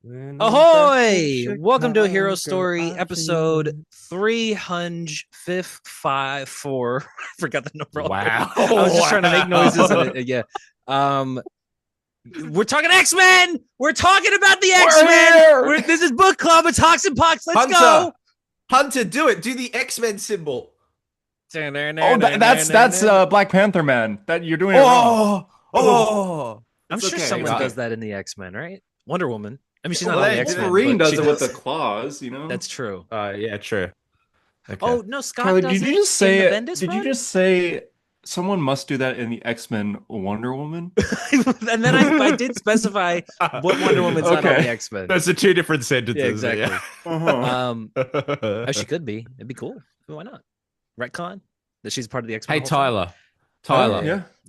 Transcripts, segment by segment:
Ahoy! Welcome to a Hero Story, episode 354. I forgot the number already. Wow. I was just trying to make noises. Yeah. We're talking X-Men. We're talking about the X-Men. This is book club of Talks and Pox. Let's go. Hunter, do it. Do the X-Men symbol. Oh, that's Black Panther, man. That you're doing it wrong. I'm sure someone does that in the X-Men, right? Wonder Woman. I mean, she's not well, on the X-Men. Wolverine does it with the claws, you know. That's true. Yeah, true. Okay. Oh no, Scott Tyler, does did you just say? Did you just say someone must do that in the X-Men Wonder Woman? And then I did specify what Wonder Woman's not on the X-Men. Those are two different sentences. Yeah, exactly. Yeah. She could be. It'd be cool. Why not? Retcon that she's part of the X-Men. Hey, Tyler.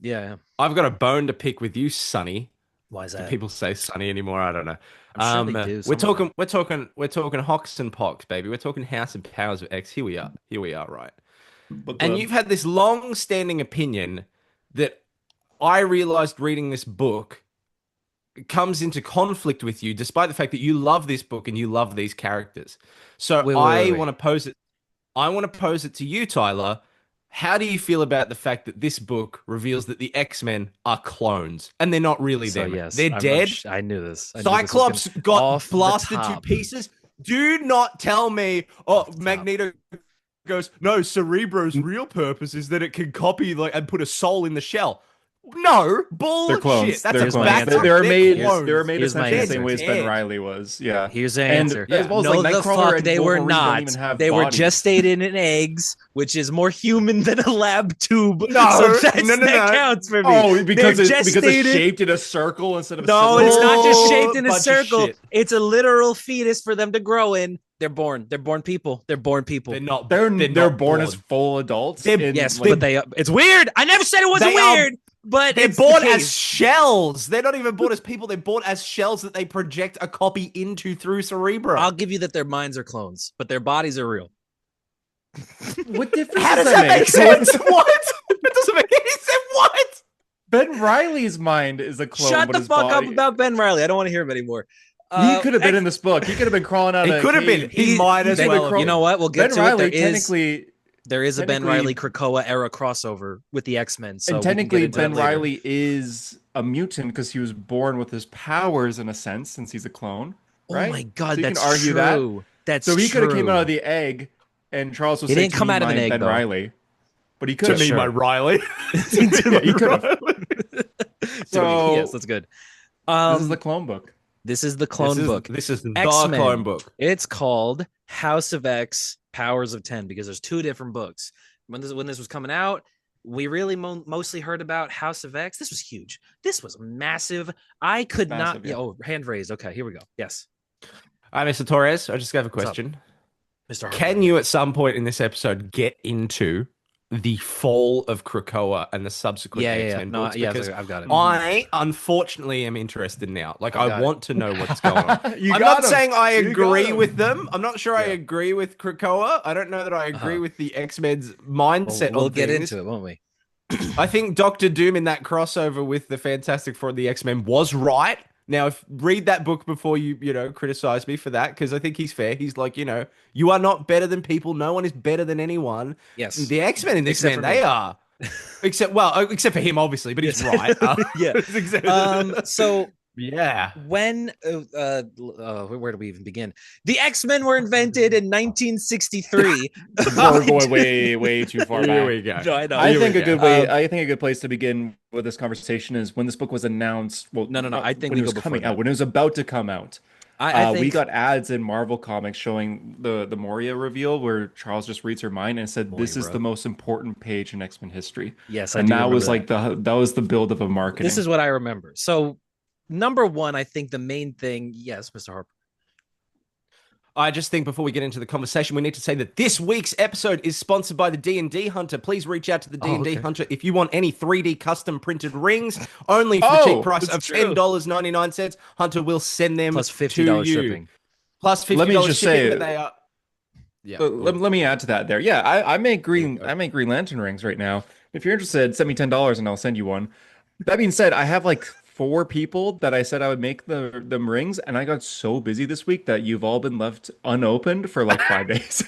Yeah. I've got a bone to pick with you, Sonny. Why is that? Do people say Sonny anymore? I don't know. I'm sure they do. We're talking Hawks and Pox, baby. We're talking House and Powers of X. Here we are, right? And you've had this long-standing opinion that I realized reading this book comes into conflict with you, despite the fact that you love this book and you love these characters. So I want to pose it. I want to pose it to you, Tyler. How do you feel about the fact that this book reveals that the X-Men are clones and they're not really them? Yes, they're dead. I knew this. Cyclops got blasted to pieces. Do not tell me. Oh, Magneto goes, no, Cerebro's real purpose is that it can copy and put a soul in the shell. No, bullshit. They're clones. That's they were made essentially the same way as Ben Reilly was. Yeah. Here's the answer. As well as no, the fuck they were not. They were gestated in eggs, which is more human than a lab tube. No, so that counts for me. Oh, because it's shaped in a circle instead of no, it's not just shaped in a circle. It's a literal fetus for them to grow in. They're born. They're born people. They're born people. They're not. They're born as full adults. Yes, but they. It's weird. I never said it wasn't weird. But they're born as shells. They're not even born as people. They're born as shells that they project a copy into through Cerebro. I'll give you that their minds are clones, but their bodies are real. What difference How does that make sense? What? It doesn't make any sense. What? Ben Reilly's mind is a clone. Shut the fuck up about Ben Reilly. I don't want to hear him anymore. He could have been in this book. He could have been crawling out. He could have been. He might as well. You know what? We'll get Ben to Reilly, it. There is a Ben Reilly Krakoa era crossover with the X-Men. So and technically, Ben Reilly is a mutant because he was born with his powers in a sense, since he's a clone. Right? Oh my god, so that's you can argue true. That's so he could have came out of the egg, and Charles was. He didn't come out of an egg, Ben though. Reilly, but he could have. To me, my Riley. Yeah, he could have. So yes, that's good. This is the clone book. This is the clone book. This is the X-Men. clone book. It's called House of X, Powers of 10, because there's two different books. When this was coming out, we really mostly heard about House of X. This was huge. This was massive. I could not. Yeah. Oh, hand raised. Okay, here we go. Yes. Hi, Mr. Torres. I just have a question. Mr. Harper. Can you, at some point in this episode, get into the fall of Krakoa and the subsequent X-Men books? Because I've got it. I, unfortunately, am interested now. I want to know what's going on. I'm not saying I agree with them. I'm not sure I agree with Krakoa. I don't know that I agree with the X-Men's mindset. We'll get into it, won't we? I think Doctor Doom in that crossover with the Fantastic Four and the X-Men was right. Now, read that book before you criticize me for that, because I think he's fair. He's like, you are not better than people. No one is better than anyone. Yes. The X-Men in this, they are. Except for him, obviously, but he's right. Yeah. So yeah. When where do we even begin? The X-Men were invented in 1963. We're going way too far back. Here we go. No, I know. I think a good place to begin with this conversation is when this book was announced. Well, no. I think when it was coming out, when it was about to come out. I think we got ads in Marvel Comics showing the Moria reveal, where Charles just reads her mind and said, "This is the most important page in X-Men history." Yes, and that was that was the build of a marketing. This is what I remember. So, number one, I think the main thing. Yes, Mr. Harper. I just think before we get into the conversation, we need to say that this week's episode is sponsored by the D&D Hunter. Please reach out to the D&D Hunter if you want any 3D custom printed rings, only for the cheap price of $10.99. Hunter will send them plus $50 shipping. Plus $50 let me just shipping. Say, they are. Yeah. Let me add to that there. Yeah, I make Green Lantern rings right now. If you're interested, send me $10 and I'll send you one. That being said, I have like 4 people that I said I would make them rings, and I got so busy this week that you've all been left unopened for like 5 days.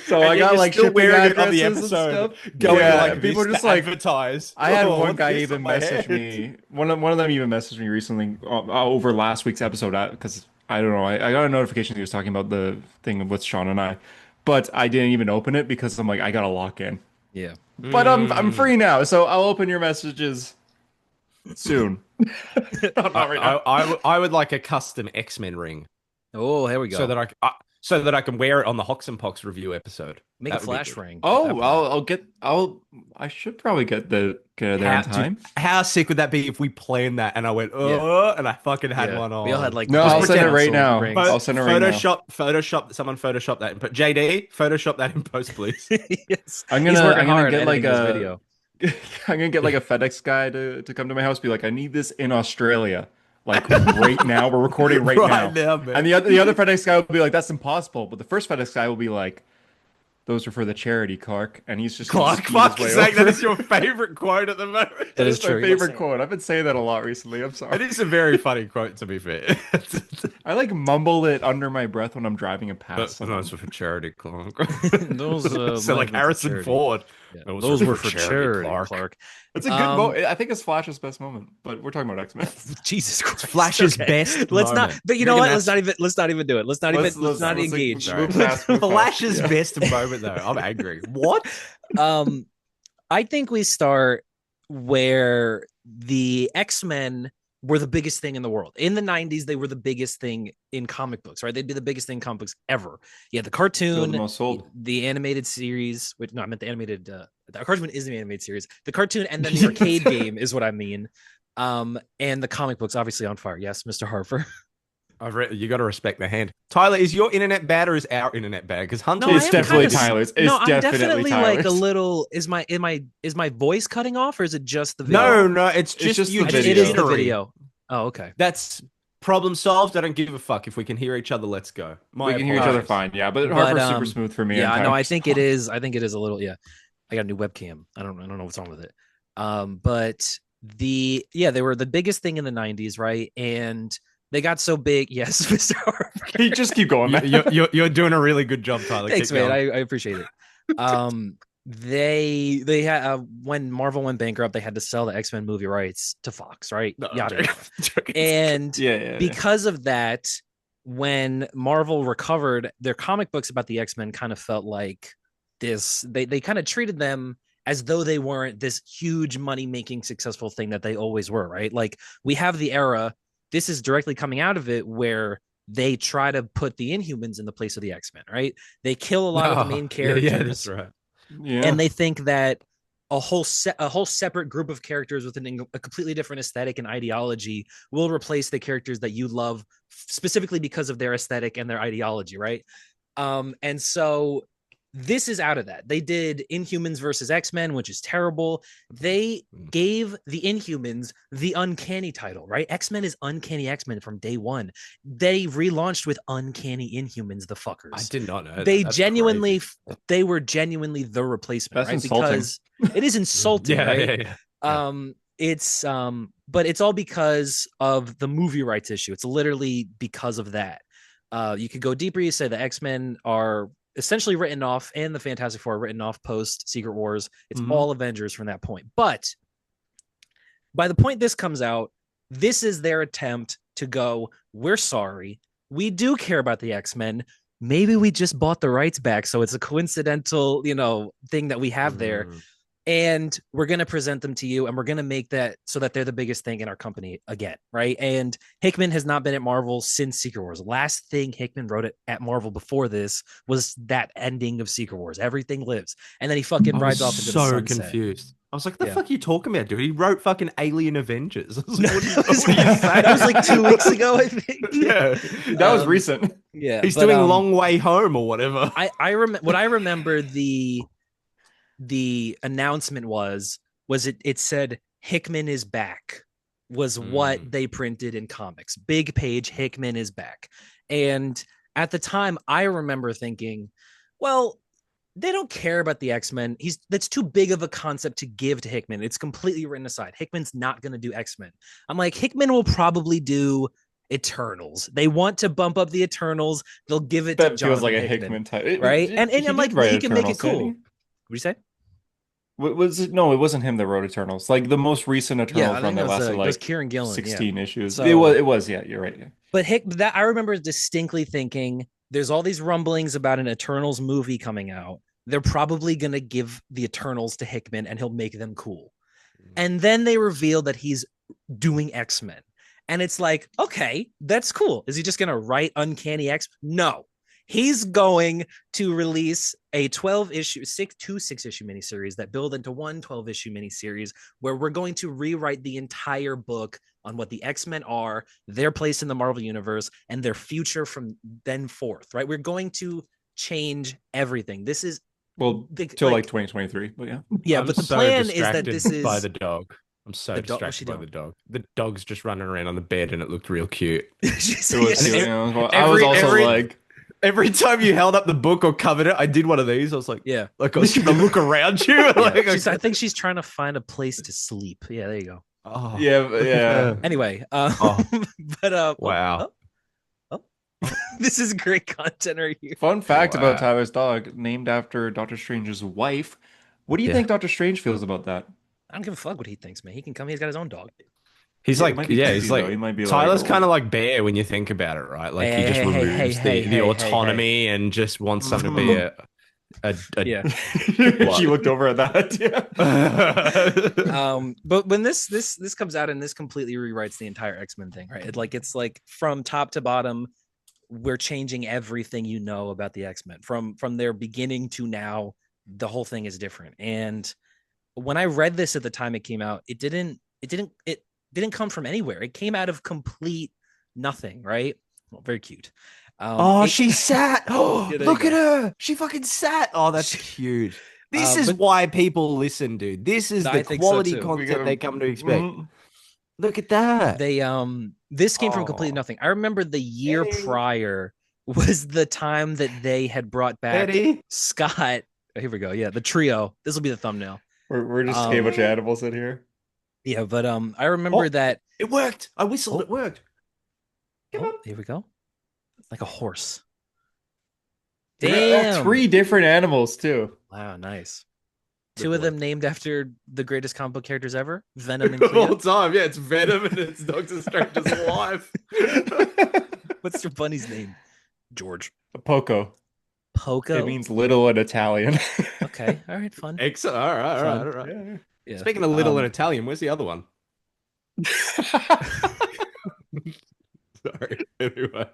So I got like still shipping wearing it on the addresses and episode, stuff. going Yeah, like people this just to like advertise. I had one what's guy this even on my message head? me. One of them even messaged me recently over last week's episode because I don't know. I got a notification that he was talking about the thing with Sean and I, but I didn't even open it because I'm like I gotta lock in. Yeah. But I'm free now, so I'll open your messages soon. Not right now. I would like a custom X-Men ring Oh, here we go. so that I can wear it on the Hox and Pox review episode. Make That a would be flash good. ring. Oh, I should probably get there in time. How sick would that be if we planned that and I went, and I fucking had one on? We all had like No, I'll send it right now. rings. I'll send it right now. Someone Photoshop that. But JD, Photoshop that in post, please. Yes. I'm He's gonna working hard get editing like this a video. I'm gonna get like a FedEx guy to come to my house. Be like, I need this in Australia, like right now. We're recording right now. Man. And the other FedEx guy will be like, that's impossible. But the first FedEx guy will be like, those are for the charity, Clark. And he's just Clark, fuck's sake, that is your favorite quote at the moment. That is my true. favorite quote. I've been saying that a lot recently. I'm sorry. It is a very funny quote, to be fair. I like mumble it under my breath when I'm driving and past. Those were for charity, Clark. Those so like Harrison Ford. Yeah. Those were for charity, Clark. It's a good moment. I think it's Flash's best moment, but we're talking about X-Men. Jesus Christ. Flash's best Let's moment. not. But you know what? Let's not even do it. Let's not engage. Move past. Flash's best moment, though. I'm angry. What? I think we start where the X-Men were the biggest thing in the world. In the 90s, they were the biggest thing in comic books, right? They'd be the biggest thing in comic books ever. Yeah, the cartoon, the most sold. the animated series, which no, I meant the animated, the cartoon is the animated series. The cartoon and then the arcade game is what I mean. And the comic books obviously on fire. Yes, Mr. Harper. You got to respect the hand. Tyler, is your internet bad or is our internet bad? Because Hunter, it's definitely Tyler's. I'm definitely like a little. Is my voice cutting off or is it just the No, video? no, it's just the video. It is the video. Oh, okay. That's problem solved. I don't give a fuck if we can hear each other. Let's go. We can hear each other fine. Yeah, but Harper's super smooth for me. Yeah, I know. I think it is a little. Yeah, I got a new webcam. I don't know what's wrong with it. But they were the biggest thing in the 90s, right? And they got so big. Yes, Mr. Harper. You just keep going, man. You're doing a really good job, Tyler. Thanks, man. I appreciate it. They had when Marvel went bankrupt, they had to sell the X-Men movie rights to Fox, right? Yada. And because of that, when Marvel recovered, their comic books about the X-Men kind of felt like this. They kind of treated them as though they weren't this huge money-making successful thing that they always were, right? Like we have the era. This is directly coming out of it where they try to put the Inhumans in the place of the X-Men, right? They kill a lot of the main characters. Yeah, that's right. Yeah. And they think that a whole separate group of characters with a completely different aesthetic and ideology will replace the characters that you love specifically because of their aesthetic and their ideology, right? And so this is out of that. They did Inhumans versus X-Men, which is terrible. They gave the Inhumans the Uncanny title, right? X-Men is Uncanny X-Men from day one. They relaunched with Uncanny Inhumans, the fuckers. I did not know. They were genuinely the replacement, That's right? insulting. Because it is insulting, right? But it's all because of the movie rights issue. It's literally because of that. You could go deeper. You say the X-Men are essentially written off and the Fantastic Four are written off post Secret Wars. It's all Avengers from that point. But by the point this comes out, this is their attempt to go, we're sorry. We do care about the X-Men. Maybe we just bought the rights back. So it's a coincidental, thing that we have there. And we're going to present them to you and we're going to make that so that they're the biggest thing in our company again. Right. And Hickman has not been at Marvel since Secret Wars. Last thing Hickman wrote at Marvel before this was that ending of Secret Wars. Everything lives. And then he fucking rides off into the sunset. So confused. I was like, the fuck are you talking about, dude? He wrote fucking Alien Avengers. What it was like 2 weeks ago, I think. Yeah. That was recent. Yeah. He's doing Long Way Home or whatever. I remember the announcement was it said Hickman is back was what they printed in comics. Big page, Hickman is back. And at the time I remember thinking, well, they don't care about the X-Men. That's too big of a concept to give to Hickman. It's completely written aside. Hickman's not going to do X-Men. I'm like, Hickman will probably do Eternals. They want to bump up the Eternals. They'll give it to Jonathan feels like a Hickman type, right? And I'm like, he can make it cool. What do you say? Was it? No, it wasn't him that wrote Eternals. Like the most recent Eternals run that lasted like Kieran Gillen, 16 issues. So, it was. Yeah, you're right. Yeah. But that I remember distinctly thinking, there's all these rumblings about an Eternals movie coming out. They're probably going to give the Eternals to Hickman and he'll make them cool. And then they reveal that he's doing X-Men. And it's like, okay, that's cool. Is he just going to write Uncanny X? No. He's going to release a 12-issue, 6-issue miniseries that build into one 12-issue miniseries where we're going to rewrite the entire book on what the X-Men are, their place in the Marvel Universe, and their future from then forth, right? We're going to change everything. This is till like 2023, but yeah. Yeah, but the plan is that this is by the dog. I'm so distracted by the dog. The dog's just running around on the bed and it looked real cute. I was also like, every time you held up the book or covered it, I did one of these. I was like, I was trying to look around you. I think she's trying to find a place to sleep. Yeah, there you go. Oh. Yeah. Anyway, wow. This is great content right here. Fun fact about Tyler's dog, named after Doctor Strange's wife. What do you think Doctor Strange feels about that? I don't give a fuck what he thinks, man. He can come. He's got his own dog. He's like, he's like, he might be Tyler's kind of like Bear when you think about it, right? Like he just removes the autonomy and just wants something to be yeah. She looked over at that. Yeah. But when this comes out and this completely rewrites the entire X-Men thing, right? It's like from top to bottom, we're changing everything you know about the X-Men from their beginning to now. The whole thing is different. And when I read this at the time it came out, it didn't come from anywhere. It came out of complete nothing, right? Well, very cute. She sat. Oh, look at her. She fucking sat. Oh, that's cute. This is why people listen, dude. This is the quality content they come to expect. Look at that. They this came from completely nothing. I remember the year prior was the time that they had brought back Scott. Oh, here we go. Yeah, the trio. This will be the thumbnail. We're just a bunch of animals in here. Yeah, but I remember that it worked. I whistled. It worked. Here we go. Like a horse. Damn. 3 different animals too. Wow, nice. Two of them named after the greatest comic book characters ever, Venom and Cleo. All time, yeah, it's Venom and it's Doctor Strange's alive. What's your bunny's name? George. Poco. Poco. It means little in Italian. Okay, all right, fun. Excellent. All right. Yeah. Speaking of little in Italian, where's the other one? Sorry. Anyway.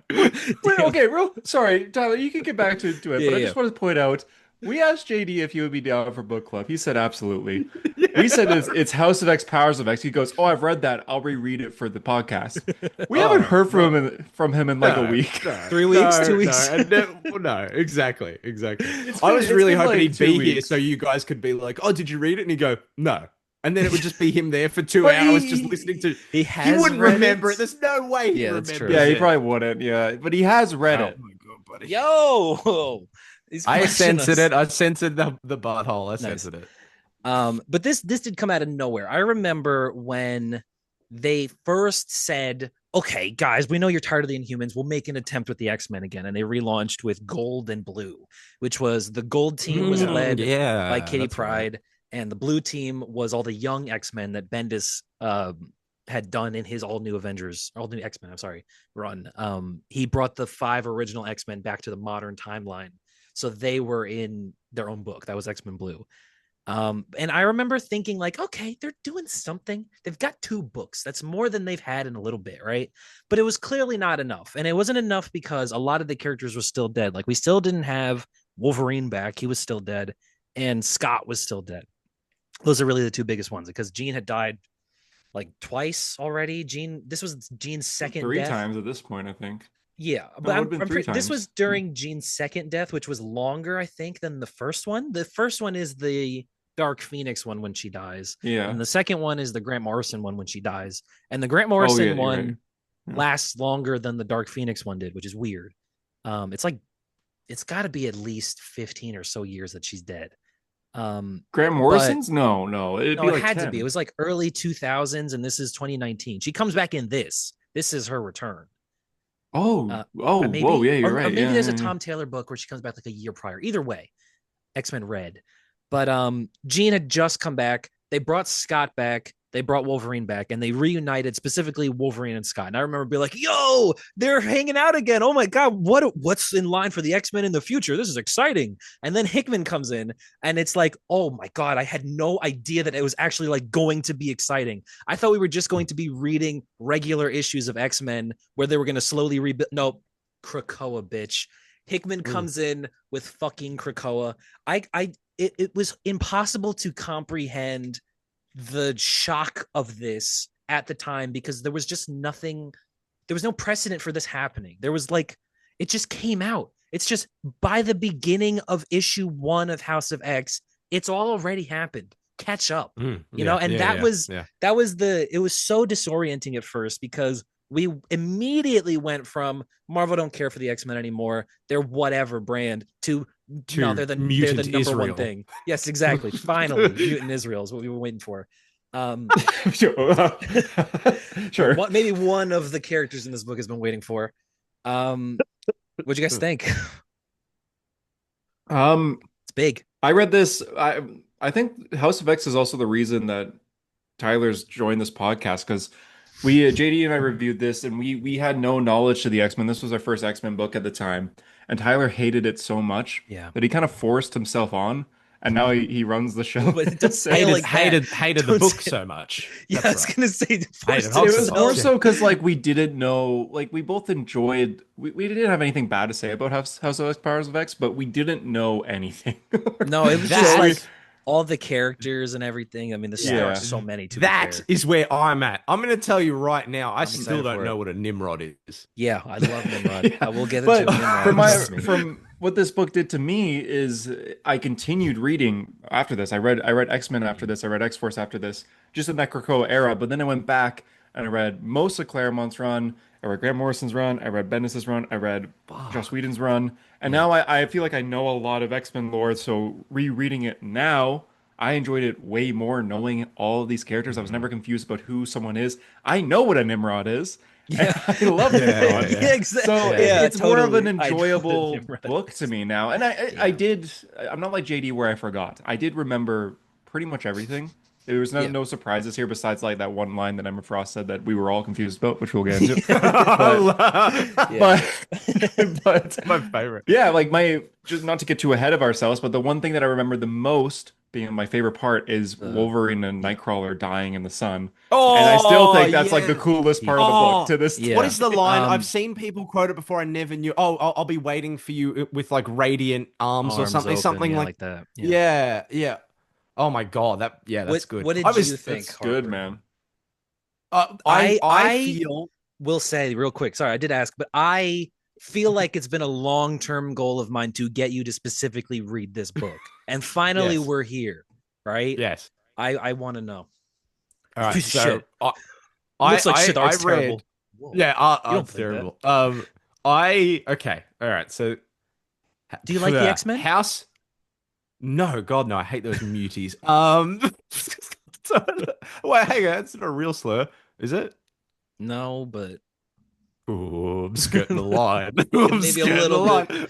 Sorry, Tyler, you can get back to it, but I just want to point out, we asked JD if he would be down for book club. He said absolutely. We said it's House of X, Powers of X. He goes, "Oh, I've read that. I'll reread it for the podcast." We haven't heard from him in like a week. 3 weeks, 2 weeks. No, exactly. I was really hoping he'd be here so you guys could be like, "Oh, did you read it?" And he'd go, "No." And then it would just be him there for 2 hours just listening to. He wouldn't remember it. There's no way he remembers it. Yeah, he probably wouldn't. Yeah, but he has read it. Oh my god, buddy. Yo. I censored it. I censored the butthole. I censored it. But this did come out of nowhere. I remember when they first said, "Okay, guys, we know you're tired of the Inhumans. We'll make an attempt with the X-Men again." And they relaunched with Gold and Blue, which was the Gold team was led by Kitty Pryde, and the Blue team was all the young X-Men that Bendis had done in his all new X-Men, run. He brought the 5 original X-Men back to the modern timeline. So they were in their own book. That was X-Men Blue. And I remember thinking like, okay, they're doing something. They've got 2 books. That's more than they've had in a little bit, right? But it was clearly not enough. And it wasn't enough because a lot of the characters were still dead. Like we still didn't have Wolverine back. He was still dead. And Scott was still dead. Those are really the 2 biggest ones because Jean had died like twice already. This was Jean's second 3 death. times at this point, I think. Yeah, but this was during Jean's second death, which was longer, I think, than the first one. The first one is the Dark Phoenix one when she dies. Yeah. And the second one is the Grant Morrison one when she dies. And the Grant Morrison one lasts longer than the Dark Phoenix one did, which is weird. It's like it's got to be at least 15 or so years that she's dead. Grant Morrison's? No, it'd be it like had 10. to be. It was like early 2000s, and this is 2019. She comes back in this. This is her return. Whoa, maybe, whoa, yeah, you're right. Or maybe yeah, there's yeah, a Tom Taylor book where she comes back like a year prior. Either way, X-Men Red. But Jean had just come back. They brought Scott back. They brought Wolverine back, and they reunited, specifically Wolverine and Scott. And I remember being like, "Yo, they're hanging out again! Oh my god, what's in line for the X-Men in the future? This is exciting!" And then Hickman comes in, and it's like, "Oh my god, I had no idea that it was actually like going to be exciting. I thought we were just going to be reading regular issues of X-Men where they were going to slowly rebuild." No, Krakoa, bitch. Hickman comes in with fucking Krakoa. It was impossible to comprehend the shock of this at the time because there was just nothing, there was no precedent for this happening. There was like, it just came out. It's just by the beginning of issue 1 of House of X, it's all already happened. Catch up, you know? And it was so disorienting at first because we immediately went from Marvel don't care for the X-Men anymore. They're whatever brand to no, they're the number Israel. One thing. Yes, exactly. Finally, Mutant Israel is what we were waiting for. Sure. Maybe one of the characters in this book has been waiting for. What'd you guys think? It's big. I read this. I think House of X is also the reason that Tyler's joined this podcast because JD and I reviewed this and we had no knowledge to the X-Men. This was our first X-Men book at the time. And Tyler hated it so much that he kind of forced himself on. And now he runs the show. But hated the book so much. Yeah, I was gonna say it was more so because like we didn't know, like we both enjoyed. We didn't have anything bad to say about House of X, Powers of X, but we didn't know anything. No, it was just like all the characters and everything. I mean, there are so many. That is where I'm at. I'm going to tell you right now. I still don't know what a Nimrod is. Yeah, I love Nimrod. I will get into Nimrod. From what this book did to me is I continued reading after this. I read X-Men after this. I read X-Force after this, just in that Krakoa era. But then I went back and I read most of Claremont's run. I read Grant Morrison's run. I read Bendis' run. I read Joss Whedon's run. And now I feel like I know a lot of X-Men lore. So rereading it now, I enjoyed it way more knowing all of these characters. I was never confused about who someone is. I know what a Nimrod is. Yeah, I love Nimrod. Yeah, exactly. So it's totally more of an enjoyable book to me now. And I'm not like JD where I forgot. I did remember pretty much everything. There was no surprises here besides like that one line that Emma Frost said that we were all confused about, which we'll get into. but my favorite. Yeah, like just not to get too ahead of ourselves, but the one thing that I remember the most being my favorite part is Wolverine and Nightcrawler dying in the sun. Oh, and I still think that's like the coolest part of the book to this day. What is the line? I've seen people quote it before. I never knew. Oh, I'll be waiting for you with like radiant arms or something. Open, something like that. Yeah. Oh my god, that's good. What did you think? That's good, man. I will say real quick. Sorry, I did ask, but I feel like it's been a long-term goal of mine to get you to specifically read this book, and finally we're here, right? Yes. I want to know. All right, so shit. Looks like shit. Art's terrible. Yeah, I'm terrible. Okay. All right. So, do you like the X-Men? House? No, God, no. I hate those muties. Wait, hang on. It's not a real slur, is it? No, but ooh, I'm skirting the line. Maybe a little bit.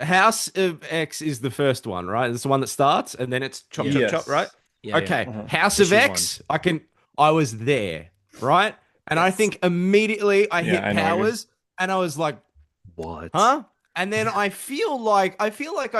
House of X is the first one, right? It's the one that starts, and then it's chop, chop, right? Yeah, okay. Yeah. House of X. I was there, right? And I think immediately I hit Powers, and I was like, "What? Huh?" And then I feel like I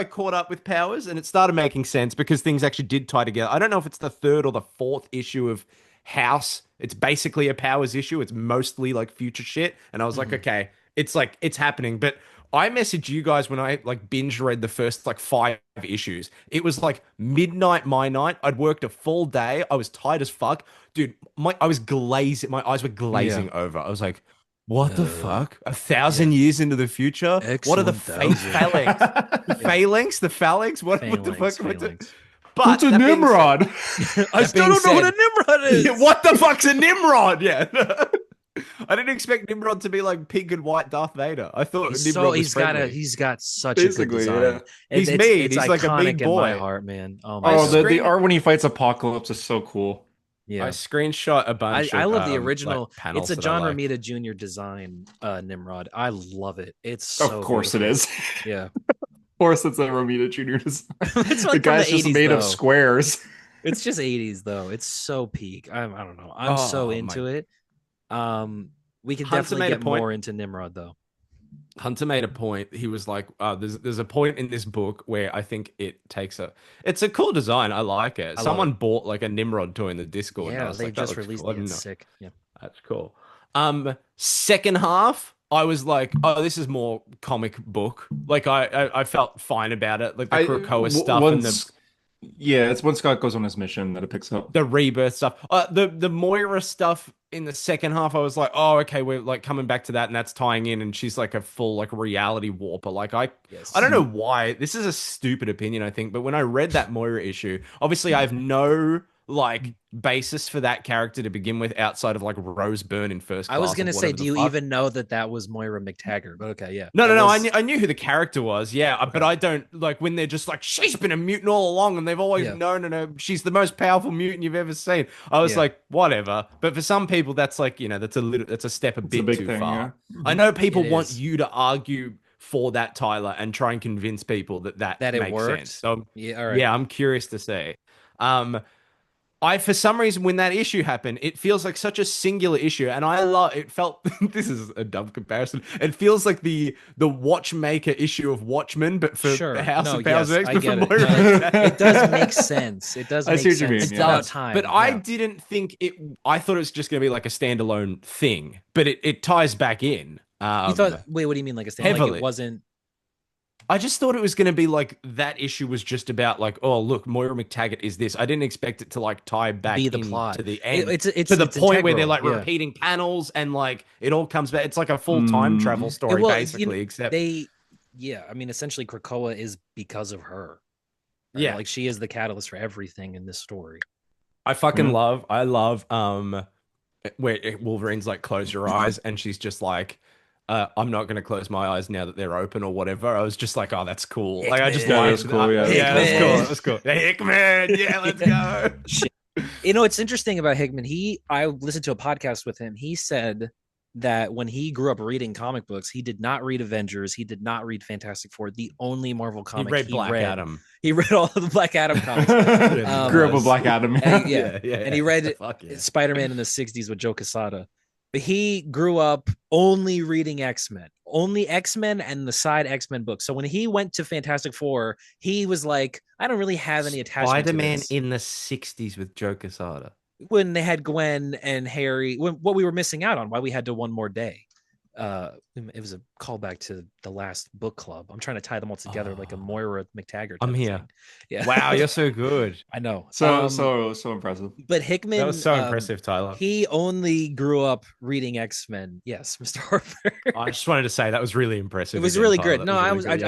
caught up with Powers, and it started making sense because things actually did tie together. I don't know if it's the 3rd or the 4th issue of House. It's basically a Powers issue. It's mostly like future shit. And I was like, okay, it's happening. But I messaged you guys when I like binge read the first like 5 issues. It was like midnight my night. I'd worked a full day. I was tired as fuck. Dude, I was glazing. My eyes were glazing over. I was like, what the fuck? 1,000 years into the future? Excellent. What are the phalanx? The phalanx? What the fuck? But what's a Nimrod? I still don't know what a Nimrod is. What the fuck's a Nimrod? Yeah. I didn't expect Nimrod to be like pink and white Darth Vader. I thought Nimrod was friendly. He's got such a good design. Yeah. He's mean. It's He's like a iconic mean in my boy. heart, man. Oh I my the art when he fights Apocalypse is so cool. yeah. I screenshot a bunch. I love the original. Like, panels it's a John that I like. Romita Jr. design, Nimrod. I love it. It's so Of course beautiful. it is. Yeah. Of course it's a Romita Jr. design. It's like The guy's from the just 80s, made though. of squares. It's just 80s though. It's so peak. I don't know. I'm so into it. We can Hunter definitely made a get point. more into Nimrod though. Hunter made a point. He was like, there's a point in this book where I think it's a cool design. I like it. Someone bought like a Nimrod toy in the Discord. Yeah, and I was they like, just released it. It's It's sick. Yeah. That's cool. Second half, I was like, oh, this is more comic book. Like I felt fine about it. Like the Krakoa stuff it's when Scott goes on his mission that it picks up. the rebirth stuff. The Moira stuff in the second half, I was like, oh, okay, we're like coming back to that, and that's tying in, and she's like a full like reality warper. Like I don't know why. This is a stupid opinion, I think, but when I read that Moira issue, obviously I have no like basis for that character to begin with outside of like Rose Byrne in First Class. I was gonna say, do you even know that was Moira McTaggart? But okay, yeah. No. I knew who the character was, yeah, okay. But I don't like when they're just like, she's been a mutant all along, and they've always no, she's the most powerful mutant you've ever seen. I was like, whatever. But for some people, that's like, that's a step a bit too far. Yeah. I know people want you to argue for that, Tyler, and try and convince people that it makes worked. Sense. So yeah, all right. Yeah, I'm curious to see. For some reason, when that issue happened, it feels like such a singular issue, and it felt, this is a dumb comparison, it feels like the Watchmaker issue of Watchmen, but for the House of Powers of X, but for Moira. It does make sense. It does make sense. It does. But I didn't think I thought it was just going to be like a standalone thing, but it ties back in. You thought, wait, what do you mean like a standalone? Heavily. Like it wasn't... I just thought it was going to be like that issue was just about like, oh, look, Moira McTaggart is this. I didn't expect it to like tie back the plot to the end. It's to the point where they're like yeah. repeating panels and like it all comes back. It's like a full time travel story basically, except I mean, essentially Krakoa is because of her. Right? Yeah. Like she is the catalyst for everything in this story. I fucking love where Wolverine's like, close your eyes, and she's just like, I'm not going to close my eyes now that they're open or whatever. I was just like, oh, that's cool. Hickman. Like, I just that's cool. Yeah, that's cool. Hickman. Yeah, let's go. It's interesting about Hickman. I listened to a podcast with him. He said that when he grew up reading comic books, he did not read Avengers. He did not read Fantastic Four. The only Marvel comic he read Black Adam. He read all of the Black Adam comics. Grew up with Black Adam. And he read Spider-Man in the 60s with Joe Quesada. But he grew up only reading X-Men, only X-Men and the side X-Men books. So when he went to Fantastic Four, he was like, I don't really have any attachment Spider-Man to this. in the 60s with Joe Quesada. When they had Gwen and Harry, what we were missing out on, why we had to one more day. It was a callback to the last book club. I'm trying to tie them all together like a Moira McTaggart. I'm here. Yeah. Wow, you're so good. I know. So impressive. But Hickman, that was so impressive, Tyler. He only grew up reading X-Men. Yes, Mr. Harper. I just wanted to say that was really impressive. It was really Tyler. good. No, I planned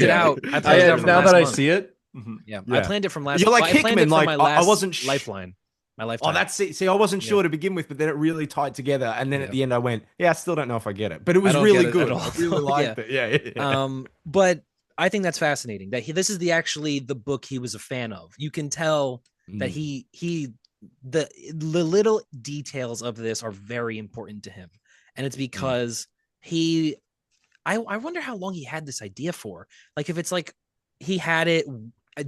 it out. I planned it out now that I see it. Yeah, I planned it from last. You're like Hickman. Like I wasn't lifeline. My lifetime. Oh, that's it. See, I wasn't sure to begin with, but then it really tied together. And then at the end, I went, I still don't know if I get it, but it was really good. I really liked it. Yeah. But I think that's fascinating that this is actually the book he was a fan of. You can tell that the little details of this are very important to him, and it's because I wonder how long he had this idea for. Like if it's like he had it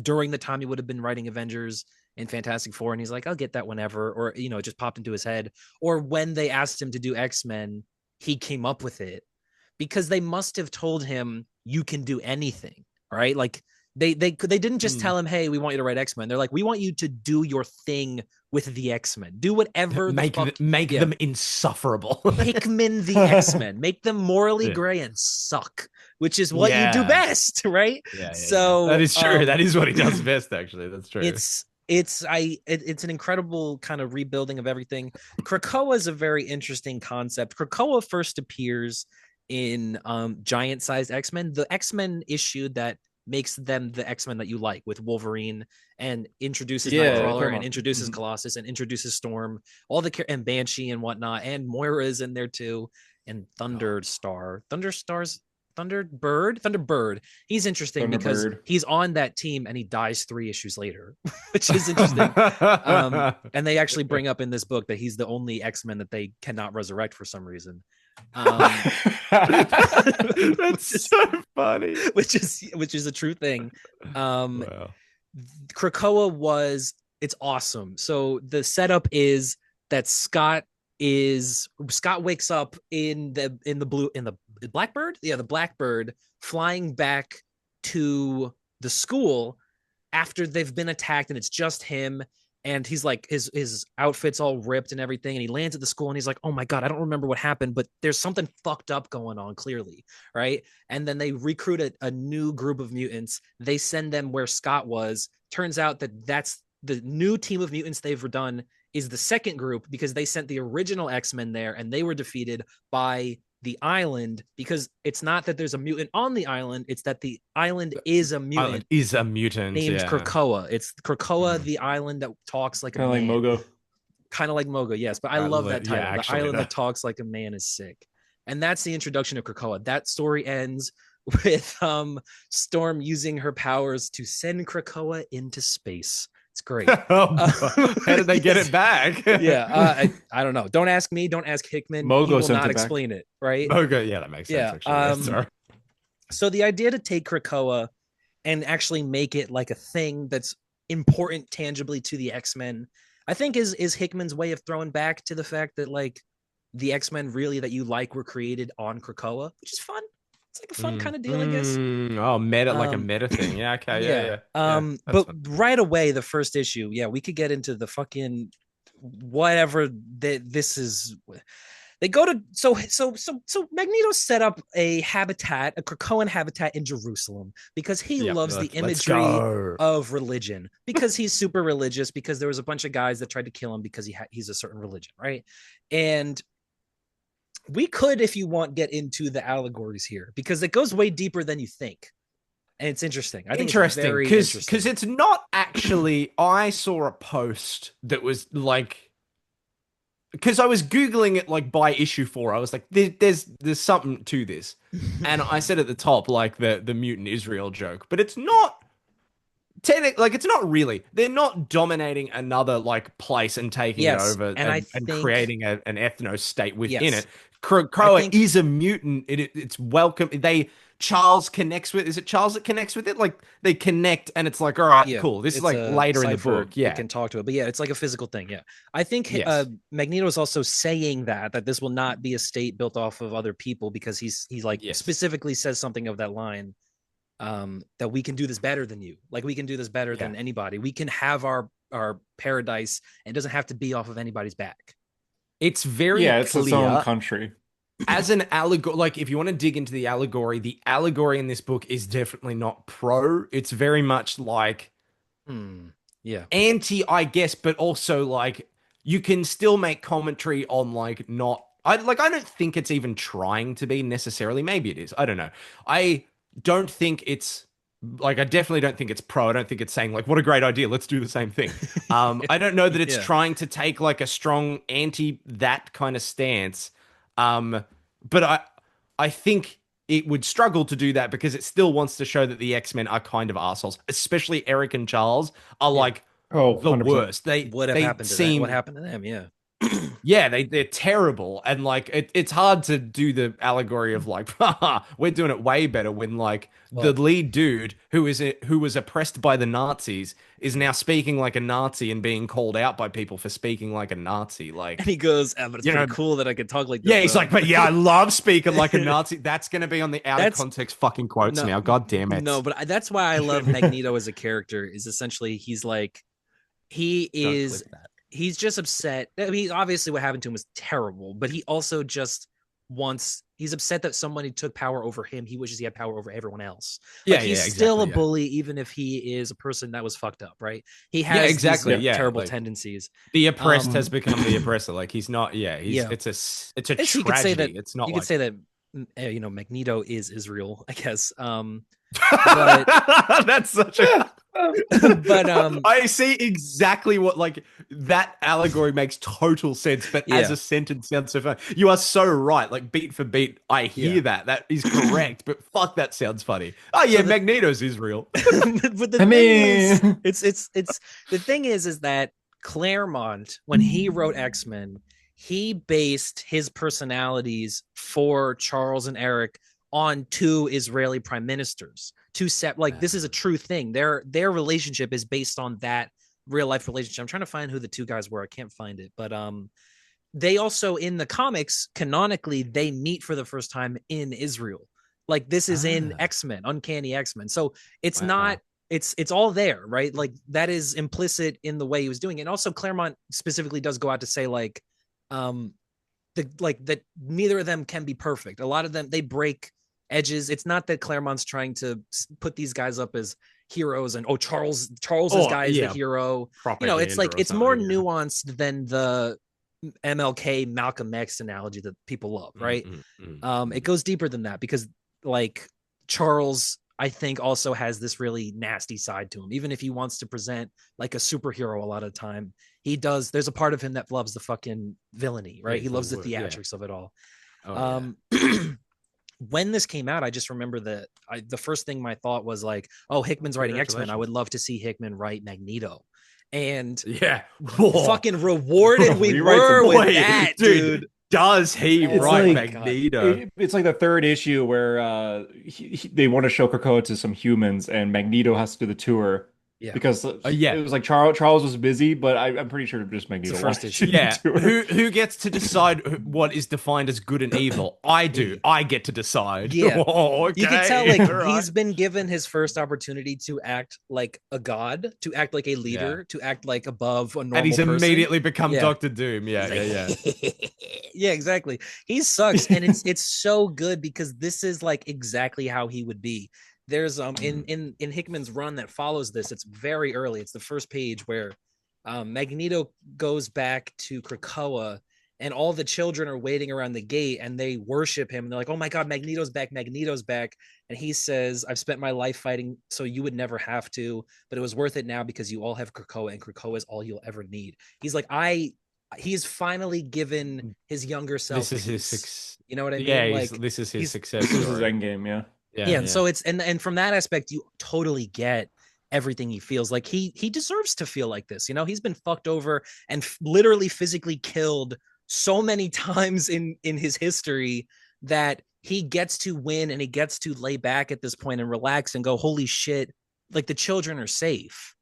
during the time he would have been writing Avengers in Fantastic Four, and he's like, I'll get that whenever, or it just popped into his head, or when they asked him to do X-Men, he came up with it, because they must have told him you can do anything, right? Like they didn't just tell him, hey, we want you to write X-Men. They're like, we want you to do your thing with the X-Men. Do whatever make them insufferable. Hickman the X-Men. Make them morally gray and suck, which is what you do best, right? So that is true. That is what he does best, actually. That's true. It's an incredible kind of rebuilding of everything. Krakoa is a very interesting concept. Krakoa first appears in giant-sized X-Men. The X-Men issue that makes them the X-Men that you like, with Wolverine, and introduces Yeah, Nightcrawler, and Mhm. introduces Colossus, and introduces Storm, all the and Banshee and whatnot, and Moira's in there too, and Thunderbird. He's interesting because Thunderbird. he's on that team and he dies 3 issues later, which is interesting. And they actually bring up in this book that he's the only X-Men that they cannot resurrect for some reason. That's so funny. Which is a true thing. Wow. Krakoa it's awesome. So the setup is that Scott wakes up in the Blackbird, the Blackbird, flying back to the school after they've been attacked, and it's just him, and he's like, his outfit's all ripped and everything, and he lands at the school, and he's like, oh my god, I don't remember what happened, but there's something fucked up going on, clearly, right? And then they recruit a new group of mutants. They send them where Scott was. Turns out that that's the new team of mutants they've done is the second group, because they sent the original X-Men there and they were defeated by the island, because it's not that there's a mutant on the island, it's that the island is a mutant. Named Krakoa. It's Krakoa, the island that talks like kind of like Mogo. Kind of like Mogo, yes. But I love that title. Yeah, the island that talks like a man is sick. And that's the introduction of Krakoa. That story ends with Storm using her powers to send Krakoa into space. It's great. How did they get it back? I don't know. Don't ask me. Don't ask Hickman. Mogo he will not explain it, right? Mogo, yeah, that makes sense. Actually. So the idea to take Krakoa and actually make it like a thing that's important tangibly to the X-Men, I think is Hickman's way of throwing back to the fact that like the X-Men really that you like were created on Krakoa, which is fun. It's like a fun kind of deal, I guess. Oh, meta, like a meta thing. Yeah, okay, yeah. But fun. Right away, the first issue, we could get into the fucking whatever this is. They go to so Magneto set up a Krakoan habitat in Jerusalem because he loves the imagery of religion, because he's super religious, because there was a bunch of guys that tried to kill him because he's a certain religion, right? And we could, if you want, get into the allegories here because it goes way deeper than you think. And it's interesting. I think interesting because it's not actually. I saw a post that was like, because I was Googling it like by issue 4. I was like, there's something to this. And I said at the top, like the mutant Israel joke, but it's not. Like it's not really. They're not dominating another like place and taking it over and creating an ethno state within it. Krakoa is a mutant. It's welcome. Charles connects with. Is it Charles that connects with it? Like they connect, and it's like, all right, cool. This is like later in the book. Yeah, you can talk to it, but it's like a physical thing. Yeah, I think Magneto is also saying that this will not be a state built off of other people because he specifically says something of that line. That we can do this better than you. Like we can do this better than anybody. We can have our paradise, and it doesn't have to be off of anybody's back. It's very it's clear. its own country. As an allegory, like if you want to dig into the allegory in this book is definitely not pro. It's very much like anti, I guess, but also like you can still make commentary on like not. I don't think it's even trying to be necessarily. Maybe it is. I don't know. I don't think it's like, I definitely don't think it's pro. I don't think it's saying like, what a great idea, let's do the same thing. I don't know that it's trying to take like a strong anti that kind of stance. But I think it would struggle to do that because it still wants to show that the X-Men are kind of assholes, especially Eric and Charles are like the 100%. Worst. What happened to them? Yeah. Yeah, they're terrible, and like it's hard to do the allegory of like, we're doing it way better when like the lead dude who was oppressed by the Nazis is now speaking like a Nazi and being called out by people for speaking like a Nazi. Like, and he goes, but it's pretty cool that I could talk like this. Yeah, he's like, but I love speaking like a Nazi. That's gonna be on the out of context fucking quotes now. God damn it. No, but that's why I love Magneto as a character. Is essentially he's like he's just upset. I mean, obviously what happened to him was terrible, but he also just he's upset that somebody took power over him. He wishes he had power over everyone else. He's still a bully, even if he is a person that was fucked up, right? He has terrible tendencies. The oppressed has become the oppressor. Like he's not, it's a tragedy. You could say that, it's not you could say that, Magneto is Israel, I guess. But That's such a but I see exactly what like that allegory makes total sense, but as yeah, a sentence sounds so funny. You are so right. Like beat for beat, I yeah. hear that. That is correct, but fuck that sounds funny. Oh So yeah, the Magneto's Israel. but the I thing is, mean, it's the thing is that Claremont, when he wrote X-Men, he based his personalities for Charles and Eric on two Israeli prime ministers. Two set like this is a true thing. Their relationship is based on that real life relationship. I'm trying to find who the two guys were. I can't find it, but they also in the comics canonically they meet for the first time in Israel. Like this is in X-Men, Uncanny X-Men. So it's not it's all there, right? Like that is implicit in the way he was doing it. And also Claremont specifically does go out to say like the like that neither of them can be perfect. A lot of them they break edges. It's not that Claremont's trying to put these guys up as heroes and Charles's guy is the hero. You know, it's like it's more nuanced than the MLK Malcolm X analogy that people love, right? It goes deeper than that because like Charles, I think also has this really nasty side to him. Even if he wants to present like a superhero a lot of the time, he does. There's a part of him that loves the fucking villainy, right? He loves the theatrics of it all. When this came out, I just remember that the first thing my thought was like, oh, Hickman's writing X-Men. I would love to see Hickman write Magneto. And fucking rewarded we were with that, dude. Does he write Magneto? It's like the third issue where they want to show Krakoa to some humans, and Magneto has to do the tour. Yeah. Because it was like Charles was busy, but I'm pretty sure just Magneto. It's the first issue. Yeah. Who gets to decide what is defined as good and evil? I do. I get to decide. Yeah. Oh, okay. You can tell like he's been given his first opportunity to act like a god, to act like a leader, to act like above a normal person. And he's immediately become Doctor Doom. Yeah, yeah, exactly. He sucks. And it's so good because this is like exactly how he would be. There's in Hickman's run that follows this, it's very early. It's the first page where Magneto goes back to Krakoa and all the children are waiting around the gate and they worship him. And they're like, oh my God, Magneto's back. Magneto's back. And he says, I've spent my life fighting so you would never have to, but it was worth it now because you all have Krakoa and Krakoa is all you'll ever need. He's like, he's finally given his younger self. This is his you know what I mean? Yeah, like, this is his success. This is his endgame, yeah. Yeah, and so it's and from that aspect, you totally get everything he feels. Like he deserves to feel like this. You know, he's been fucked over and literally physically killed so many times in his history that he gets to win and he gets to lay back at this point and relax and go, holy shit, like the children are safe.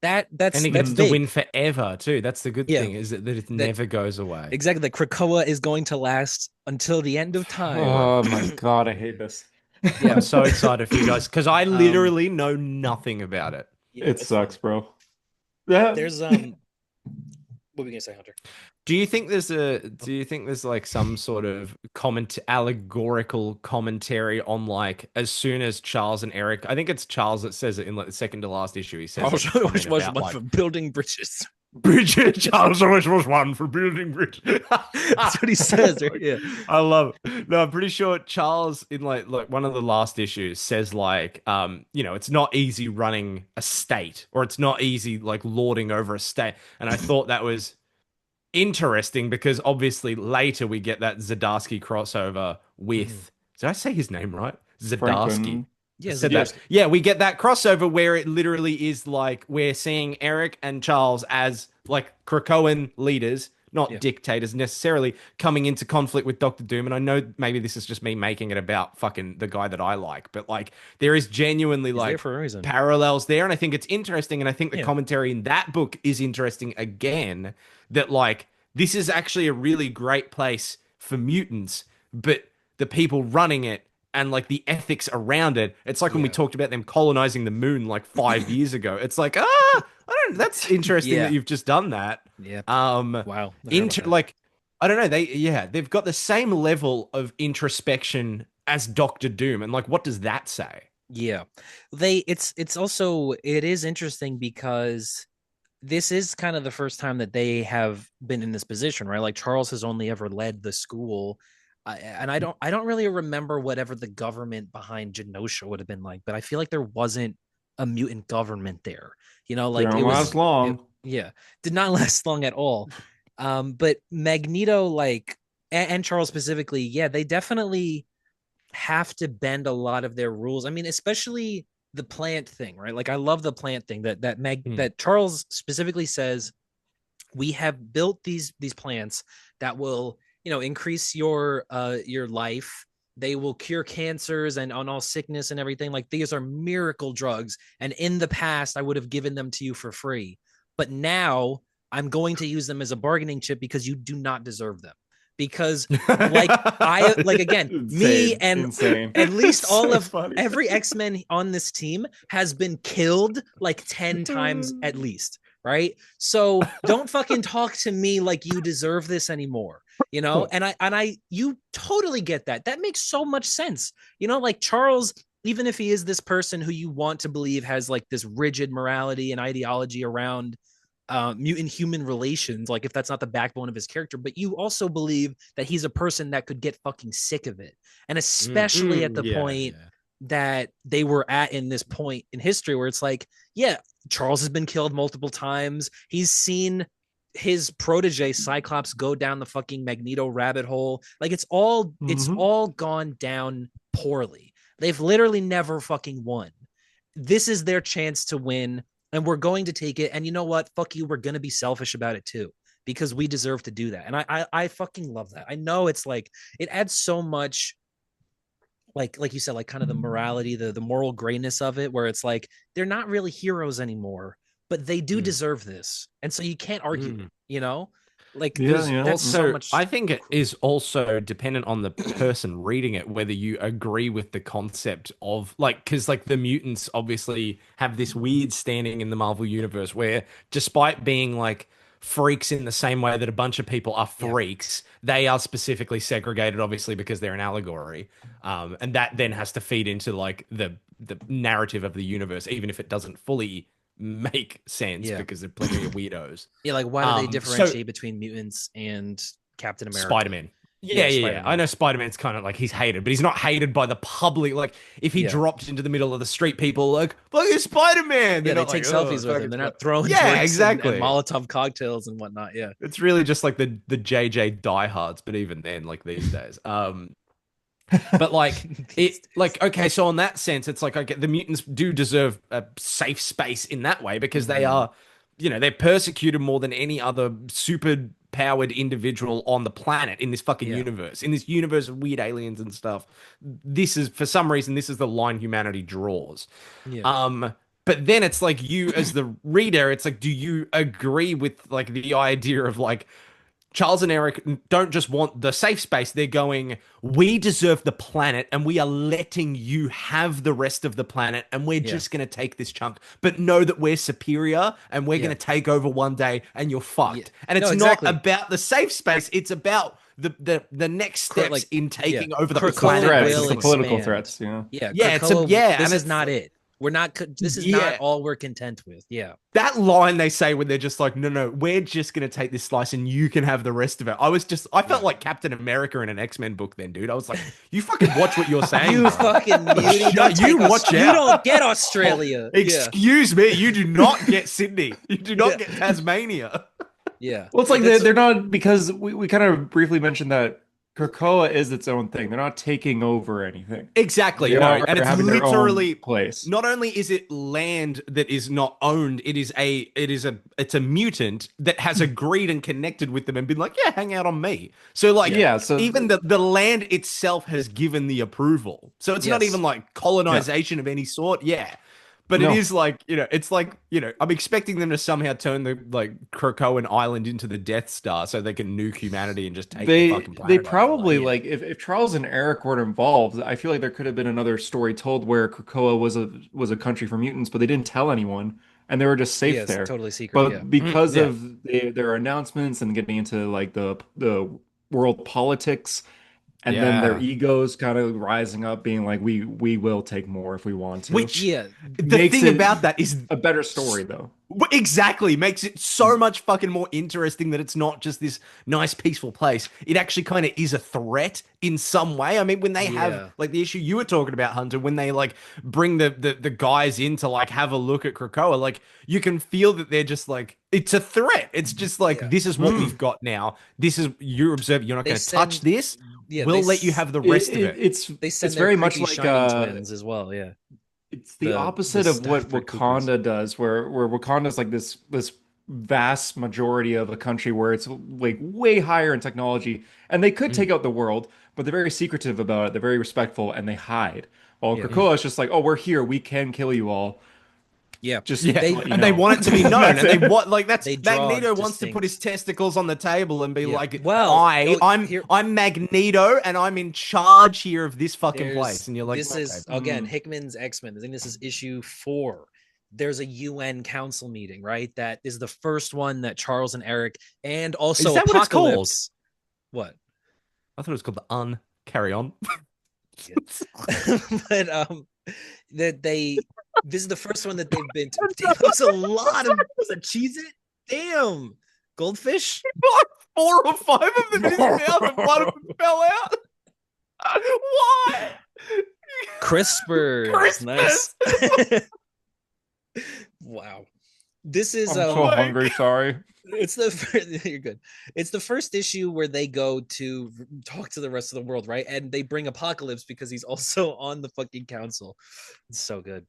That's and he gets to win forever too. That's the good thing is that it never goes away. Exactly. The Krakoa is going to last until the end of time. Oh my God, I hate this. Yeah, I'm so excited for you guys because I literally know nothing about it. Yeah, it sucks, bro. There's what were we gonna say, Hunter? Do you think there's like some sort of allegorical commentary on like as soon as Charles and Eric, I think it's Charles that says it in like the second to last issue. He says which was one for building bridges. Charles always was one for building bridges. That's what he says. Right? Yeah, I love it. No, I'm pretty sure Charles in like one of the last issues says like, it's not easy running a state, or it's not easy like lording over a state. And I thought that was interesting because obviously later we get that Zdarsky crossover with. Did I say his name right? Zdarsky. Yeah, we get that crossover where it literally is like we're seeing Eric and Charles as like Krakoan leaders, not dictators necessarily, coming into conflict with Doctor Doom. And I know maybe this is just me making it about fucking the guy that I like, but like there is genuinely like parallels there. And I think it's interesting. And I think the commentary in that book is interesting again, that like this is actually a really great place for mutants, but the people running it and like the ethics around it, it's like when we talked about them colonizing the moon like 5 years ago. It's like, that's interesting that you've just done that. Yeah. Wow. I don't know. They've got the same level of introspection as Doctor Doom, and like, what does that say? Yeah, it's also it is interesting because this is kind of the first time that they have been in this position, right? Like Charles has only ever led the school. I don't really remember whatever the government behind Genosha would have been like, but I feel like there wasn't a mutant government there. You know, They like don't it last was long. yeah, did not last long at all. But Magneto, like, and Charles specifically, yeah, they definitely have to bend a lot of their rules. I mean, especially the plant thing, right? Like, I love the plant thing that Charles specifically says we have built these plants that will, you know, increase your life. They will cure cancers and on all sickness and everything. Like, these are miracle drugs, and in the past I would have given them to you for free, but now I'm going to use them as a bargaining chip because you do not deserve them. Because like I like again, Insane. me and Insane. at least all So of funny. every X-Men on this team has been killed like 10 times at least, right? So don't fucking talk to me like you deserve this anymore, you know? And I you totally get that. That makes so much sense. You know, like Charles, even if he is this person who you want to believe has like this rigid morality and ideology around mutant human relations, like if that's not the backbone of his character, but you also believe that he's a person that could get fucking sick of it. And especially at the point that they were at in this point in history where it's like, yeah, Charles has been killed multiple times. He's seen his protege Cyclops go down the fucking Magneto rabbit hole. Like it's all gone down poorly. They've literally never fucking won. This is their chance to win, and we're going to take it. And you know what? Fuck you. We're going to be selfish about it too, because we deserve to do that. And I fucking love that. I know it's like, it adds so much, like you said, like kind of the morality, the moral grayness of it, where it's like, they're not really heroes anymore, but they do deserve this. And so you can't argue, you know? Like that's so much. I think it is also dependent on the person reading it, whether you agree with the concept of like, because like the mutants obviously have this weird standing in the Marvel universe where despite being like freaks in the same way that a bunch of people are freaks, they are specifically segregated, obviously, because they're an allegory. And that then has to feed into like the narrative of the universe, even if it doesn't fully make sense because they're plenty of weirdos. Yeah, like why do they differentiate between mutants and Captain America? Spider-Man. Yeah. I know Spider-Man's kind of like, he's hated, but he's not hated by the public. Like if he dropped into the middle of the street, people like, look at Spider-Man. They take selfies with him. They're not throwing exactly and Molotov cocktails and whatnot. Yeah, it's really just like the JJ diehards, but even then, like these days. But like it, like okay, so in that sense, it's like, okay, the mutants do deserve a safe space in that way because they are, you know, they're persecuted more than any other super powered individual on the planet in this fucking universe, in this universe of weird aliens and stuff. This is, for some reason, this is the line humanity draws. But then it's like, you as the reader, it's like, do you agree with like the idea of like, Charles and Eric don't just want the safe space. They're going, we deserve the planet and we are letting you have the rest of the planet and we're just going to take this chunk, but know that we're superior and we're going to take over one day and you're fucked. And it's not about the safe space. It's about the next steps in taking over the planet. Threats, the political threats. This is not it. We're not. This is not all we're content with. Yeah, that line they say when they're just like, no, we're just gonna take this slice and you can have the rest of it. I felt like Captain America in an X-Men book. Then, dude, I was like, you fucking watch what you're saying. You fucking you watch out. You don't get Australia. Excuse me, you do not get Sydney. You do not get Tasmania. Yeah. Well, it's like they're not, because we kind of briefly mentioned that Krakoa is its own thing. They're not taking over anything. Exactly. And it's literally place. Not only is it land that is not owned, it's a mutant that has agreed and connected with them and been like, yeah, hang out on me. So like, so even the land itself has given the approval. So it's not even like colonization of any sort. Yeah. But it is like, you know, it's like, you know, I'm expecting them to somehow turn the like Krakoan Island into the Death Star so they can nuke humanity and just take the fucking planet. They probably like if Charles and Eric were involved, I feel like there could have been another story told where Krakoa was a country for mutants, but they didn't tell anyone and they were just safe there. Totally secret. But because of their announcements and getting into like the world politics, and then their egos kind of rising up, being like, we will take more if we want to. Which, the thing about that is a better story, though. Exactly. Makes it so much fucking more interesting that it's not just this nice, peaceful place. It actually kind of is a threat in some way. I mean, when they have like the issue you were talking about, Hunter, when they like bring the guys in to like have a look at Krakoa, like you can feel that they're just like, it's a threat. It's just like, this is what we've got now. This is, you're observing, you're not going to touch this. We'll let you have the rest of it. It's very much like twins as well. Yeah. It's the opposite of what Wakanda does, where Wakanda's like this vast majority of a country where it's like way higher in technology, and they could take out the world, but they're very secretive about it. They're very respectful, and they hide. While Krakoa is just like, oh, we're here, we can kill you all. Yeah, they want it to be known, and they want like that's Magneto wants to put his testicles on the table and be like, well, I'm Magneto, and I'm in charge here of this fucking place. And you're like, this is again Hickman's X-Men. I think this is issue 4. There's a UN council meeting, right? That is the first one that Charles and Eric and also is that Apocalypse. What? I thought it was called the Carry On. But that they. This is the first one that they've been to. That was a lot of cheese it. Damn. Goldfish? 4 or 5 of them in his mouth and one of them fell out. Why? CRISPR. Nice. Wow. This is I'm so hungry, sorry. It's you're good. It's the first issue where they go to talk to the rest of the world, right? And they bring Apocalypse because he's also on the fucking council. It's so good.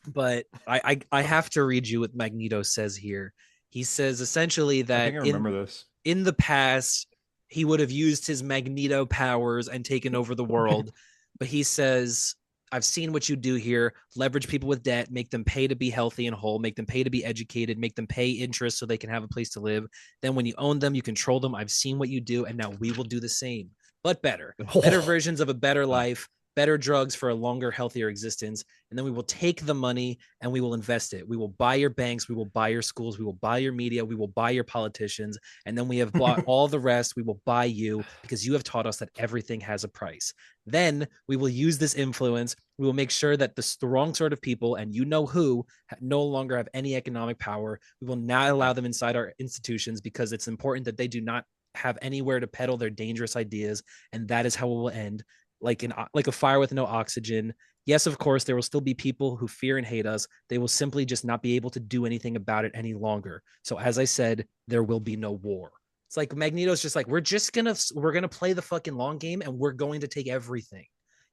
But I have to read you what Magneto says here. He says essentially that I think I remember this. In the past, he would have used his Magneto powers and taken over the world. But he says, I've seen what you do here. Leverage people with debt, make them pay to be healthy and whole, make them pay to be educated, make them pay interest so they can have a place to live. Then when you own them, you control them. I've seen what you do, and now we will do the same, but better. Better versions of a better life. Better drugs for a longer, healthier existence. And then we will take the money and we will invest it. We will buy your banks. We will buy your schools. We will buy your media. We will buy your politicians. And then we have bought all the rest. We will buy you because you have taught us that everything has a price. Then we will use this influence. We will make sure that the wrong sort of people, and you know who, no longer have any economic power. We will not allow them inside our institutions because it's important that they do not have anywhere to peddle their dangerous ideas. And that is how it will end. Like a fire with no oxygen. Yes, of course, there will still be people who fear and hate us. They will simply just not be able to do anything about it any longer. So as I said, there will be no war. It's like Magneto's just like, we're gonna play the fucking long game and we're going to take everything.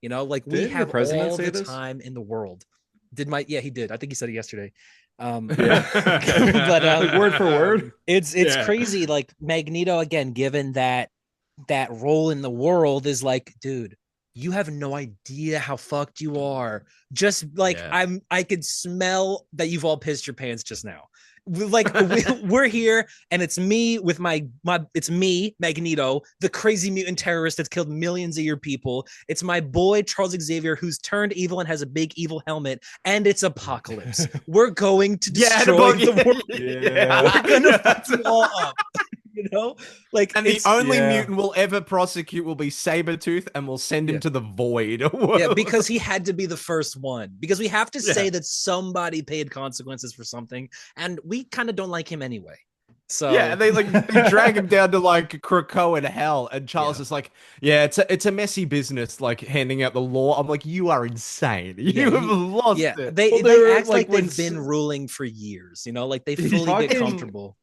You know, like we have all the time in the world. He did. I think he said it yesterday. But word for word. It's crazy. Like Magneto, again, given that role in the world, is like, dude, you have no idea how fucked you are. Just like I could smell that you've all pissed your pants just now. Like we're here, and it's me with it's me, Magneto, the crazy mutant terrorist that's killed millions of your people. It's my boy Charles Xavier, who's turned evil and has a big evil helmet, and it's Apocalypse. We're going to destroy the world. We're gonna fuck you all up. You know, like, and the only mutant we'll ever prosecute will be Sabretooth, and we'll send him to the void. Yeah, because he had to be the first one. Because we have to say that somebody paid consequences for something, and we kind of don't like him anyway. So they drag him down to like Krakoa and hell, and Charles is like, it's a messy business, like handing out the law. I'm like, you are insane. You have lost it. They act like they've been ruling for years. You know, like they fully get comfortable.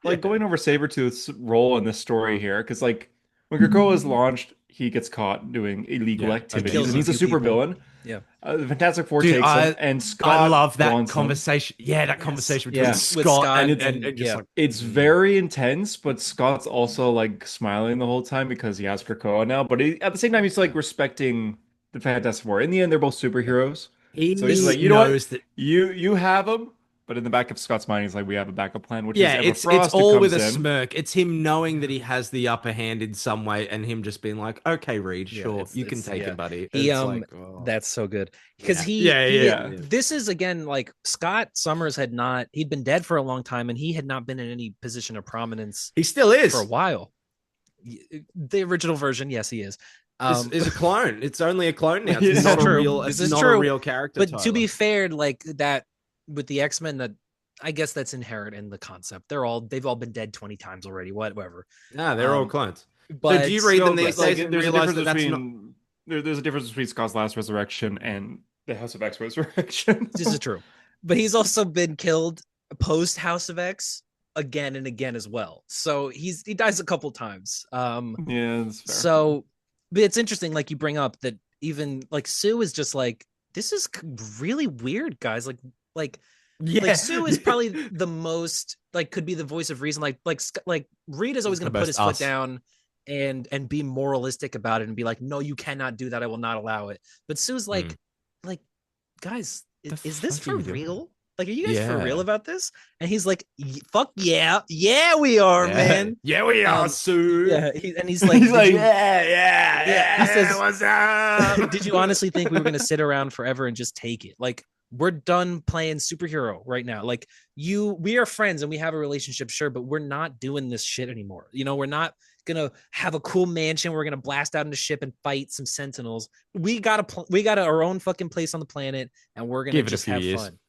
Like going over Sabretooth's role in this story here, because like when Krakoa is launched, he gets caught doing illegal activities, and he's a super villain. Yeah, the Fantastic Four takes him, and Scott. I love that conversation. Yeah, that conversation between Scott and just like, it's very intense. But Scott's also like smiling the whole time because he has Krakoa now. But at the same time, he's like respecting the Fantastic Four. In the end, they're both superheroes. So he's like, you know what? You have him. But in the back of Scott's mind, he's like, we have a backup plan, which is it's all with a smirk. It's him knowing that he has the upper hand in some way, and him just being like, okay, Reed, sure, you can take it, buddy. That's so good. Because this is, again, like, Scott Summers he'd been dead for a long time, and he had not been in any position of prominence. He still is. For a while. The original version, yes, he is. Is a clone. It's only a clone now. It's not a real character. But to be fair, like that, with the X-Men, that I guess that's inherent in the concept. They've all been dead 20 times already. Whatever. No, they're all clones. But so do you read them these like, days and there's a realize difference that that's not? between there's a difference between Scott's last resurrection and the House of X resurrection. This is true. But he's also been killed post House of X again and again as well. So he dies a couple times. Yeah, that's fair. So, but it's interesting, like you bring up that even like Sue is just like, this is really weird, guys. Like Sue is probably the most like could be the voice of reason. Like Reed is always going to put his foot down and be moralistic about it and be like, no, you cannot do that. I will not allow it. But Sue's like, guys, is this for real? Like, are you guys for real about this? And he's like, fuck yeah, we are, man. Yeah, we are, Sue. Yeah, he's like, yeah. He says, what's up? Did you honestly think we were gonna sit around forever and just take it? Like, we're done playing superhero right now. Like, we are friends and we have a relationship, sure, but we're not doing this shit anymore. You know, we're not gonna have a cool mansion. We're gonna blast out in a ship and fight some Sentinels. We got our own fucking place on the planet, and we're gonna just have fun.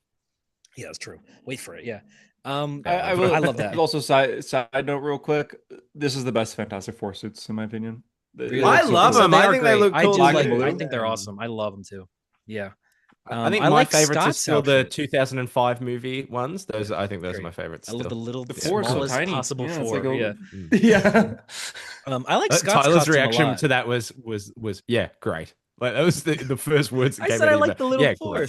Yeah, that's true. Wait for it. Yeah. I love that. Also, side note, real quick, this is the best Fantastic Four suits in my opinion. Really? I love them. I think they look cool. I think they're awesome. I love them too. Yeah. I think my favorites are still the 2005 movie ones. I think those are my favorites. I love the four smallest so tiny. possible four. Yeah. I like Scott's Tyler's reaction to that was great. Like that was the first words that I said I like the little four.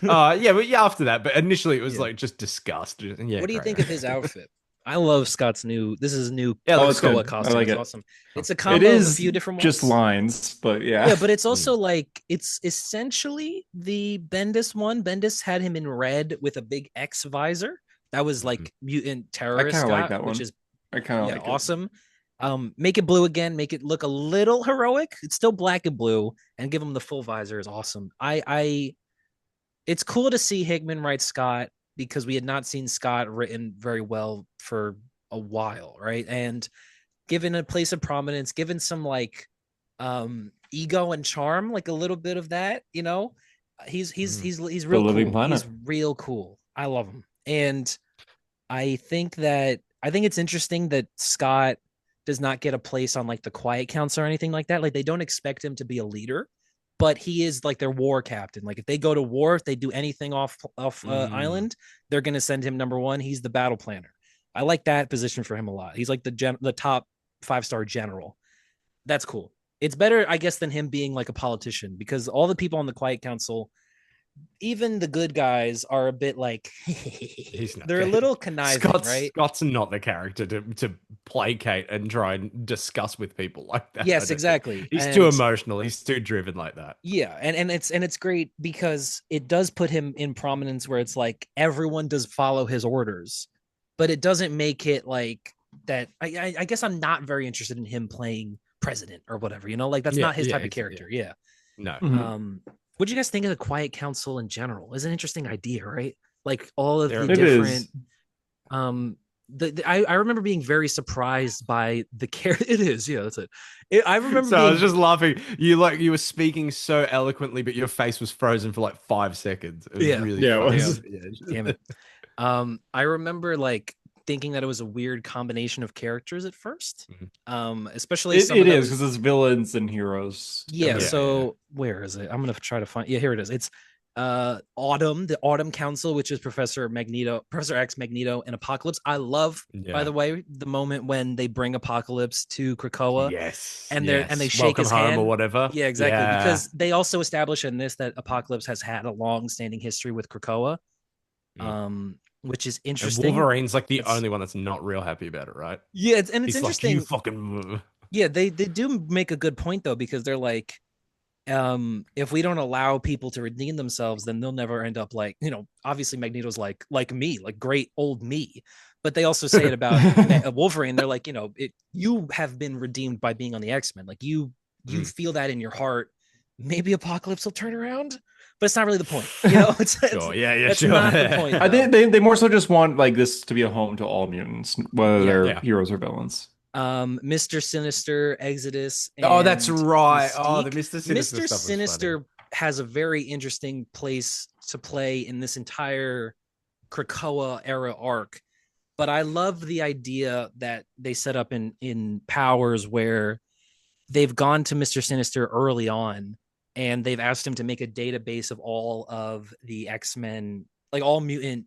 After that, but initially it was like just disgust. Yeah, what do you think of his outfit? I love Scott's new Krakoa costume. I like it's it. Awesome. It's a combo of a few different ones. Just lines, but yeah. Yeah, but it's also like it's essentially the Bendis one. Bendis had him in red with a big X visor. That was like mutant terrorist. I kind of like that one. Which is I kind of like awesome. Make it blue again, make it look a little heroic. It's still black and blue, and give him the full visor is awesome. It's cool to see Hickman write Scott because we had not seen Scott written very well for a while, right? And given a place of prominence, given some like ego and charm, like a little bit of that, you know, he's real cool. He's real cool. I love him, and I think it's interesting that Scott does not get a place on like the Quiet Council or anything like that. Like they don't expect him to be a leader, but he is like their war captain. Like if they go to war, if they do anything off island, they're going to send him number one. He's the battle planner. I like that position for him a lot. He's like the top 5-star general. That's cool. It's better, I guess, than him being like a politician because all the people on the Quiet Council, even the good guys, are a bit like they're a little conniving, right? Scott's not the character to placate and try and discuss with people like that. Yes, exactly. He's too emotional. He's too driven like that. Yeah, and it's great because it does put him in prominence where it's like everyone does follow his orders, but it doesn't make it like that. I guess I'm not very interested in him playing president or whatever. You know, like that's not his type of character. Yeah. No. What do you guys think of the Quiet Council in general? It's an interesting idea, right? Like all of the different. I remember being very surprised by the character. It is, yeah, that's it. I remember. I was just laughing. You were speaking so eloquently, but your face was frozen for like 5 seconds. It was really funny. Damn it. I remember like thinking that it was a weird combination of characters at first, especially it is because it's villains and heroes. So where is it? I'm gonna try to find. Yeah, here it is. It's Autumn, the Autumn Council, which is Professor X, Magneto, and Apocalypse. I love, by the way, the moment when they bring Apocalypse to Krakoa. And they shake his hand or whatever. Yeah, exactly. Because they also establish in this that Apocalypse has had a long-standing history with Krakoa. Which is interesting. And Wolverine's like the only one that's not real happy about it, right? Yeah, it's interesting. Like, you fucking... Yeah, they do make a good point though, because they're like, if we don't allow people to redeem themselves, then they'll never end up like, you know, obviously Magneto's like me, like great old me. But they also say it about Wolverine. They're like, you know, you have been redeemed by being on the X-Men. Like you feel that in your heart. Maybe Apocalypse will turn around. But it's not really the point, you know. It's not the point. I think they more so just want like this to be a home to all mutants, whether they're heroes or villains. Mr. Sinister, Exodus. That's right. Mystique. The Mr. Sinister. Mr. Sinister has a very interesting place to play in this entire Krakoa era arc. But I love the idea that they set up in Powers where they've gone to Mr. Sinister early on and they've asked him to make a database of all of the X-Men, like all mutant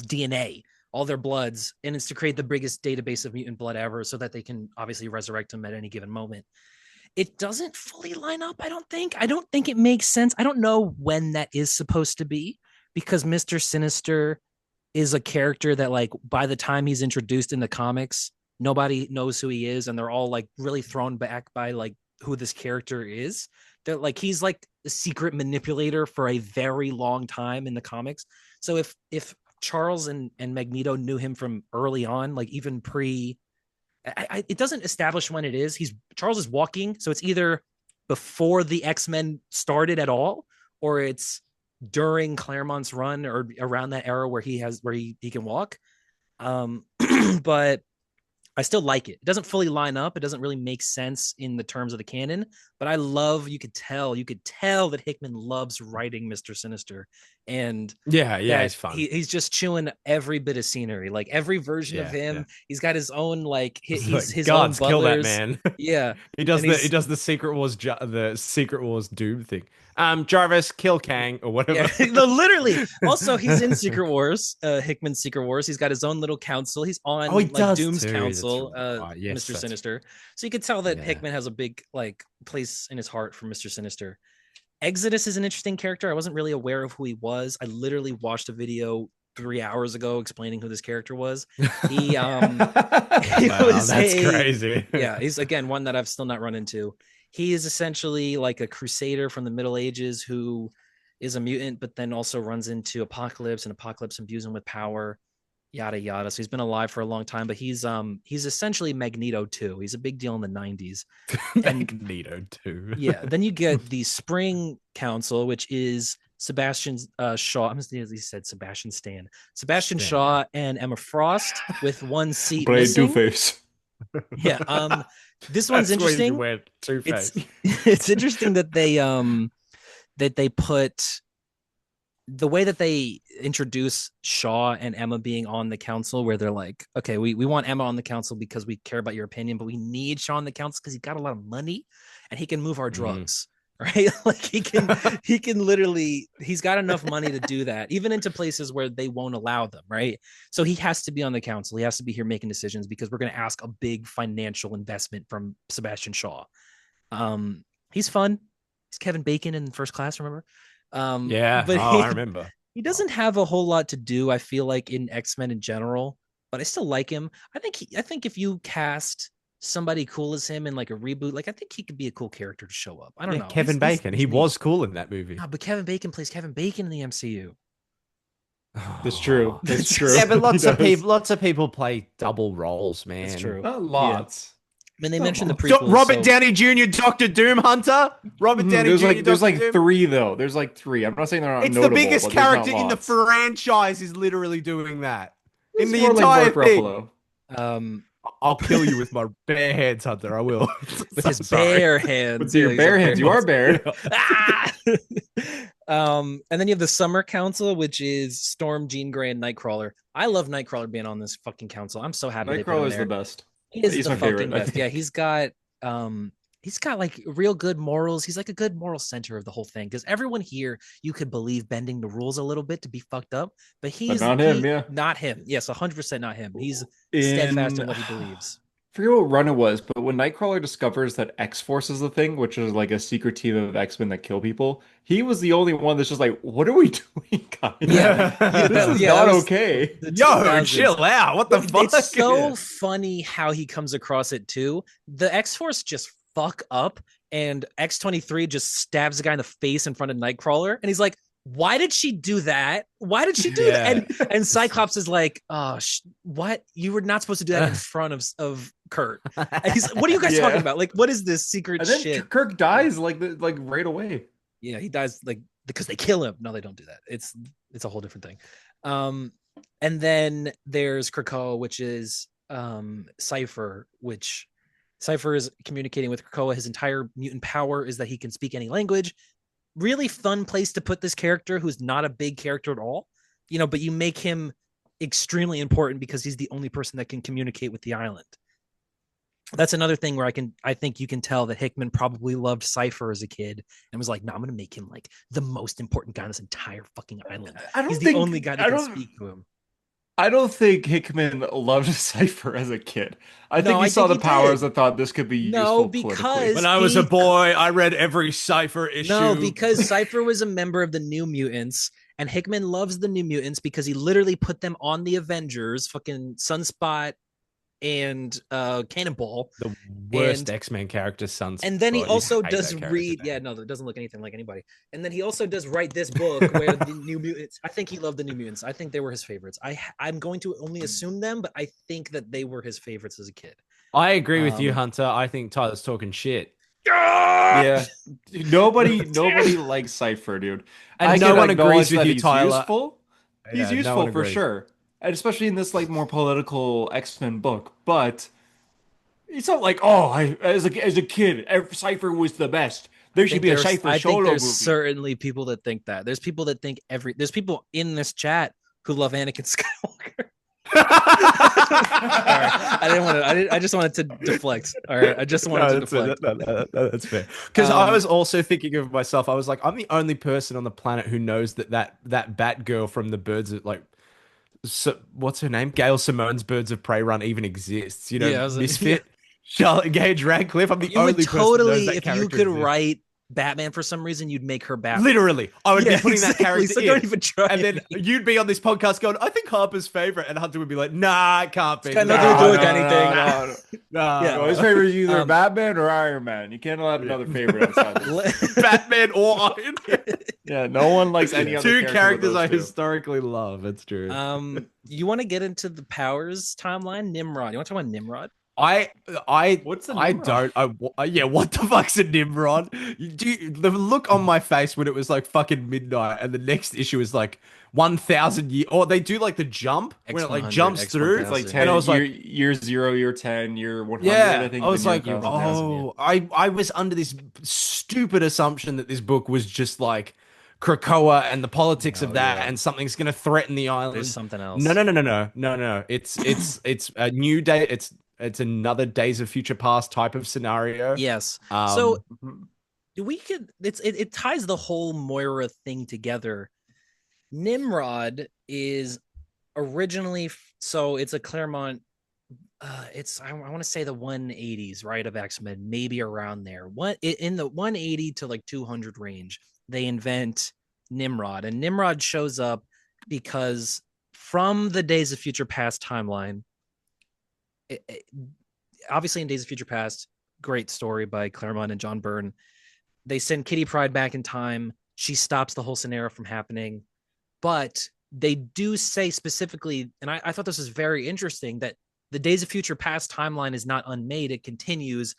DNA, all their bloods, and it's to create the biggest database of mutant blood ever so that they can obviously resurrect them at any given moment. It doesn't fully line up, I don't think. I don't think it makes sense. I don't know when that is supposed to be because Mr. Sinister is a character that, like, by the time he's introduced in the comics, nobody knows who he is, and they're all like really thrown back by like who this character is. They're like, he's like a secret manipulator for a very long time in the comics. So if Charles and Magneto knew him from early on, like even pre, it doesn't establish when it is. Charles is walking, so it's either before the X-Men started at all, or it's during Claremont's run or around that era where he can walk. But I still like it. It doesn't fully line up. It doesn't really make sense in the terms of the canon, but you could tell that Hickman loves writing Mr. Sinister. And yeah, it's fun. He's just chewing every bit of scenery, like every version of him. Yeah. He's got his own, like his Gods, own kill that man. Yeah. he does the Secret Wars Doom thing. Jarvis, kill Kang or whatever. Yeah. No, literally. Also, he's in Secret Wars, Hickman's Secret Wars. He's got his own little council. He's on Doom's too. Council, yes, Mr. Sinister. So you could tell that Hickman has a big like place in his heart for Mr. Sinister. Exodus is an interesting character. I wasn't really aware of who he was. I literally watched a video 3 hours ago explaining who this character was. He that's crazy. Yeah, he's again one that I've still not run into. He is essentially like a crusader from the Middle Ages who is a mutant, but then also runs into Apocalypse, and Apocalypse imbues him with power, yada yada. So he's been alive for a long time, but he's essentially Magneto too. He's a big deal in the 90s. Magneto too. Yeah. Then you get the Spring Council, which is Sebastian Shaw. I'm he said Sebastian Stan. Sebastian Shaw and Emma Frost with one seat missing. Two-Face. Yeah. This one's interesting. It's interesting that they put the way that they introduce Shaw and Emma being on the council, where they're like, okay, we want Emma on the council because we care about your opinion, but we need Shaw on the council because he got a lot of money and he can move our drugs. Right? Like he can literally, he's got enough money to do that, even into places where they won't allow them. Right. So he has to be on the council. He has to be here making decisions because we're going to ask a big financial investment from Sebastian Shaw. He's fun. He's Kevin Bacon in First Class, remember? But I remember. He doesn't have a whole lot to do, I feel like, in X-Men in general, but I still like him. I think if you cast somebody cool as him in like a reboot, like I think he could be a cool character to show up. I don't know. Kevin Bacon. He was cool in that movie. No, but Kevin Bacon plays Kevin Bacon in the MCU. That's true. That's true. Yeah, but lots of people play double roles, man. That's true. Not lots. When they mentioned the prequels, Robert Downey Jr., Dr. Doom Hunter. Robert Downey Jr. There's like three though. There's like three. I'm not saying they're not. It's notable, the biggest character in the franchise is literally doing that in the entire thing. I'll kill you with my bare hands, Hunter. I will. With his bare hands. With your bare hands. You are bare. And then you have the Summer Council, which is Storm, Jean Grey, and Nightcrawler. I love Nightcrawler being on this fucking council. I'm so happy. Nightcrawler's the best. He's the fucking best. Yeah, he's got like real good morals. He's like a good moral center of the whole thing, because everyone here you could believe bending the rules a little bit to be fucked up, but not him. Yeah, not him. Yes, 100% not him. He's steadfast in what he believes. I forget what run it was, but when Nightcrawler discovers that X-Force is the thing, which is like a secret team of X-Men that kill people, he was the only one that's just like, what are we doing, guys? Yeah. This is not okay. Yo, chill out. What the fuck? It's so funny how he comes across it too. The X-Force just fuck up, and X-23 just stabs the guy in the face in front of Nightcrawler, and he's like, why did she do that? Why did she do that? And Cyclops is like, oh, what? You were not supposed to do that in front of Kurt. And he's like, what are you guys talking about? Like, what is this secret and then shit? Kirk dies like right away. Yeah, he dies like because they kill him. No, they don't do that. It's a whole different thing. And then there's Krakoa, which is Cypher, which Cypher is communicating with Krakoa. His entire mutant power is that he can speak any language. really fun place to put this character who's not a big character at all, but you make him extremely important because he's the only person that can communicate with the island. That's another thing where I think you can tell that Hickman probably loved Cypher as a kid and was like, no, I'm going to make him like the most important guy on this entire fucking island. He's the only guy that can speak to him. I don't think Hickman loved Cypher as a kid. I think he saw the powers and thought this could be useful politically. When I was a boy, I read every Cypher issue. No, because Cypher was a member of the New Mutants, and Hickman loves the New Mutants because he literally put them on the Avengers, fucking Sunspot and Cannonball. The worst X-Men character, Sunspot. And then he also does read, that doesn't look anything like anybody. And then he also does write this book where the New Mutants, I think he loved the New Mutants. I think they were his favorites. I'm going to only assume them, but I think that they were his favorites as a kid. I agree with you, Hunter. I think Tyler's talking shit. Yeah, nobody likes Cypher, dude. And no one agrees with you, Tyler. Useful. He's useful for sure, and especially in this like more political X-Men book. But it's not like, as a kid, Cypher was the best. There should be a Cypher solo movie. There's certainly people that think that. There's people that think there's people in this chat who love Anakin Skywalker. All right. I just wanted to deflect. All right. I just wanted to deflect. That's fair. Because I was also thinking of myself. I was like, I'm the only person on the planet who knows that Batgirl from the Birds of what's her name? Gail Simone's Birds of Prey run even exists. Misfit, Charlotte Gage Radcliffe. I'm the only person who knows that character if you could write Batman for some reason, you'd make her Batman. Literally, I would be putting that character so in. Don't even try. And then you'd be on this podcast going, I think Harper's favorite, and Hunter would be like, nah, it can't be. It's got nothing to do with anything. No, his favorite is either Batman or Iron Man. You can't allow another favorite outside this. Batman or Iron Man. Yeah, no one likes any other two characters I historically love. It's true. You want to get into the powers timeline? Nimrod. You want to talk about Nimrod? What's the Nimrod? What the fuck's a Nimrod? The look on my face when it was like fucking midnight and the next issue is like 1,000 years, or they do like the jump when it like jumps through. It's like 10, and I was like year 0, year 10, year 100. Yeah, I think I was like, I was under this stupid assumption that this book was just like Krakoa and the politics of that, and something's going to threaten the island. There's something else. No. It's a new day. It's another Days of Future Past type of scenario. Yes. So we could. It ties the whole Moira thing together. Nimrod is originally it's a Claremont. I want to say the 180s, right, of X-Men, maybe around there. In the 180 to like 200 range, they invent Nimrod, and Nimrod shows up because from the Days of Future Past timeline. Obviously in Days of Future Past, great story by Claremont and John Byrne. They send Kitty Pryde back in time. She stops the whole scenario from happening. But they do say specifically, and I thought this was very interesting, that the Days of Future Past timeline is not unmade. It continues.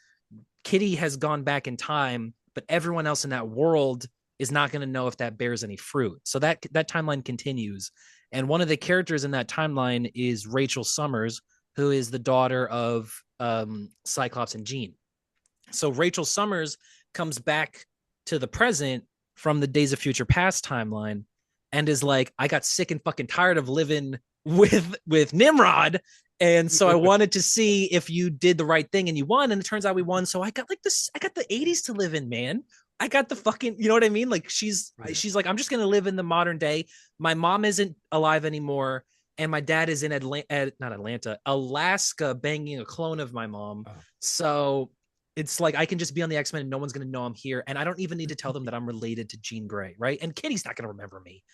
Kitty has gone back in time, but everyone else in that world is not going to know if that bears any fruit. So that timeline continues. And one of the characters in that timeline is Rachel Summers, who is the daughter of Cyclops and Jean. So Rachel Summers comes back to the present from the Days of Future Past timeline and is like, I got sick and fucking tired of living with Nimrod. And so I wanted to see if you did the right thing, and you won. And it turns out we won. So I got the 80s to live in, man. I got the fucking, you know what I mean? Like she's like, I'm just going to live in the modern day. My mom isn't alive anymore. And my dad is in Alaska, banging a clone of my mom. Oh. So it's like I can just be on the X-Men and no one's going to know I'm here. And I don't even need to tell them that I'm related to Jean Grey, right? And Kitty's not going to remember me.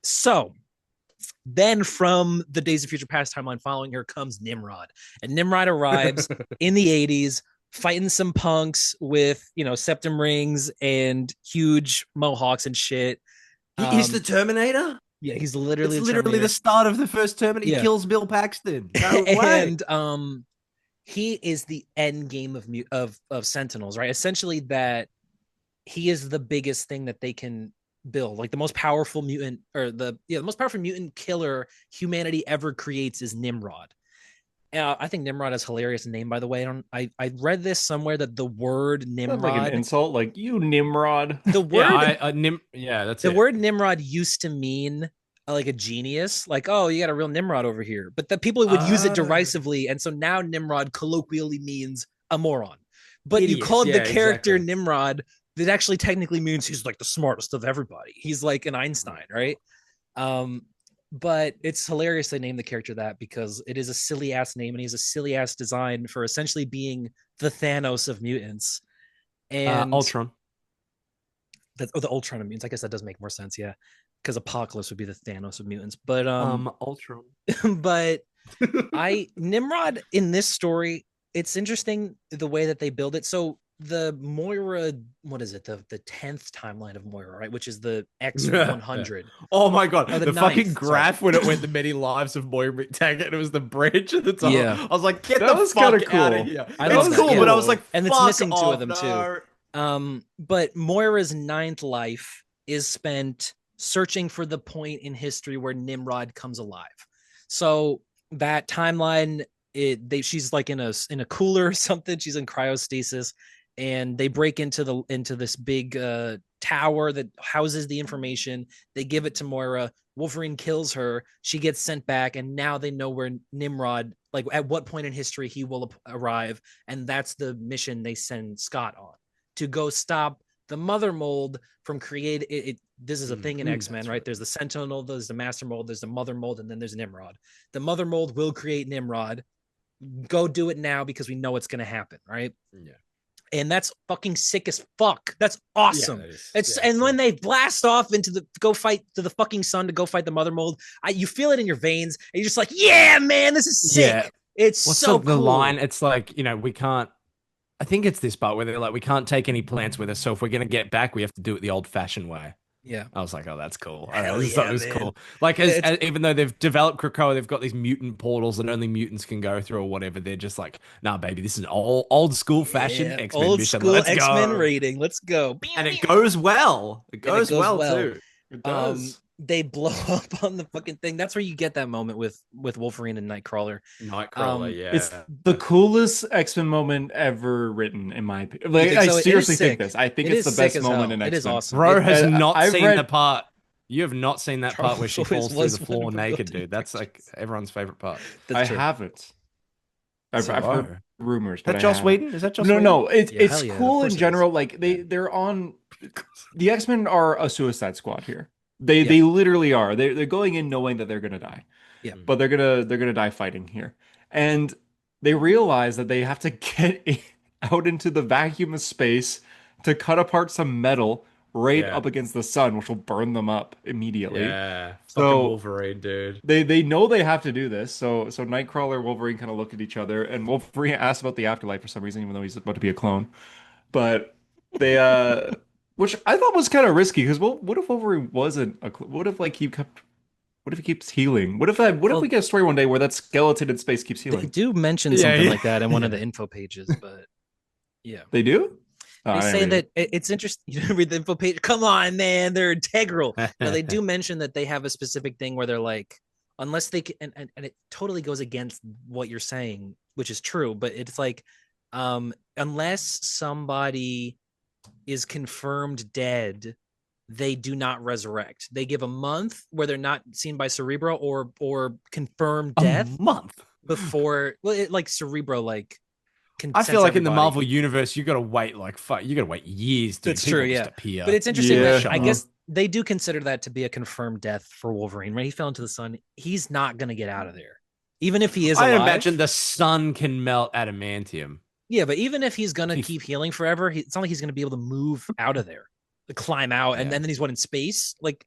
So then from the Days of Future Past timeline following her comes Nimrod. And Nimrod arrives in the 80s, fighting some punks with, septum rings and huge mohawks and shit. He's the Terminator? Yeah, he's literally the start of the first Terminator. He kills Bill Paxton. No way. And he is the end game of Sentinels, right? Essentially, that he is the biggest thing that they can build. Like the most powerful mutant, or the most powerful mutant killer humanity ever creates is Nimrod. I think Nimrod is a hilarious name, by the way. I read this somewhere that the word Sounds like an Nimrod, insult, like you Nimrod. the word, that's the it. word Nimrod used to mean like a genius, like, oh, you got a real Nimrod over here. But the people would use it derisively, and so now Nimrod colloquially means a moron. But you Idiot, called the yeah, character exactly. Nimrod, that actually technically means he's like the smartest of everybody. He's like an Einstein, right? Um, but it's hilarious they named the character that because it is a silly ass name and he's a silly ass design for essentially being the Thanos of mutants. And Ultron. the Ultron of mutants. I guess that does make more sense, yeah. Because Apocalypse would be the Thanos of mutants. But Ultron. but Nimrod in this story, it's interesting the way that they build it. So the Moira, what is it? The 10th timeline of Moira, right? Which is the X100. Oh my god, Oh, the fucking graph when it went the many lives of Moira McTaggart, and it was the bridge at the top. Yeah. I was like, get That the was fuck kinda out cool. of here. I It love was that, cool, yeah. but I was like, And it's fuck missing two off, of them, no. too. But Moira's 9th life is spent searching for the point in history where Nimrod comes alive. So that timeline, she's like in a cooler or something. She's in cryostasis, and they break into this big tower that houses the information. They give it to Moira. Wolverine kills her. She gets sent back, and now they know where Nimrod, like at what point in history he will arrive, and that's the mission they send Scott on, to go stop the Mother Mold from creating it. This is a thing in X-Men, right? There's the Sentinel, there's the Master Mold, there's the Mother Mold, and then there's Nimrod. The Mother Mold will create Nimrod. Go do it now because we know it's going to happen, right? Yeah. And that's fucking sick as fuck. That's awesome. Yeah, and when they blast off into the go fight to the fucking sun to go fight the Mother Mold, you feel it in your veins, and you're just like, yeah, man, this is sick. Yeah. It's What's so the cool. line? It's like, we can't. I think it's this part where they're like, we can't take any plants with us, so if we're gonna get back, we have to do it the old-fashioned way. Yeah, I was like, oh, that's cool. Hell This yeah, is man. cool. Like, even though they've developed Krakoa, they've got these mutant portals that only mutants can go through or whatever. They're just like, nah, baby, this is an old school fashioned X-Men old mission. school Let's X-Men go. rating. Let's go. And it goes well. It goes well too. It does. They blow up on the fucking thing. That's where you get that moment with Wolverine and Nightcrawler. Yeah. It's the coolest X-Men moment ever written, in my opinion. Like, So I seriously think this. I think it's the best moment in X-Men. It is awesome. Bro has not I've seen read- the part. You have not seen that part where she Charles falls through was the floor one of naked, the dude. That's like everyone's favorite part. I haven't. I've So, heard rumors. Is But that I Joss haven't. Whedon? Is that Joss No, Whedon? no. Yeah, It's hell yeah, of cool course in it general. is. Like they're on. The X-Men are a Suicide Squad here. They literally are. They're going in knowing that they're gonna die. Yeah. But they're gonna die fighting here, and they realize that they have to get out into the vacuum of space to cut apart some metal right Yeah. up against the sun, which will burn them up immediately. Yeah. So- Fucking Wolverine, dude. They know they have to do this. So Nightcrawler and Wolverine kind of look at each other, and Wolverine asks about the afterlife for some reason, even though he's about to be a clone. But they which I thought was kind of risky because what if Wolverine wasn't what if like what if he keeps healing? What if we get a story one day where that skeleton in space keeps They healing? do mention Yeah, something yeah. like that in one of the info pages, but yeah. They do? Oh, They I say didn't read that it's interesting. You didn't read the info page. Come on, man, they're integral. No, they do mention that they have a specific thing where they're like, unless they can, and it totally goes against what you're saying, which is true. But it's like, unless somebody is confirmed dead, they do not resurrect. They give a month where they're not seen by Cerebro or confirmed death A month. before. Well, like Cerebro, like. I feel like in the everybody. Marvel universe, you gotta wait you gotta wait years. Dude. That's People true, just yeah. appear. But it's interesting. Yeah. That I guess they do consider that to be a confirmed death for Wolverine. When he fell into the sun, he's not going to get out of there, even if he is I alive. imagine the sun can melt adamantium. Yeah, but even if he's going to keep healing forever, it's not like he's going to be able to move out of there, to climb out, and then he's in space. Like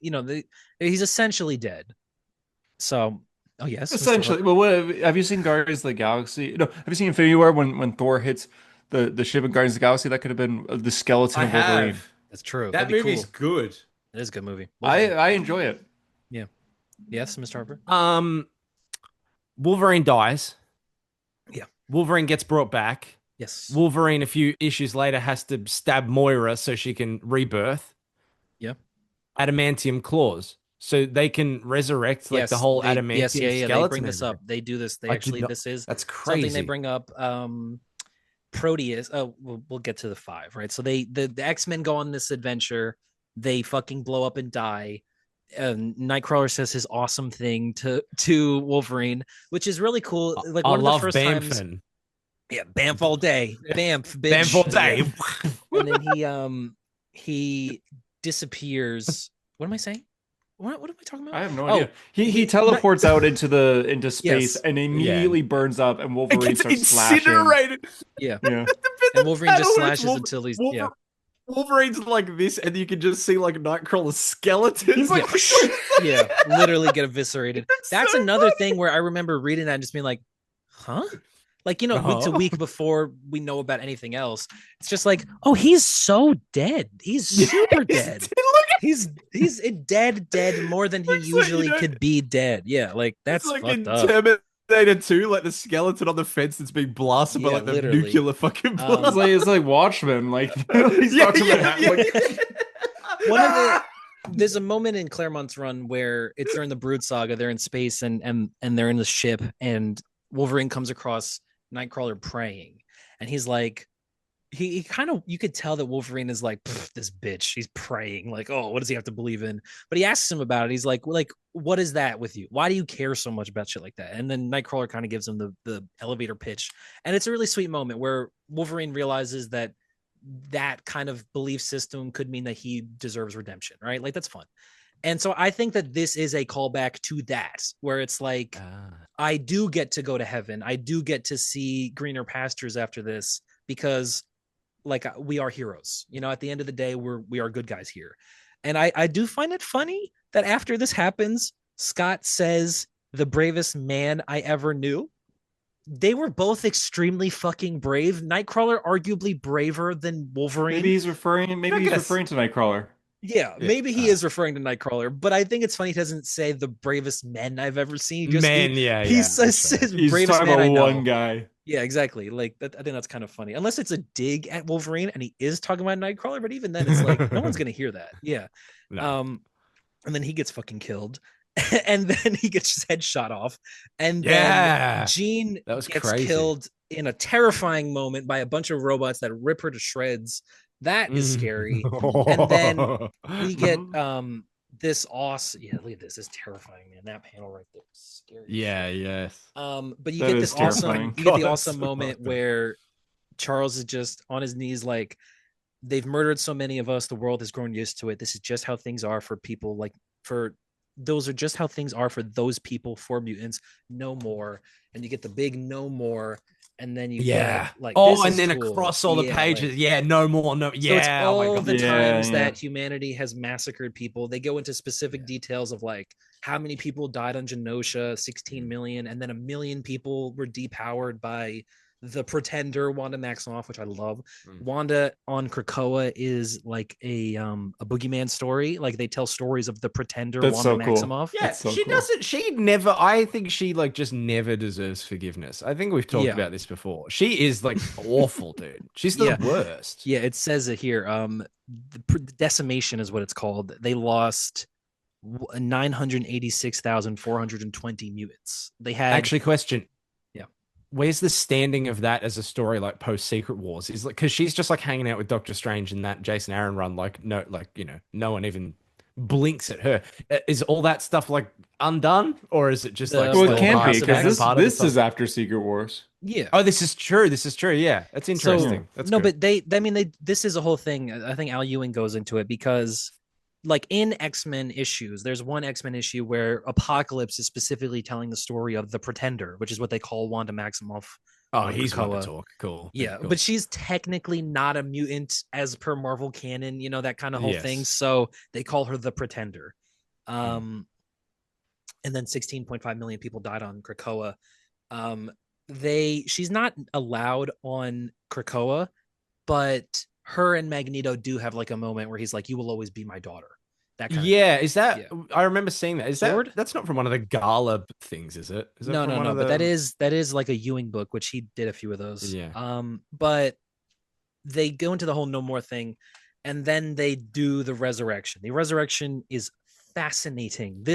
he's essentially dead. So, oh yes, Essentially, well, have you seen Guardians of the Galaxy? No, have you seen Infinity War when Thor hits the ship in Guardians of the Galaxy? That could have been the skeleton of Wolverine. That's true. That That'd be movie's cool. good. It is a good movie. I enjoy it. Yeah. Yes, Mr. Harper. Wolverine dies. Yeah. Wolverine gets brought back. Yes. Wolverine, a few issues later, has to stab Moira so she can rebirth. Yeah. Adamantium claws. so they can resurrect like the whole adamantium skeleton. They bring this up. They do this. They actually, this is that's crazy. Something they bring up. Proteus. Oh, we'll get to the 5, right? So the X-Men go on this adventure. They fucking blow up and die. Nightcrawler says his awesome thing to Wolverine, which is really cool. Like one of the first times. Yeah, Bamf all day. Bamf, bitch. Bamf all day. And then he disappears. What am I saying? What am I talking about? I have no idea. He teleports out into space and immediately burns up, and Wolverine starts slashing. Yeah. And Wolverine just slashes until he's Wolverine's like this, and you can just see like Nightcrawler's skeleton. He's like, literally get eviscerated. That's so another thing where I remember reading that and just being like, huh? Like, you know, week to week before we know about anything else, it's just like, oh, he's so dead. He's super dead. He's dead more than he usually could be dead. Yeah, like that's like fucked in up. Terminator 2, like the skeleton on the fence that's being blasted by like the nuclear fucking blast. It's like Watchmen. Like there's a moment in Claremont's run where it's during the Brood Saga. They're in space and they're in the ship, and Wolverine comes across Nightcrawler praying, and he's like, he kind of, you could tell that Wolverine is like, this bitch, he's praying, like, oh, what does he have to believe in? But he asks him about it. He's like, what is that with you? Why do you care so much about shit like that? And then Nightcrawler kind of gives him the elevator pitch, and it's a really sweet moment where Wolverine realizes that kind of belief system could mean that he deserves redemption, right? Like, that's fun. And so I think that this is a callback to that, where it's like, I do get to go to heaven. I do get to see greener pastures after this, because like, we are heroes. You know, at the end of the day, we are good guys here. And I do find it funny that after this happens, Scott says, the bravest man I ever knew. They were both extremely fucking brave. Nightcrawler arguably braver than Wolverine. Maybe he's referring to Nightcrawler. Yeah, maybe he is referring to Nightcrawler, but I think it's funny he doesn't say the bravest men I've ever seen. He's bravest talking man about I know. one guy. Yeah, exactly. Like that, I think that's kind of funny, unless it's a dig at Wolverine and he is talking about Nightcrawler. But even then, it's like no one's gonna hear that. Yeah. No. And then he gets fucking killed, and then he gets his head shot off, and then Jean gets killed in a terrifying moment by a bunch of robots that rip her to shreds. That is scary. And then we get this awesome, look at this. This is terrifying, man. That panel right there is scary. But you get this awesome moment where Charles is just on his knees, like, they've murdered so many of us, the world has grown used to it. This is just how things are for people, like, those are just how things are for those people, for mutants. No more. And you get the big no more. And then you get like, and then across all the pages, no more, no, so it's all the times that humanity has massacred people. They go into specific details of like how many people died on Genosha, 16 million, and then 1 million people were depowered by the Pretender, Wanda Maximoff, which I love. Wanda on Krakoa is like a boogeyman story. Like, they tell stories of the Pretender, Wanda Maximoff. Yeah, she never, I think she like just never deserves forgiveness. I think we've talked about this before. She is like awful, dude. She's the worst. Yeah, it says it here. The decimation is what it's called. They lost 986,420 mutants. They had actually question. Where's the standing of that as a story, like post Secret Wars? Is like, because she's just like hanging out with Doctor Strange in that Jason Aaron run, like no one even blinks at her. Is all that stuff like undone, or is it just like? Well, it can't be, because this is after Secret Wars. Yeah. Oh, this is true. Yeah, that's interesting. That's no, good. But this is a whole thing. I think Al Ewing goes into it because, like, in X-Men issues, there's one X-Men issue where Apocalypse is specifically telling the story of the Pretender, which is what they call Wanda Maximoff. Oh, he's one to talk. Cool. Yeah, cool. But she's technically not a mutant as per Marvel canon, you know, that kind of whole thing. So they call her the Pretender. And then 16.5 million people died on Krakoa. She's not allowed on Krakoa, but her and Magneto do have like a moment where he's like, "You will always be my daughter." That kind of thing. Is that? Yeah. I remember seeing that. Is Sword? That's not from one of the Gala things, is it? Is no. But that is like a Ewing book, which he did a few of those. Yeah. But they go into the whole no more thing, and then they do the resurrection. The resurrection is fascinating. The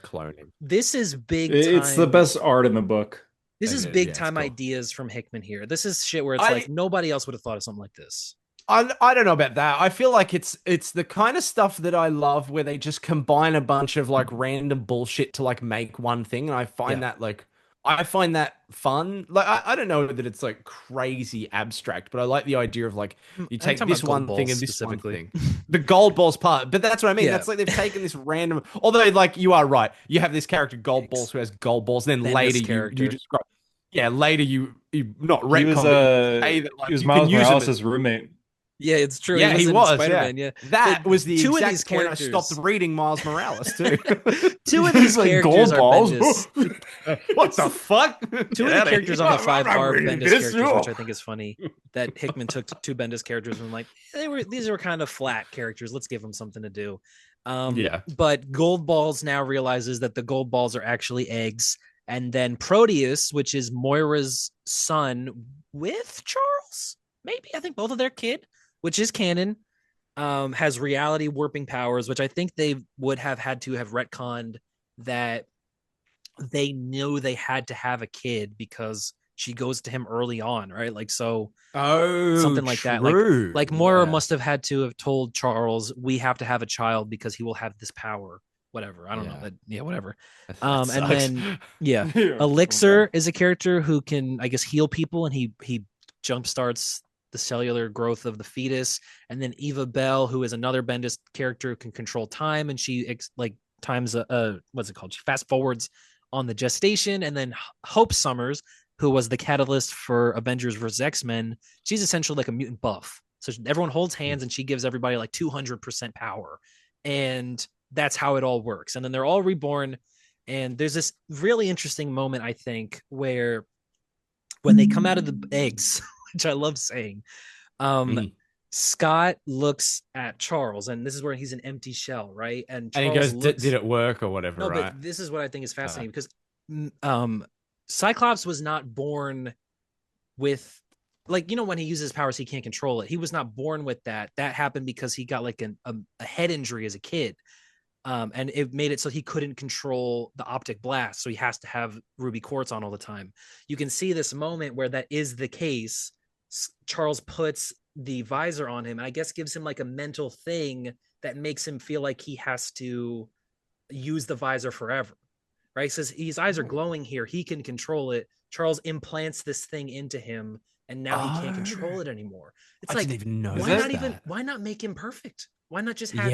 cloning. This is big time. It's the best art in the book. This is big time ideas from Hickman here. This is shit where it's like nobody else would have thought of something like this. I don't know about that. I feel like it's the kind of stuff that I love where they just combine a bunch of like random bullshit to like make one thing. And I find that fun. Like I don't know that it's like crazy abstract, but I like the idea of like you take this one thing and this one thing. The gold balls part, but that's what I mean. That's like they've taken this random. Although like you are right, you have this character Gold Balls who has gold balls, and then later you describe. Yeah, later you not retcon. He was Miles Morales' roommate. Yeah, it's true. Yeah, he was. Yeah. That was the exact point I stopped reading Miles Morales too. Two of these characters are Bendis. What the fuck? Two of the characters on the 5 are Bendis characters, which I think is funny. That Hickman took 2 Bendis characters and like these were kind of flat characters. Let's give them something to do. But Gold Balls now realizes that the gold balls are actually eggs, and then Proteus, which is Moira's son with Charles, maybe I think both of their kid, which is canon, has reality warping powers, which I think they would have had to have retconned that they knew they had to have a kid because she goes to him early on, right? Like, so something like that. Like Moira must have had to have told Charles, we have to have a child because he will have this power. Whatever. I don't know. Whatever. And then Elixir is a character who can, I guess, heal people, and he jumpstarts the cellular growth of the fetus. And then Eva Bell, who is another Bendis character who can control time, and she times what's it called? She fast forwards on the gestation. And then Hope Summers, who was the catalyst for Avengers vs. X-Men, she's essentially like a mutant buff. So everyone holds hands and she gives everybody like 200% power. And that's how it all works. And then they're all reborn. And there's this really interesting moment, I think, where when they come out of the eggs, which I love saying, Scott looks at Charles, and this is where he's an empty shell, right? And Charles he goes, did it work or whatever, no, right? But this is what I think is fascinating because Cyclops was not born with, like, you know, when he uses powers, he can't control it. He was not born with that. That happened because he got like a head injury as a kid. And it made it so he couldn't control the optic blast. So he has to have ruby quartz on all the time. You can see this moment where that is the case. Charles puts the visor on him, and I guess gives him like a mental thing that makes him feel like he has to use the visor forever. Right? Says his eyes are glowing here. He can control it. Charles implants this thing into him, and now he can't control it anymore. It's I didn't even know why not make him perfect? Why not just have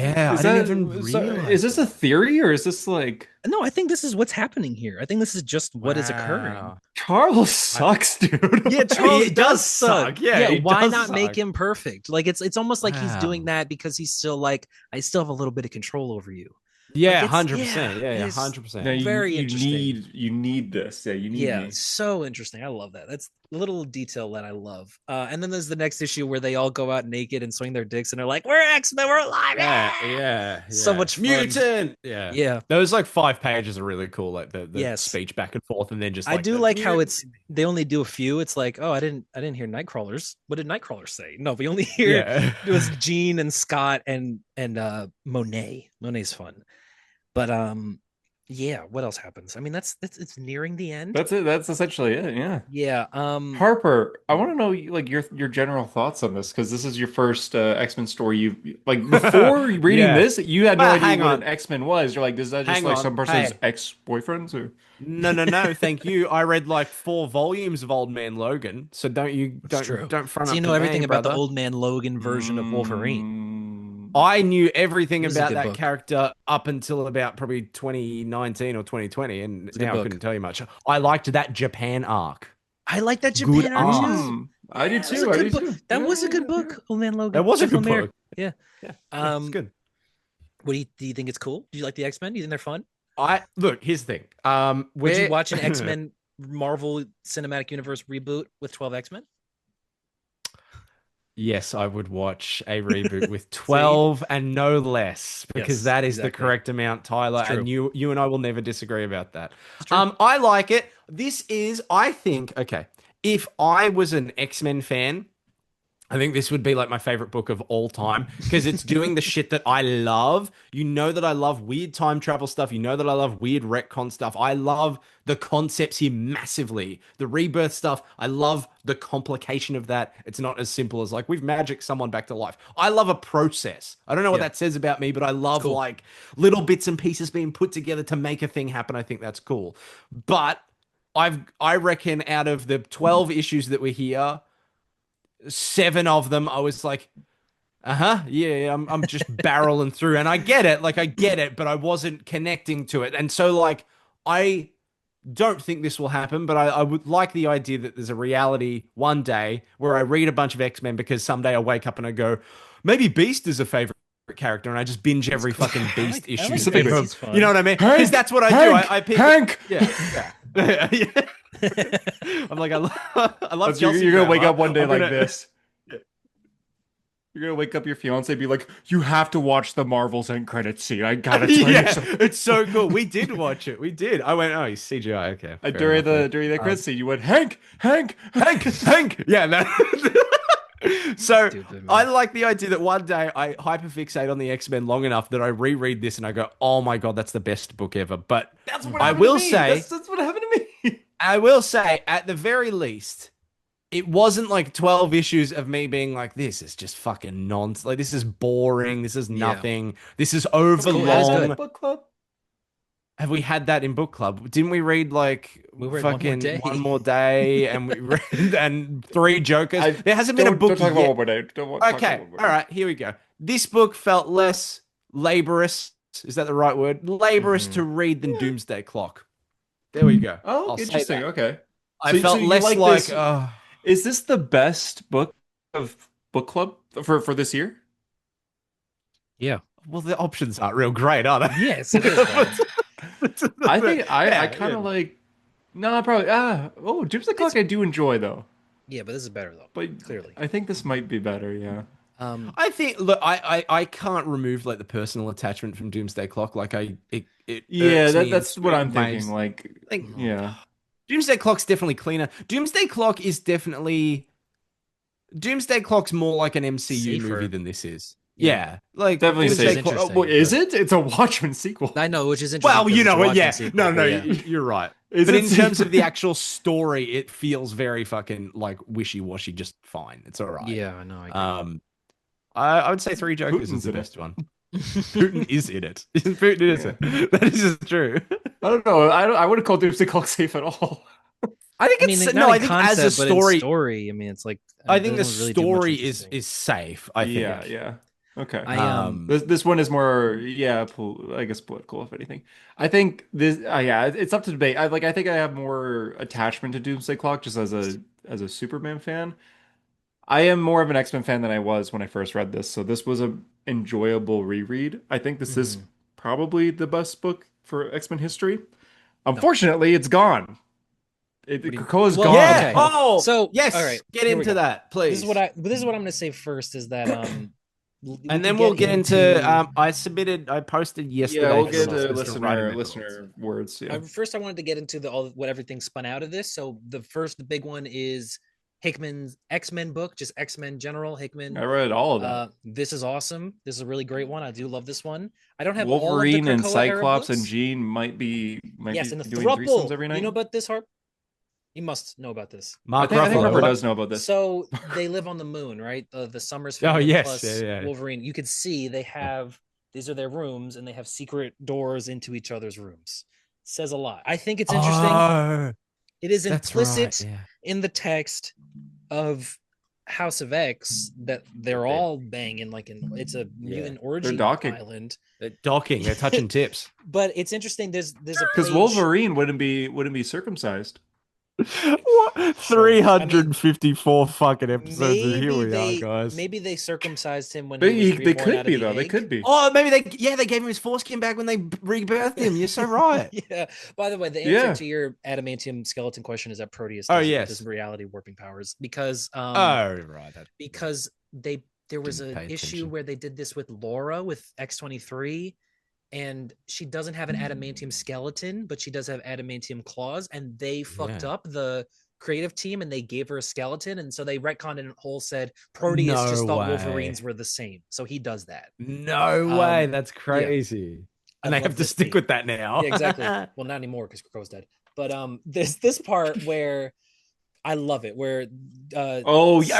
is this a theory, or is this like... No, I think this is what's happening here. I think this is just what is occurring. Charles sucks, dude. Yeah, Charles does suck. Yeah, why not make him perfect? Like it's almost like he's doing that because he's still like, I still have a little bit of control over you. Yeah, 100%. Yeah, 100%. Very interesting. You need this. Yeah, you need. Yeah, so interesting. I love that. That's a little detail that I love. And then there's the next issue where they all go out naked and swing their dicks, and they're like, "We're X-Men, we're alive!" Yeah. So much fun. Mutant. Yeah. Those like 5 pages are really cool. Like the speech back and forth, and then just. I do like how they only do a few. It's like, oh, I didn't hear Nightcrawlers. What did Nightcrawlers say? No, we only hear it was Jean and Scott and Monet. Monet's fun. But what else happens? I mean, that's it's nearing the end. That's it. That's essentially it. Yeah. Harper, I want to know like your general thoughts on this, because this is your first X-Men story. You like before reading this, you had no idea what an X-Men was. You're like, is that just like some person's ex-boyfriends or? No. Thank you. I read like 4 volumes of Old Man Logan, so don't front. So you know everything about the Old Man Logan version of Wolverine. I knew everything about that character up until about probably 2019 or 2020, and now I couldn't tell you much. I liked that Japan arc. I like that Japan arc too. I did too. That was a good book, Old Man Logan. That was a good book. Yeah. It's good. What do you think it's cool? Do you like the X-Men? Do you think they're fun? Look, here's the thing. Would you watch an X-Men Marvel Cinematic Universe reboot with 12 X-Men? Yes, I would watch a reboot with 12 and no less, because that is the correct amount, Tyler. And you and I will never disagree about that. I like it. This is, I think, okay, if I was an X-Men fan I think this would be like my favorite book of all time because it's doing the shit that I love. You know that I love weird time travel stuff. You know that I love weird retcon stuff. I love the concepts here massively. The rebirth stuff, I love the complication of that. It's not as simple as like we've magicked someone back to life. I love a process. I don't know what that says about me, but I love like little bits and pieces being put together to make a thing happen. I think that's cool. But I reckon out of the 12 issues that were here, 7 of them, I was like, yeah, I'm just barreling through, and I get it, but I wasn't connecting to it, and so like I don't think this will happen, but I would like the idea that there's a reality one day where I read a bunch of X-Men because someday I wake up and I go, maybe Beast is a favorite character, and I just binge every fucking Beast issue. You know what I mean? Because that's what I do. I pick Hank. Yeah. I'm like, I love Chelsea. You're gonna wake up one day like this. You're gonna wake up your fiance and be like, "You have to watch the Marvel's end credits scene. I gotta tell you something." It's so cool. We did watch it. We did. I went, oh, he's CGI. Okay. During the credits scene, you went, Hank. Yeah. No. So I like the idea that one day I hyperfixate on the X-Men long enough that I reread this and I go, oh my God, that's the best book ever. But that's what I will say, that's what happened to me. I will say, at the very least, it wasn't like 12 issues of me being like, this is just fucking nonsense. Like, this is boring. This is nothing. Yeah. This is overlong. Book club. Have we had that in book club? Didn't we read like fucking One More Day and we read and 3 Jokers? There hasn't been a book. Don't talk about One More Day. Okay. All right. Here we go. This book felt less laborious. Is that the right word? Laborious to read than Doomsday Clock. There we go. Oh, interesting. Okay. I felt less like. Is this the best book of book club for this year? Yeah. Well, the options aren't real great, are they? Yes, it is. I think I kind of like. No, probably. Doomsday Clock I do enjoy though. Yeah, but this is better though. But clearly, I think this might be better. Yeah. I think. Look, I can't remove like the personal attachment from Doomsday Clock. Like that's what I'm thinking. Yeah. Doomsday Clock's definitely cleaner. Doomsday Clock's more like an MCU movie than this is. Yeah, like definitely safe. Is it? It's a Watchmen sequel. I know, which is interesting. Well, you know what? Yeah, sequel, no, you're right. But in terms of the actual story, it feels very fucking like wishy-washy. Just fine. It's all right. Yeah, I know. I would say 3 Jokers is the best one. Putin is in it. Putin is it. That is just true. I don't know. I wouldn't call Doomsday Clock safe at all. I think I think as a story. I mean, it's like I think the story is safe. I think. Yeah. Okay. This one is more, I guess political, if anything. I think this, it's up to debate. I think I have more attachment to Doomsday Clock just as a Superman fan. I am more of an X-Men fan than I was when I first read this, so this was an enjoyable reread. I think this is probably the best book for X-Men history. Unfortunately, it's gone. Krakoa's gone. Yeah. Okay. Oh, so yes. All right. Get into that, please. This is what I'm going to say first is that and then we'll get into I posted yesterday. Yeah, we'll get into listener words. Yeah. First, I wanted to get into what everything spun out of this. So the big one is Hickman's X-Men book, just X-Men general. Hickman. I read all of that. This is awesome. This is a really great one. I do love this one. I don't have Wolverine all of and the Cyclops and Jean might be and the doing throuple. threesomes every night. You know about this, Harp? You must know about this. I think Rubber does know about this. So they live on the moon, right? The Summers family plus Wolverine. You could see they have these are their rooms, and they have secret doors into each other's rooms. Says a lot. I think it's interesting. It is implicit in the text of House of X that they're all banging it's a mutant orgy island. They're docking. They're touching tips. But it's interesting. There's a because Wolverine wouldn't be circumcised. What? 354 fucking episodes, and here we are, guys. Maybe they circumcised him when they could be though. They could be. Oh, maybe they gave him his foreskin back when they rebirthed him. You're so right. Yeah. By the way, the answer to your adamantium skeleton question is that Proteus does reality warping powers because because there was an issue where they did this with Laura with X-23. And she doesn't have an adamantium skeleton, but she does have adamantium claws, and they fucked up the creative team, and they gave her a skeleton, and so they retconned it and whole said Proteus just thought Wolverines were the same, so he does that. No way, that's crazy. And they have to stick with that now. Yeah, exactly. Well, not anymore because Krakoa's dead. But there's this part where I love it, where I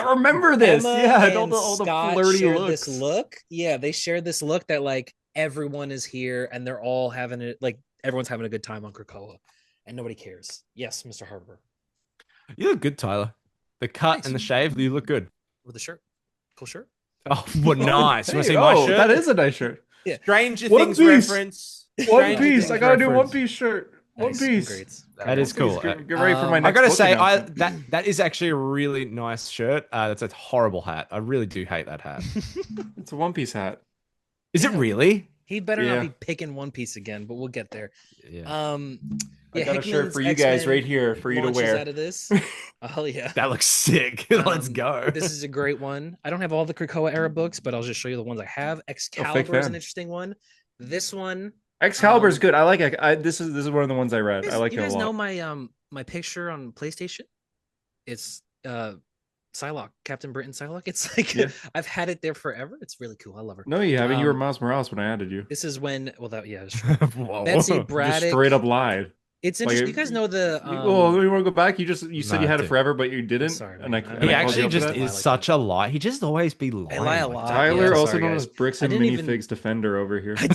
remember this. Emma all the Scott flirty looks. This look. Yeah, they shared this look that like everyone is here and they're all having it, like everyone's having a good time on Krakoa, and nobody cares. Yes, Mr. Harper. You look good, Tyler. The cut and the shave, you look good. With the shirt. Cool shirt. Oh, what nice. Hey, you want to see my shirt? That is a nice shirt. Yeah. Stranger Things reference. One Piece. I gotta do One Piece shirt. One Piece. That is cool. Get ready for my next I gotta book say, announcement. that is actually a really nice shirt. That's a horrible hat. I really do hate that hat. It's a One Piece hat. Is it really? He better not be picking One Piece again, but we'll get there. Yeah. I got a shirt for you guys right here for you to wear. Out of this. Oh yeah, that looks sick. Let's go. This is a great one. I don't have all the Krakoa era books, but I'll just show you the ones I have. Excalibur is an interesting one. This one, Excalibur is good. I like it. This is one of the ones I read. I like it a lot. You guys know my my picture on PlayStation? It's Psylocke, Captain Britain Psylocke. It's like I've had it there forever. It's really cool. I love her. No, you haven't. You were Miles Morales when I added you. This is when. Well, that it's true. Betsy Braddock. Just straight up lied. It's interesting. You guys know the. Well, you want to go back? You said you had it forever, but you didn't. Sorry, he actually just is such a lie. He just always be lying. I lie a lot. Tyler, also known as Bricks and Minifigs Defender over here. I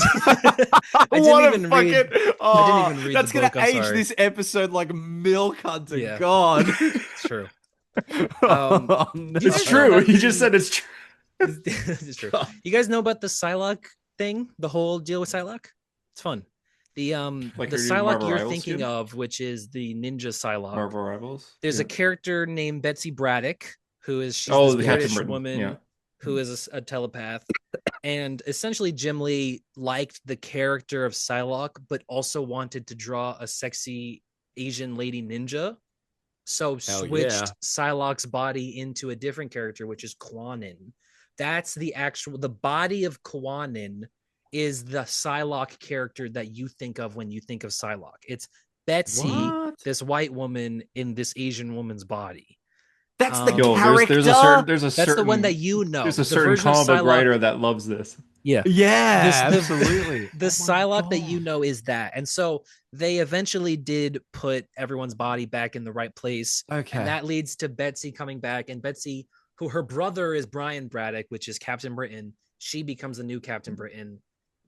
didn't even read. That's gonna age this episode like milk, Hunter. Yeah. God, it's true. No. It's true. He just said it's true. It's true. You guys know about the Psylocke thing? The whole deal with Psylocke? It's fun. The Psylocke you're thinking of, which is the ninja Psylocke. Marvel Rivals. There's a character named Betsy Braddock who is the British woman Yeah. who is a telepath, and essentially Jim Lee liked the character of Psylocke, but also wanted to draw a sexy Asian lady ninja. So switched Psylocke's body into a different character, which is Kwannon. That's the body of Kwannon is the Psylocke character that you think of when you think of Psylocke. It's Betsy, this white woman in this Asian woman's body. That's the character. That's the one that you know. There's a certain comic book writer that loves this. Yeah. Absolutely. The Psylocke that you know is that. And so they eventually did put everyone's body back in the right place. Okay. And that leads to Betsy coming back. And Betsy, who her brother is Brian Braddock, which is Captain Britain, she becomes the new Captain Britain.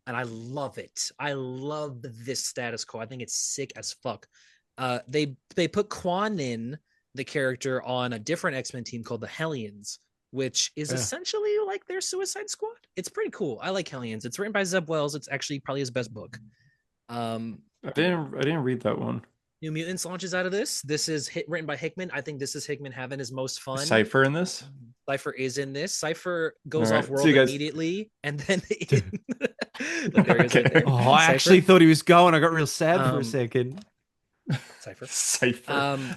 And I love it. I love this status quo. I think it's sick as fuck. They put Kwannon, the character, on a different X-Men team called the Hellions, which is essentially like their Suicide Squad. It's pretty cool. I like Hellions. It's written by Zeb Wells. It's actually probably his best book. I didn't read that one. New Mutants launches out of this. This is written by Hickman. I think this is Hickman having his most fun. Cypher in this? Cypher is in this. Cypher goes off world immediately, and then I actually thought he was going. I got real sad for a second.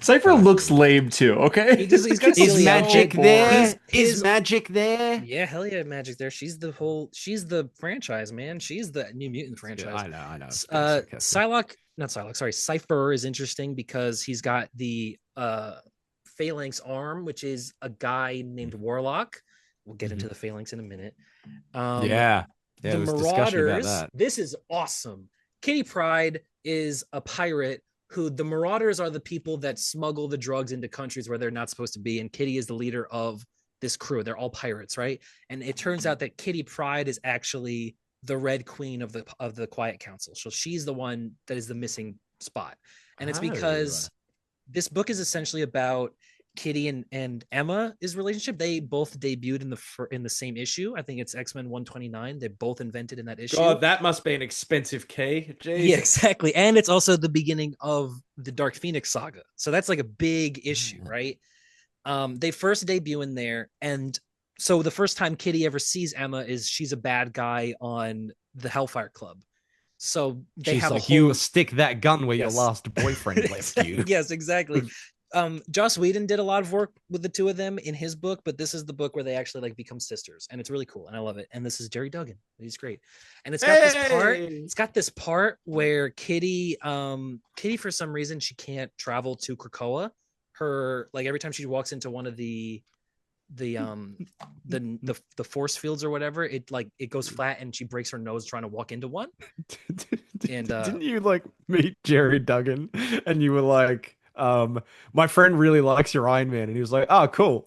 Cypher looks lame too. Okay, he's got is magic there? Is magic there? Yeah, hell yeah, magic there. She's the franchise, man. She's the New Mutant franchise. I know. Cypher is interesting because he's got the Phalanx arm, which is a guy named Warlock. We'll get into the Phalanx in a minute. The Marauders. This is awesome. Kitty Pryde is a pirate. The Marauders are the people that smuggle the drugs into countries where they're not supposed to be, and Kitty is the leader of this crew. They're all pirates, right? And it turns out that Kitty Pryde is actually the Red Queen of the Quiet Council. So she's the one that is the missing spot, and it's because this book is essentially about Kitty and Emma's relationship. They both debuted in the same issue. I think it's X-Men 129. They're both invented in that issue. God, that must be an expensive key. Jeez. Yeah, exactly. And it's also the beginning of the Dark Phoenix saga. So that's like a big issue, right? They first debut in there, and so the first time Kitty ever sees Emma is she's a bad guy on the Hellfire Club. So they you stick that gun where your last boyfriend left you. Yes, exactly. Joss Whedon did a lot of work with the two of them in his book, but this is the book where they actually like become sisters, and it's really cool, and I love it. And this is Jerry Duggan. He's great. And it's got this part. It's got this part where Kitty for some reason she can't travel to Krakoa. her, like every time she walks into one of the force fields or whatever, it goes flat and she breaks her nose trying to walk into one. And didn't you like meet Jerry Duggan and you were like, my friend really likes your Iron Man, and he was like, oh, cool.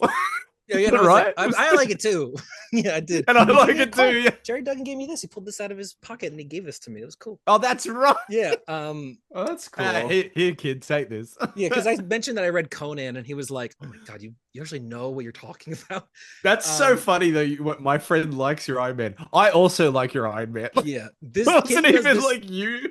Yeah, no, right. I like it too. Yeah, I did. And I like it too. Yeah. Jerry Duggan gave me this. He pulled this out of his pocket and he gave this to me. It was cool. Oh, that's right. Yeah. Oh, that's cool. Here, kid, take this. Yeah, because I mentioned that I read Conan, and he was like, "Oh my god, you actually know what you're talking about." That's so funny though. My friend likes your Iron Man. I also like your Iron Man. Yeah, this wasn't even like you.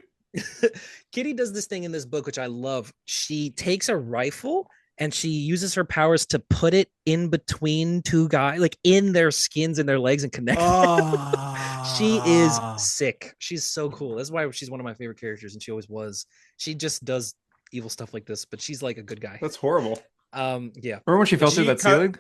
Kitty does this thing in this book, which I love. She takes a rifle and she uses her powers to put it in between two guys, like in their skins and their legs, and connect. She is sick. She's so cool. That's why she's one of my favorite characters, and she always was. She just does evil stuff like this, but she's like a good guy. That's horrible. Yeah. Remember when she fell through that ceiling?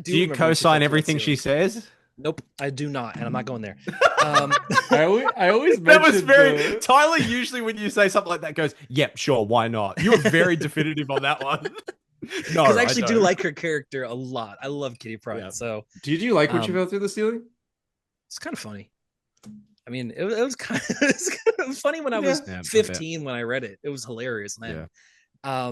Do you co-sign everything she says? Nope, I do not, and I'm not going there. I always that was very Tyler. Usually, when you say something like that, goes, "Yep, sure, why not?" You were very definitive on that one. No, because I actually do like her character a lot. I love Kitty Pryde. Yeah. So, did you like when she fell through the ceiling? It's kind of funny. I mean, it was kind of funny when I was 15 when I read it. It was hilarious, man. Yeah.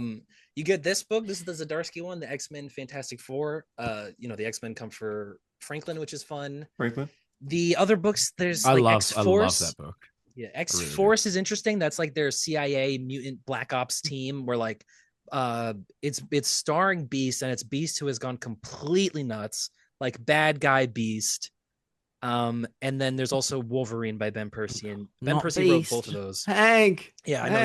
You get this book. This is the Zdarsky one, the X-Men Fantastic Four. The X-Men come for Franklin, which is fun. Franklin. The other books, there's X-Force. I love that book. Yeah, X-Force is interesting. That's like their CIA mutant Black Ops team, where like it's starring Beast, and it's Beast who has gone completely nuts, like bad guy Beast. And then there's also Wolverine by Ben Percy, and Ben Percy wrote both of those. Hank. Yeah, I know.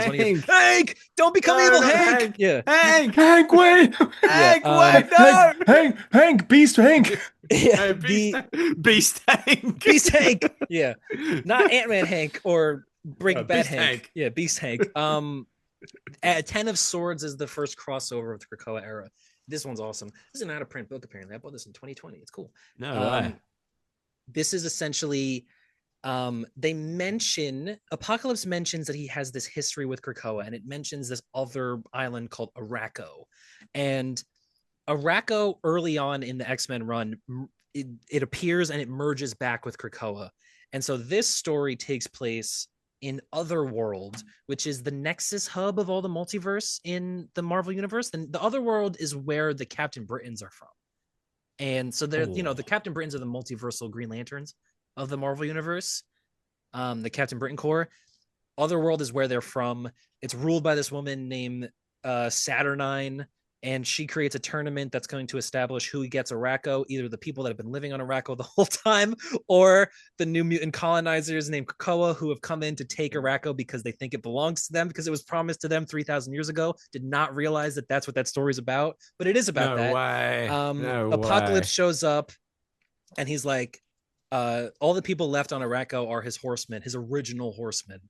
Hank, don't become evil, Hank. Yeah. Hank, Hank, wait. wait, no. Hank, Beast, Hank. Yeah, Beast Hank. Beast Hank. Yeah. Not Ant-Man Hank or Bad Hank. Yeah, Beast Hank. 10 of Swords is the first crossover of the Krakoa era. This one's awesome. This is an out-of-print book, apparently. I bought this in 2020. It's cool. No way. This is essentially, Apocalypse mentions that he has this history with Krakoa, and it mentions this other island called Arakko. And Arakko, early on in the X-Men run, it appears and it merges back with Krakoa. And so this story takes place in Otherworld, which is the nexus hub of all the multiverse in the Marvel universe. And the Otherworld is where the Captain Britons are from. And so they're, the Captain Britons are the multiversal Green Lanterns of the Marvel universe. The Captain Britain Corps. Otherworld is where they're from. It's ruled by this woman named Saturnine, and she creates a tournament that's going to establish who gets Arakko, either the people that have been living on Arakko the whole time, or the new mutant colonizers named Krakoa, who have come in to take Arakko because they think it belongs to them, because it was promised to them 3,000 years ago. Did not realize that that's what that story's about, but it is about that. No Apocalypse way. shows up, and he's like, all the people left on Arakko are his horsemen, his original horsemen.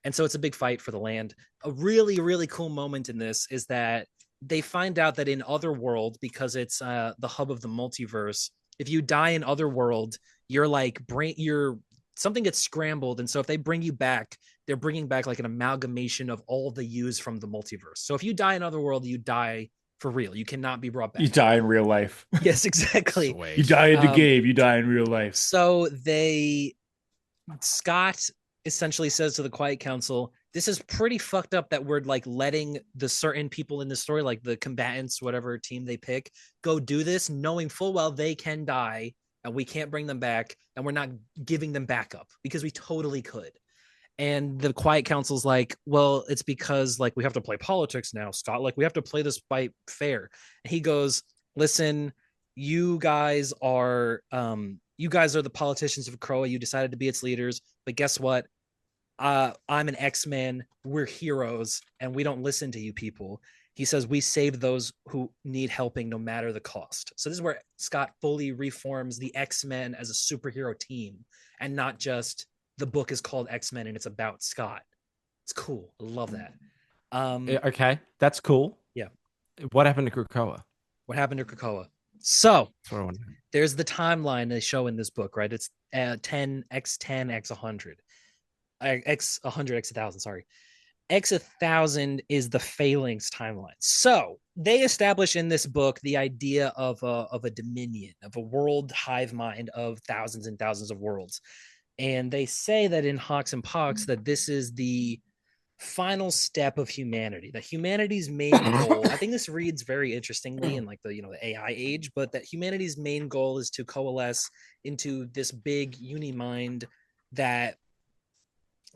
And so it's a big fight for the land. A really, really cool moment in this is that they find out that in Otherworld, because it's the hub of the multiverse, if you die in Otherworld, something gets scrambled. And so if they bring you back, they're bringing back like an amalgamation of all the yous from the multiverse. So if you die in Otherworld, you die for real. You cannot be brought back. You die in real life. Yes, exactly. You die in the game. You die in real life. So Scott essentially says to the Quiet Council, this is pretty fucked up that we're like letting the certain people in the story, like the combatants, whatever team they pick, go do this, knowing full well they can die and we can't bring them back, and we're not giving them backup because we totally could. And the Quiet Council's like, well, it's because like we have to play politics now, Scott. Like we have to play this fight fair. And he goes, listen, you guys are the politicians of Krakoa. You decided to be its leaders, but guess what? I'm an X-Man. We're heroes, and we don't listen to you people. He says we save those who need helping no matter the cost. So this is where Scott fully reforms the X-Men as a superhero team, and not just the book is called X-Men and it's about Scott. It's cool. I love that. Okay, that's cool. Yeah. What happened to Krakoa? What happened to Krakoa? So there's the timeline they show in this book, right? It's 10, X10, X100. X100, X1000, sorry. X1000 is the Phalanx timeline. So they establish in this book the idea of a dominion, of a world hive mind of thousands and thousands of worlds. And they say that in Hawks and Pox that this is the final step of humanity, that humanity's main goal, I think this reads very interestingly in like the AI age, but that humanity's main goal is to coalesce into this big uni-mind, that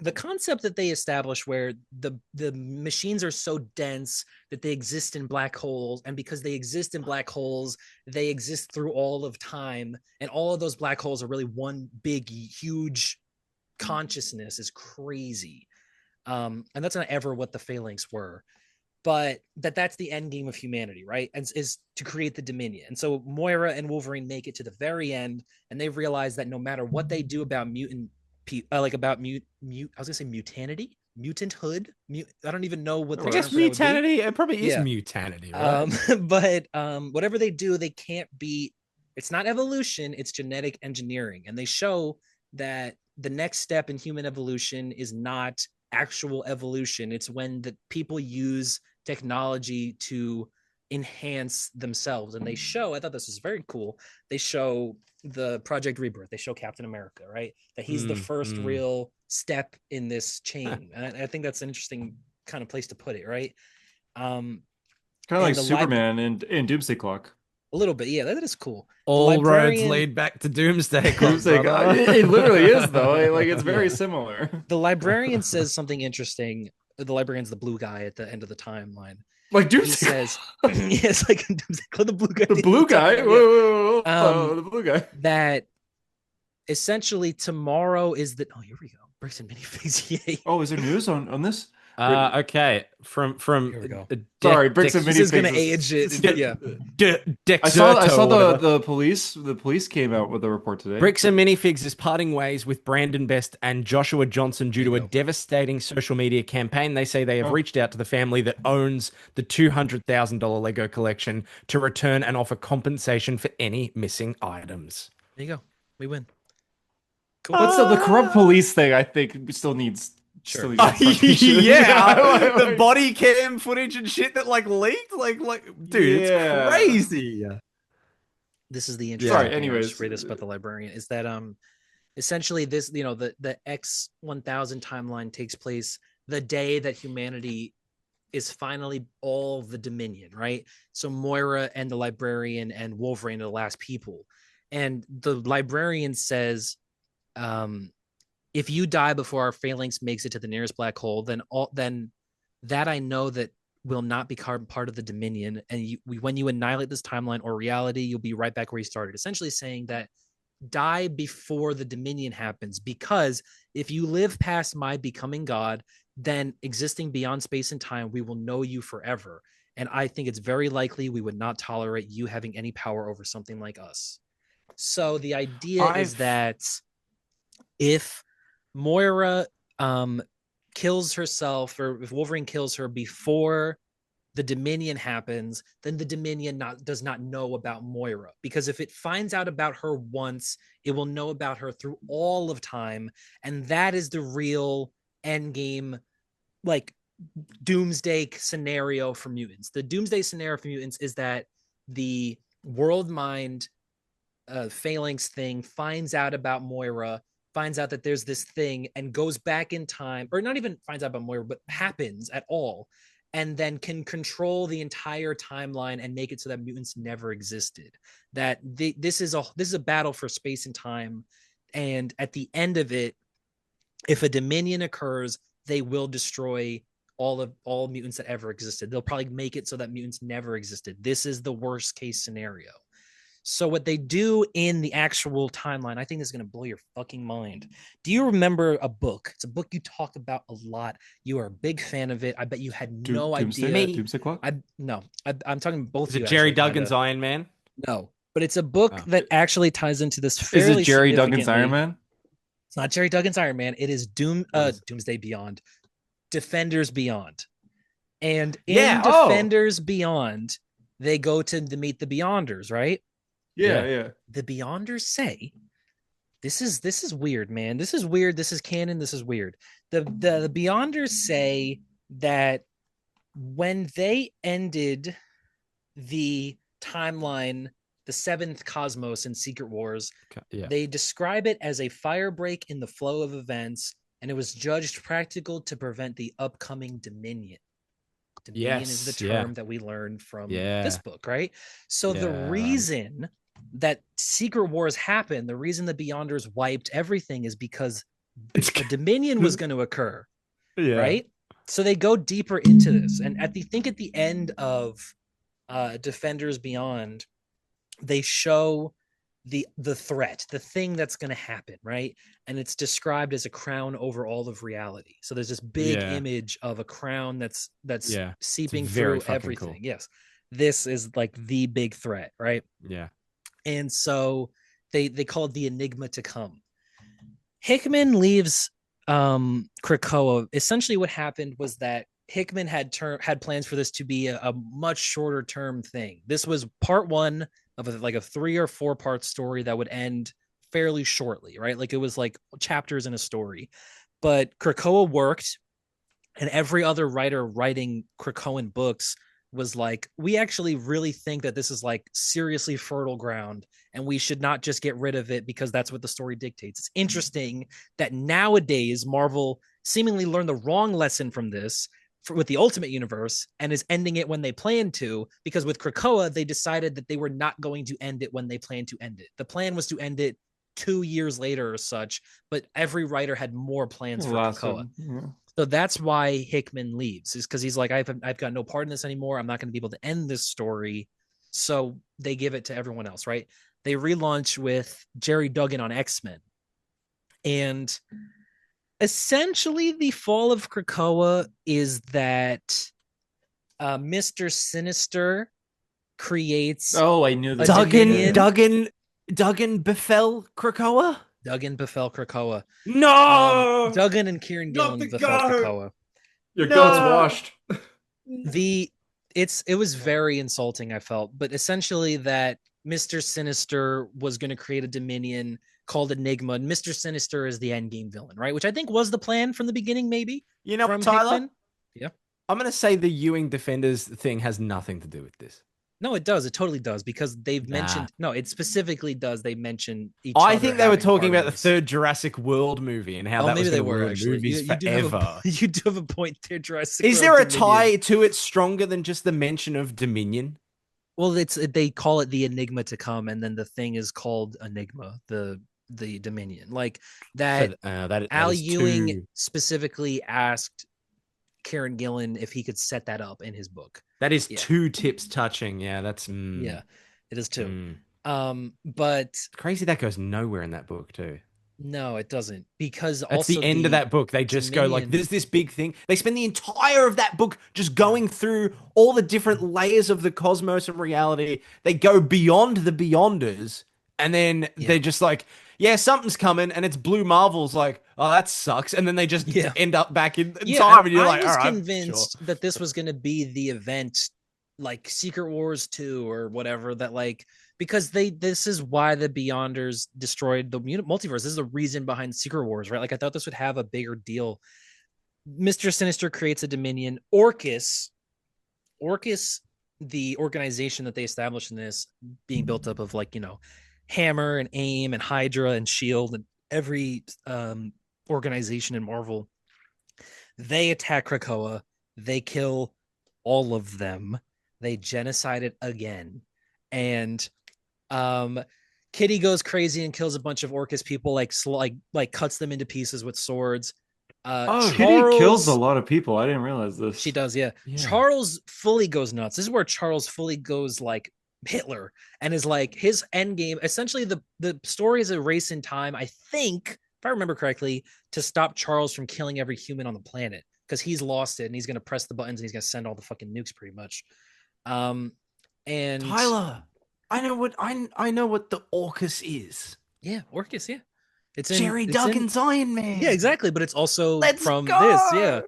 the concept that they establish where the machines are so dense that they exist in black holes, and because they exist in black holes, they exist through all of time, and all of those black holes are really one big huge consciousness, is crazy. And that's not ever what the Phalanx were, but that's the end game of humanity, right? And is to create the Dominion. And so Moira and Wolverine make it to the very end, and they realize that no matter what they do about mutant, about I was gonna say mutanthood. I don't even know what. I guess mutanity. It probably is mutanity, right? But whatever they do, they can't beat. It's not evolution; it's genetic engineering, and they show that the next step in human evolution is not actual evolution. It's when the people use technology to enhance themselves. And they show, I thought this was very cool, they show the Project Rebirth, they show Captain America, right, that he's the first real step in this chain. And I think that's an interesting kind of place to put it, right? Kind of like Superman and Doomsday Clock. A little bit, yeah, that is cool. All roads lead back to Doomsday Clock. It literally is, though. Like, it's very similar. The Librarian says something interesting. The Librarian's the blue guy at the end of the timeline. Like Doomsday. He says, yes, like Doomsday Clock, the blue guy. The blue guy? Whoa. The blue guy. That essentially tomorrow is the... Oh, here we go. Bricks and minifigs, yay. Oh, is there news on this? Okay, from Here we go. Sorry, Bricks and Minifigs is gonna age it. Yeah, I saw the police came out with a report today. Bricks and Minifigs is parting ways with Brandon Best and Joshua Johnson due to a devastating social media campaign. They say they have reached out to the family that owns the $200,000 Lego collection to return and offer compensation for any missing items. There you go. We win. Cool. But still, the corrupt police thing, I think, still needs. Sure. Yeah, the body cam footage and shit that like leaked, like, dude, it's crazy. This is the interesting. Sorry, anyways, read this about the Librarian is that essentially this, the X1000 timeline takes place the day that humanity is finally all the Dominion, right? So Moira and the Librarian and Wolverine are the last people, and the Librarian says, if you die before our Phalanx makes it to the nearest black hole, then that I know that will not become part of the Dominion. And when you annihilate this timeline or reality, you'll be right back where you started. Essentially saying that die before the Dominion happens, because if you live past my becoming God, then existing beyond space and time, we will know you forever. And I think it's very likely we would not tolerate you having any power over something like us. So the idea is that if Moira kills herself, or if Wolverine kills her before the Dominion happens, then the Dominion does not know about Moira, because if it finds out about her once, it will know about her through all of time, and that is the real end game, like doomsday scenario for mutants. The doomsday scenario for mutants is that the world mind Phalanx thing finds out about Moira, finds out that there's this thing, and goes back in time, or not even finds out about Moira, but happens at all, and then can control the entire timeline and make it so that mutants never existed. That this is a battle for space and time, and at the end of it, if a Dominion occurs, they will destroy all mutants that ever existed. They'll probably make it so that mutants never existed. This is the worst case scenario. So what they do in the actual timeline, I think this is going to blow your fucking mind. Do you remember a book? It's a book you talk about a lot. You are a big fan of it. I bet you had no idea. Doomsday Clock? I'm talking both of you. Is it Jerry Duggan's Iron Man? No, but it's a book that actually ties into this fairly. Is it Jerry Duggan's Iron Man? It's not Jerry Duggan's Iron Man. It is Doomsday Beyond. Defenders Beyond. And in Defenders Beyond, they go to meet the Beyonders, right? Yeah. The Beyonders say, this is weird, man. This is weird. This is canon. This is weird. The Beyonders say that when they ended the timeline, the seventh cosmos in Secret Wars, they describe it as a fire break in the flow of events, and it was judged practical to prevent the upcoming Dominion. Dominion is the term that we learned from this book, right? So the reason that Secret Wars happened, the reason the Beyonders wiped everything is because a Dominion was going to occur, right? So they go deeper into this, and at the end of Defenders Beyond, they show the threat, the thing that's going to happen, right? And it's described as a crown over all of reality. So there's this big image of a crown that's seeping through everything. Cool. Yes, this is like the big threat, right? Yeah. And so they call it the Enigma to come. Hickman leaves Krakoa. Essentially what happened was that Hickman had plans for this to be a much shorter term thing. This was part one of a 3 or 4 part story that would end fairly shortly, right? Like it was like chapters in a story. But Krakoa worked, and every other writer writing Krakoan books was like, we actually really think that this is like seriously fertile ground, and we should not just get rid of it because that's what the story dictates. It's interesting that nowadays Marvel seemingly learned the wrong lesson from this with the Ultimate Universe and is ending it when they plan to, because with Krakoa, they decided that they were not going to end it when they planned to end it. The plan was to end it 2 years later or such, but every writer had more plans for Krakoa. So that's why Hickman leaves, is because he's like, I've got no part in this anymore. I'm not going to be able to end this story. So they give it to everyone else, right? They relaunch with Jerry Duggan on X-Men. And essentially the fall of Krakoa is that Mr. Sinister creates... Oh, I knew that. Duggan befell Krakoa? Duggan befell Krakoa. No! Duggan and Kieran Gillen befell Krakoa. Your goat's washed. It was very insulting, I felt, but essentially that Mr. Sinister was going to create a Dominion called Enigma, and Mr. Sinister is the endgame villain, right? Which I think was the plan from the beginning, maybe. You know, Tyler? Hickman. Yeah. I'm going to say the Ewing Defenders thing has nothing to do with this. No, it does. It totally does, because they've mentioned... No, it specifically does. They mention each other. I think they were talking about the third Jurassic World movie and how that was going to ruin movies forever. You do have a point there, Jurassic Is there a tie to it stronger than just the mention of Dominion? Well, they call it the Enigma to come, and then the thing is called Enigma, the Dominion. Like that, Al Ewing specifically asked Kieran Gillen if he could set that up in his book. That is two tips touching. Yeah, that's yeah, it is too. But it's crazy that goes nowhere in that book too. No, it doesn't, because that's also the end of that book. They just go like, "There's this big thing." They spend the entire of that book just going through all the different layers of the cosmos and reality. They go beyond the Beyonders, and then they're just like, "Yeah, something's coming," and it's Blue Marvel's like, "Oh, that sucks," and then they just end up back in time, and you're like, "All right." I was convinced that this was going to be the event, like Secret Wars 2 or whatever. That like. Because this is why the Beyonders destroyed the multiverse. This is the reason behind Secret Wars, right? Like I thought this would have a bigger deal. Mr. Sinister creates a Dominion. Orcus, the organization that they established in this, being built up of like, Hammer and AIM and Hydra and SHIELD and every organization in Marvel. They attack Krakoa. They kill all of them. They genocide it again. And Kitty goes crazy and kills a bunch of Orcus people, like cuts them into pieces with swords. Kitty kills a lot of people. I didn't realize this. She does, yeah. Charles fully goes nuts. This is where Charles fully goes like Hitler and is like his end game. Essentially, the story is a race in time, I think, if I remember correctly, to stop Charles from killing every human on the planet, because he's lost it and he's going to press the buttons and he's going to send all the fucking nukes pretty much. And Tyler, I know what the Orcus is. Yeah, Orcus, yeah. It's Jerry Duggan's Iron Man. Yeah, exactly. But it's also this, yeah.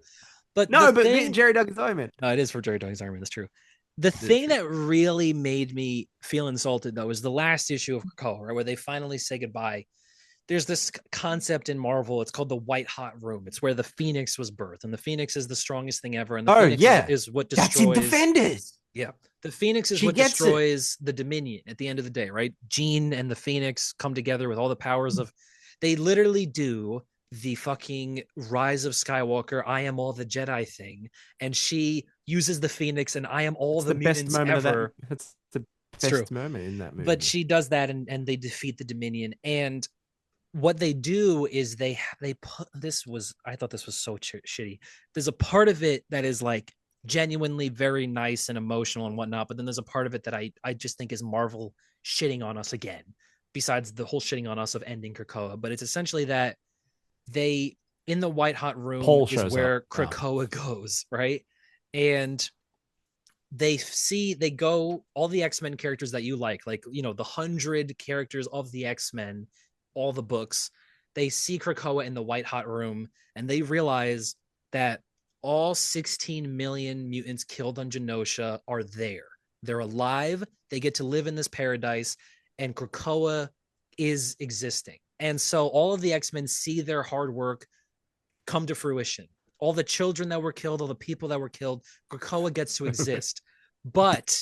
But Jerry Duggan's Iron Man. No, it is for Jerry Duggan's Iron Man. That's true. The thing that really made me feel insulted though is the last issue of Krakoa, right, where they finally say goodbye. there's this concept in Marvel. It's called the white hot room. It's where the Phoenix was birthed, and the Phoenix is the strongest thing ever. And the Phoenix is what destroys. That's in Defenders. Yeah, the Phoenix is what destroys the Dominion at the end of the day, right? Jean and the Phoenix come together with all the powers of. They literally do the fucking Rise of Skywalker, I am all the Jedi thing, and she uses the Phoenix and I am all the mutants ever. That's the best moment in that movie. But she does that, and they defeat the Dominion. And what they do is they put this was I thought this was so shitty. There's a part of it that is like genuinely very nice and emotional and whatnot, but then there's a part of it that I just think is Marvel shitting on us again. Besides the whole shitting on us of ending Krakoa, but it's essentially that they in the white hot room is where Krakoa goes, right? And they go all the X-Men characters that you like, you know, the 100 characters of the X-Men, all the books, they see Krakoa in the white hot room and they realize that all 16 million mutants killed on Genosha are there. They're alive. They get to live in this paradise, and Krakoa is existing. And so all of the X-Men see their hard work come to fruition. All the children that were killed, all the people that were killed, Krakoa gets to exist. But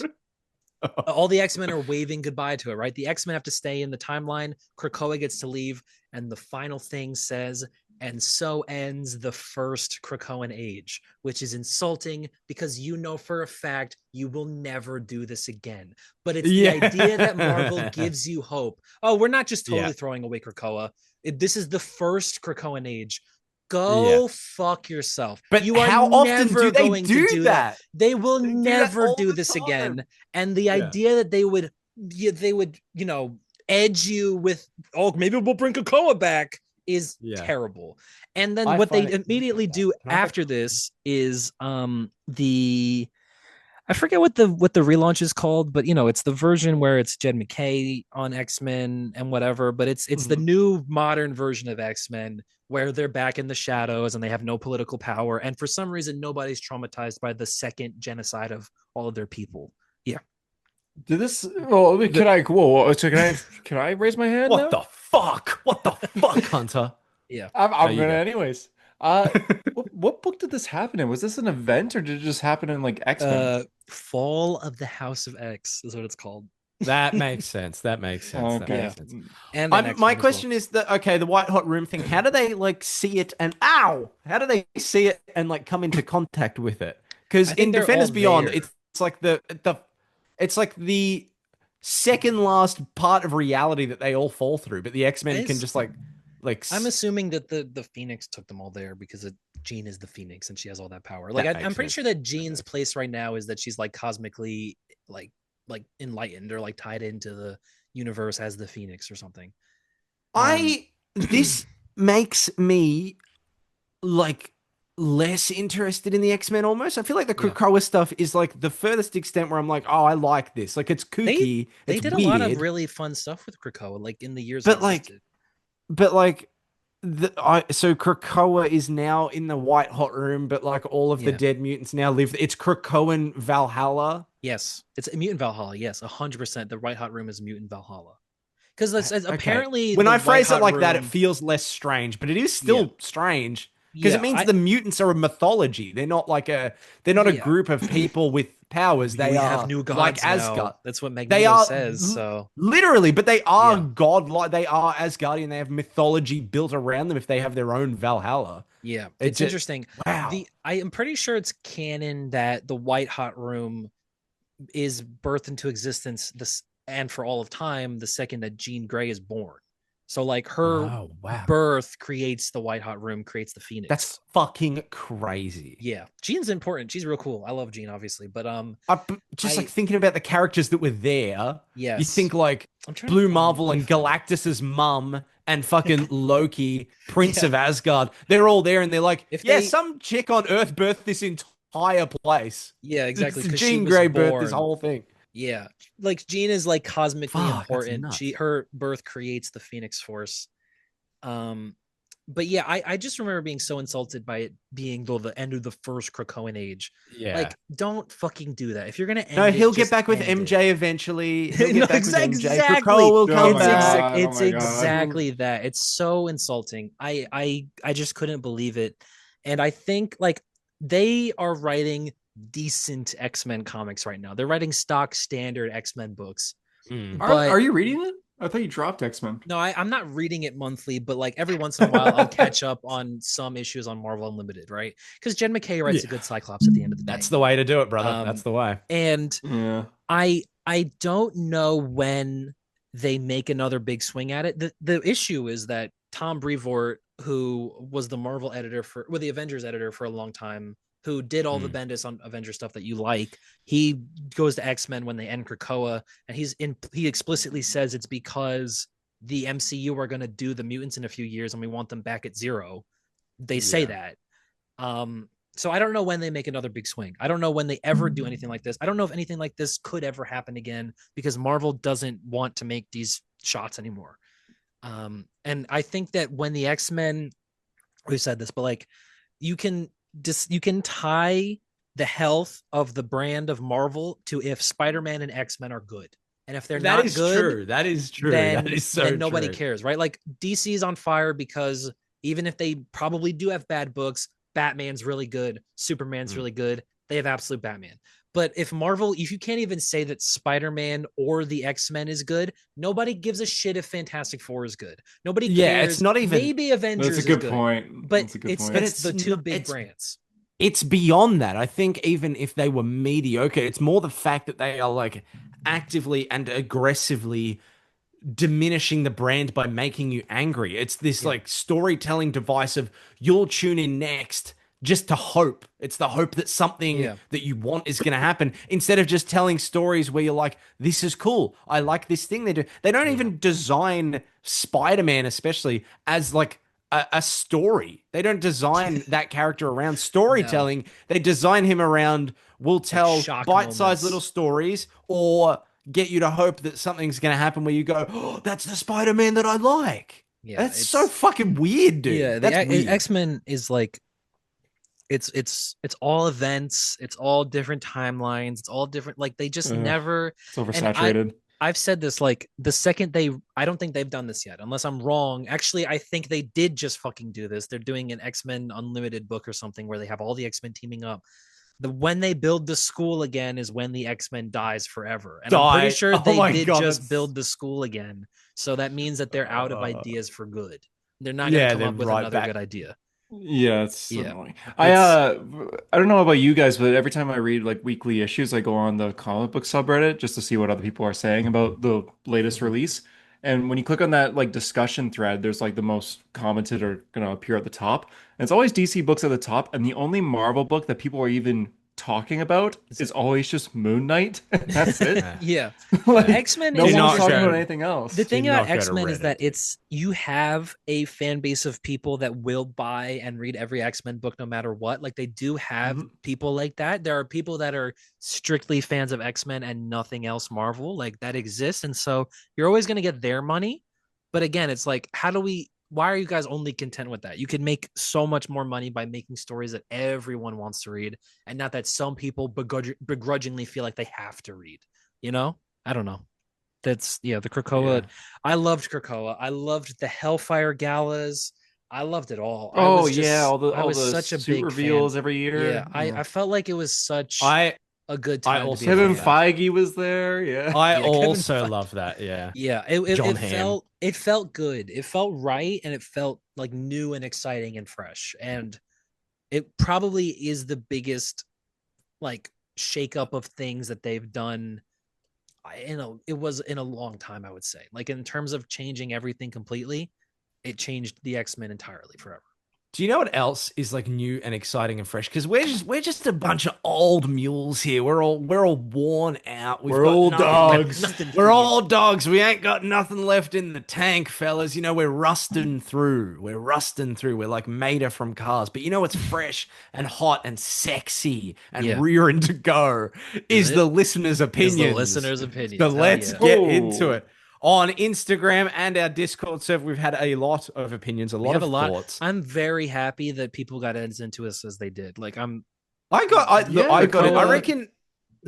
all the X-Men are waving goodbye to it, right? The X-Men have to stay in the timeline. Krakoa gets to leave. And the final thing says, and so ends the first Krakoan age, which is insulting because you know for a fact you will never do this again. But it's the idea that Marvel gives you hope. Oh, we're not just totally throwing away Krakoa. This is the first Krakoan age. Go fuck yourself. But you are how often never do they going to do that? They will They never do this again. And the idea that they would, you know, edge you with, oh, maybe we'll bring Krakoa back is terrible. And then what they immediately do after this is I forget what the relaunch is called, but you know, it's the version where it's Jed McKay on X-Men and whatever, but it's the new modern version of X-Men where they're back in the shadows and they have no political power, and for some reason nobody's traumatized by the second genocide of all of their people. Yeah. Did this? Well, can I raise my hand? What the fuck? What the fuck, Hunter? Yeah, I'm gonna anyways. What book did this happen in? Was this an event or did it just happen in like X-Men? Fall of the House of X is what it's called. That makes sense. That makes sense. Okay. That makes sense. And my question is that the white hot room thing, how do they like see it and how do they see it and like come into contact with it? Because in Defenders Beyond, it's like it's like the second last part of reality that they all fall through, but the X-Men can just like I'm assuming that the Phoenix took them all there because Jean is the Phoenix and she has all that power. Like I'm pretty sure that Jean's place right now is that she's like cosmically like enlightened or like tied into the universe as the Phoenix or something. This makes me like less interested in the X-Men almost. I feel like the Krakoa stuff is like the furthest extent where I'm like, oh, I like this. Like it's kooky. They did weird. A lot of really fun stuff with Krakoa, like in the years. So Krakoa is now in the white hot room, but like all of the dead mutants now live. It's Krakoan Valhalla. Yes, it's a mutant Valhalla. Yes, 100%. The white hot room is mutant Valhalla. Because apparently, when I phrase it like that, it feels less strange, but it is still strange because it means the mutants are a mythology. They're not like a group of people with powers. They have new gods like Asgard. That's what Magneto says. So literally, but they are godlike. They are Asgardian. They have mythology built around them if they have their own Valhalla. Yeah, it's interesting. Wow. I am pretty sure it's canon that the white hot room is birthed into existence and for all of time the second that Jean Grey is born. So like her birth creates the white hot room, creates the Phoenix. That's fucking crazy. Yeah, Jean's important. She's real cool. I love Jean, obviously, but like thinking about the characters that were there. Yes, you think like Blue Marvel and Galactus's mum and fucking Loki, Prince of Asgard. They're all there, and they're like, some chick on Earth birthed this entire place. Yeah, exactly. Jean Grey birthed this whole thing. Yeah, like Jean is like cosmically important. Her birth creates the Phoenix Force. But but yeah, I just remember being so insulted by it being the end of the first Krakoan age. Yeah. Like, don't fucking do that. If you're gonna end No, it, he'll get just back with end MJ it. eventually. He'll get No, back with MJ. exactly. Krakoa will Oh come my back. God, oh It's my God. exactly that. It's so insulting. I just couldn't believe it. And I think like they are writing decent X-Men comics right now. They're writing stock standard X-Men books. Mm. But Are you reading it? I thought you dropped X-Men. no, I'm not reading it monthly, but like every once in a while I'll catch up on some issues on Marvel Unlimited, right? Because Jen McKay writes a good Cyclops at the end of the day. That's the way to do it, brother. That's the way. And Yeah. I don't know when they make another big swing at it. The issue is that Tom Brevoort, who was the Marvel editor the Avengers editor for a long time, who did all the Bendis on Avengers stuff that you like, he goes to X-Men when they end Krakoa, and he explicitly says it's because the MCU are going to do the mutants in a few years and we want them back at zero. They say that. So I don't know when they make another big swing. I don't know when they ever do anything like this. I don't know if anything like this could ever happen again because Marvel doesn't want to make these shots anymore. And I think that when the X-Men, we've said this, but like you can tie the health of the brand of Marvel to if Spider-Man and X-Men are good. And if they're not good, true. That is true. Then, that is so then nobody true. cares, right? Like DC's on fire because even if they probably do have bad books, Batman's really good, Superman's really good. They have absolute Batman. But if you can't even say that Spider-Man or the X-Men is good, nobody gives a shit if Fantastic Four is good. Nobody cares. Yeah, it's not even. Maybe Avengers That's a good point. But it's the two big brands. It's beyond that. I think even if they were mediocre, it's more the fact that they are like actively and aggressively diminishing the brand by making you angry. It's this like storytelling device of you'll tune in next just to hope. It's the hope that something that you want is going to happen instead of just telling stories where you're like, this is cool. I like this thing they do. They don't even design Spider-Man, especially as like a story. They don't design that character around storytelling. No. They design him around, we'll tell bite-sized little stories or get you to hope that something's going to happen where you go, oh, that's the Spider-Man that I like. Yeah, that's so fucking weird, dude. Yeah, that's weird. X-Men is like, it's all events. It's all different timelines. It's all different. Like they just never. It's oversaturated. I've said this, like the second I don't think they've done this yet, unless I'm wrong. Actually, I think they did just fucking do this. They're doing an X-Men Unlimited book or something where they have all the X-Men teaming up. When they build the school again is when the X-Men dies forever. And I'm pretty sure they did just build the school again. So that means that they're out of ideas for good. They're not going to come up with another good idea. Yeah, it's annoying. I don't know about you guys, but every time I read like weekly issues, I go on the comic book subreddit just to see what other people are saying about the latest release. And when you click on that like discussion thread, there's like the most commented are gonna appear at the top. And it's always DC books at the top, and the only Marvel book that people are even talking about is always just Moon Knight. That's it. Yeah. Like, X-Men no is one's talking about anything else. The thing about X-Men is that you have a fan base of people that will buy and read every X-Men book no matter what. Like they do have people like that. There are people that are strictly fans of X-Men and nothing else Marvel. Like that exists. And so you're always going to get their money. But again, it's like, why are you guys only content with that? You can make so much more money by making stories that everyone wants to read and not that some people begrudgingly feel like they have to read, you know? I don't know. The Krakoa. Yeah. I loved Krakoa. I loved the Hellfire galas. I loved it all. All the such a big reveals every year. Yeah, I felt like it was such a good time. Kevin Feige was there. Yeah, I also love that. Yeah, yeah. It felt good. It felt right, and it felt like new and exciting and fresh. And it probably is the biggest like shakeup of things that they've done. It was in a long time, I would say. Like in terms of changing everything completely, it changed the X-Men entirely forever. Do you know what else is like new and exciting and fresh? Because we're just a bunch of old mules here. We're all worn out. We're old dogs. We're all dogs. We ain't got nothing left in the tank, fellas. You know, we're rusting through. We're like Mater from Cars. But you know what's fresh and hot and sexy and rearing to go is the listener's opinion. The listener's opinion. So let's get into it. on Instagram and our Discord server. We've had a lot of opinions, a lot of thoughts. I'm very happy that people got as into us as they did. Like I reckon,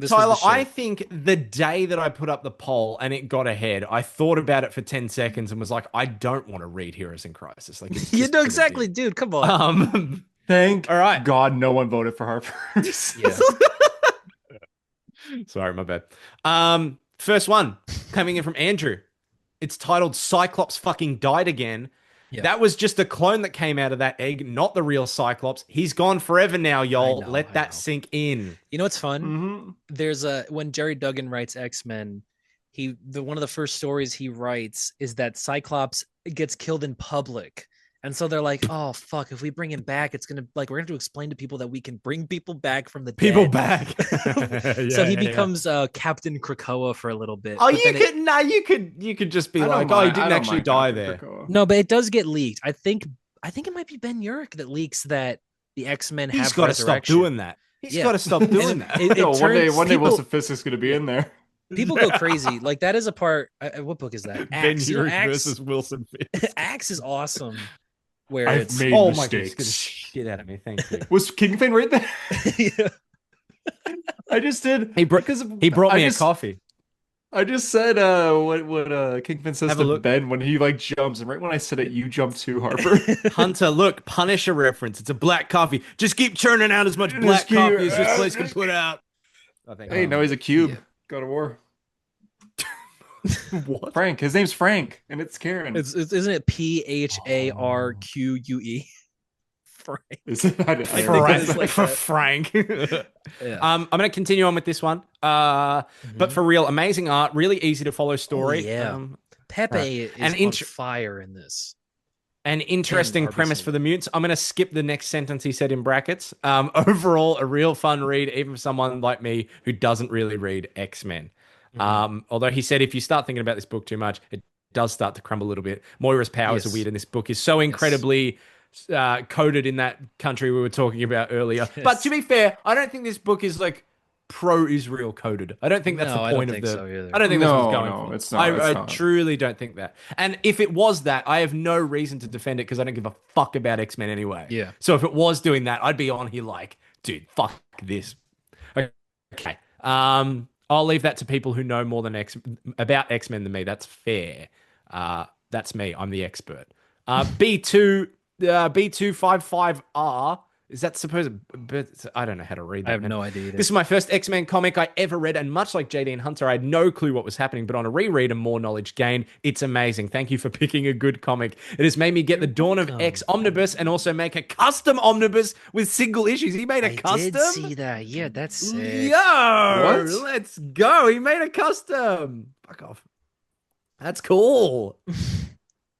Tyler, I think the day that I put up the poll and it got ahead, I thought about it for 10 seconds and was like, I don't want to read Heroes in Crisis. Like, you know exactly, dude. Come on. Thank all right. God no one voted for Harper. Yeah. Sorry, my bad. First one coming in from Andrew. It's titled Cyclops fucking died again. Yeah. That was just a clone that came out of that egg, not the real Cyclops. He's gone forever now, y'all. Let that sink in. You know what's fun? Mm-hmm. There's when Jerry Duggan writes X-Men, one of the first stories he writes is that Cyclops gets killed in public. And so they're like, oh, fuck, if we bring him back, we're going to have to explain to people that we can bring people back from the dead. People back. So he becomes Captain Krakoa for a little bit. Oh, you could just be like, he didn't actually die there. Krakoa. No, but it does get leaked. I think it might be Ben Urich that leaks that the X-Men have got to stop doing that. He's got to stop doing that. One day Wilson Fisk is going to be in there. People go crazy. Like, that is a part. What book is that? Ben Urich versus Wilson Fisk. Axe is awesome. Where I've made mistakes. God, shit out of me. Thank you. Was Kingpin right there? Yeah. I just did. He brought me a coffee. I just said what Kingpin says to Ben when he like jumps, and right when I said it, you jumped too, Harper. Hunter, look, Punisher reference. It's a black coffee. Just keep churning out as much black coffee as this place can put out. Hey, no, he's a cube. Yeah. God of War. What? Frank. His name's Frank, and it's Karen. Isn't it Pharquue? Frank. Is it? I think like for Frank. Yeah. I'm going to continue on with this one. But for real, amazing art, really easy to follow story. Oh, yeah. Pepe is on fire in this. An interesting premise for the mutants. I'm going to skip the next sentence he said in brackets. Overall, a real fun read, even for someone like me who doesn't really read X-Men. Although he said if you start thinking about this book too much, it does start to crumble a little bit. Moira's powers are weird, and this book is so incredibly coded in that country we were talking about earlier. Yes. But to be fair, I don't think this book is like pro-Israel coded. I don't think that's the point of the. So I don't think that's what's going on. It's not. I truly don't think that. And if it was that, I have no reason to defend it because I don't give a fuck about X-Men anyway. Yeah. So if it was doing that, I'd be on here like, dude, fuck this. Okay. I'll leave that to people who know more than about X-Men than me. That's fair. That's me. I'm the expert. B255R. Is that supposed to... I don't know how to read that. I have no idea either. This is my first X-Men comic I ever read, and much like JD and Hunter, I had no clue what was happening, but on a reread and more knowledge gained, it's amazing. Thank you for picking a good comic. It has made me get the Dawn of X omnibus and also make a custom omnibus with single issues. He made a custom? I did see that. Yeah, that's sick. Yo! What? Let's go. He made a custom. Fuck off. That's cool.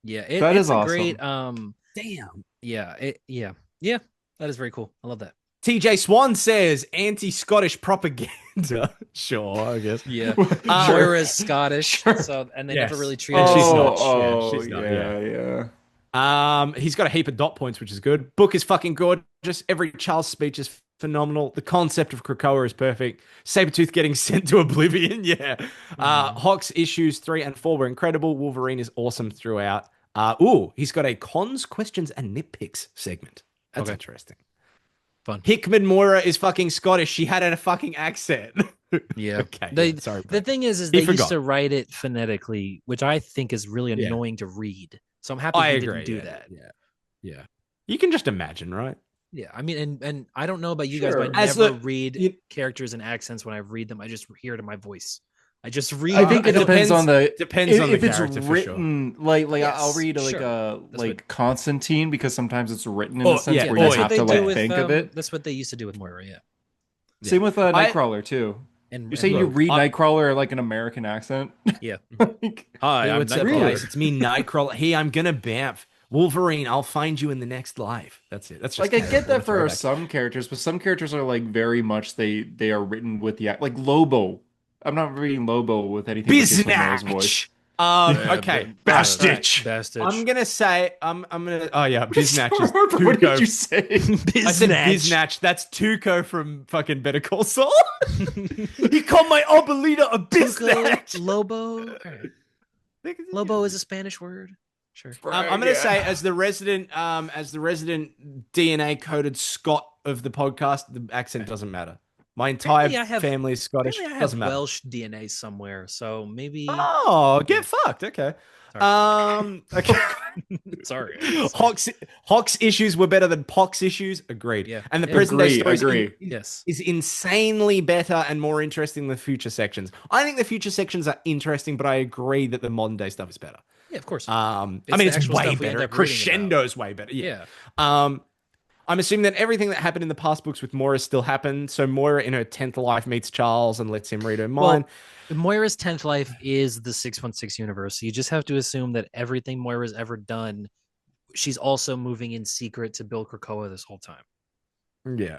Yeah, that is awesome. Great. Damn. Yeah. That is very cool. I love that. TJ Swan says anti-Scottish propaganda. Sure, I guess. Yeah. Moira's Scottish, so and they never really treated her. She's not. Yeah. He's got a heap of dot points, which is good. Book is fucking gorgeous. Every Charles speech is phenomenal. The concept of Krakoa is perfect. Sabretooth getting sent to oblivion. Yeah. Hawk's issues 3 and 4 were incredible. Wolverine is awesome throughout. He's got a cons, questions, and nitpicks segment. That's interesting. Fun. Hickman Moira is fucking Scottish. She had a fucking accent. Yeah. Okay. Sorry. The thing is they used to write it phonetically, which I think is really annoying to read. So I'm happy they didn't do that. Yeah. You can just imagine, right? Yeah. I mean, and I don't know about you guys, but I never read characters and accents when I read them. I just hear it in my voice. I just read. I think it depends on the if it's written like I'll read like Constantine because sometimes it's written in a sense where you have to think of it. That's what they used to do with Moira. Yeah. Same with Nightcrawler too. And you say you read Nightcrawler like an American accent. Yeah. Hi, I'm Nightcrawler. It's me, Nightcrawler. Hey, I'm gonna bamf. Wolverine, I'll find you in the next life. That's it. That's just like I get that for some characters, but some characters are like very much they are written with the like Lobo. I'm not reading Lobo with anything. Biznatch. Okay. Bastich. I'm gonna say I'm gonna. Oh yeah, Biznatch is Tuco. What did you say? I said Biznatch. That's Tuco from fucking Better Call Saul. He called my Obolita a Biznatch. Lobo. Lobo is a Spanish word. Sure. I'm going to say, as the resident DNA coded Scot of the podcast, the accent doesn't matter. My entire family is Scottish. I have doesn't matter. Welsh DNA somewhere, so maybe. Oh, get fucked. Okay. Okay. Sorry. Hawks issues were better than Pox issues. Agreed. Yeah. And the present day story is insanely better and more interesting than the future sections. I think the future sections are interesting, but I agree that the modern day stuff is better. Yeah, of course. I mean, it's way better. Crescendo's way better. Yeah. I'm assuming that everything that happened in the past books with Moira still happened. So Moira in her 10th life meets Charles and lets him read her mind. Well, Moira's 10th life is the 616 universe. So you just have to assume that everything Moira's ever done, she's also moving in secret to Bill Krakoa this whole time. Yeah.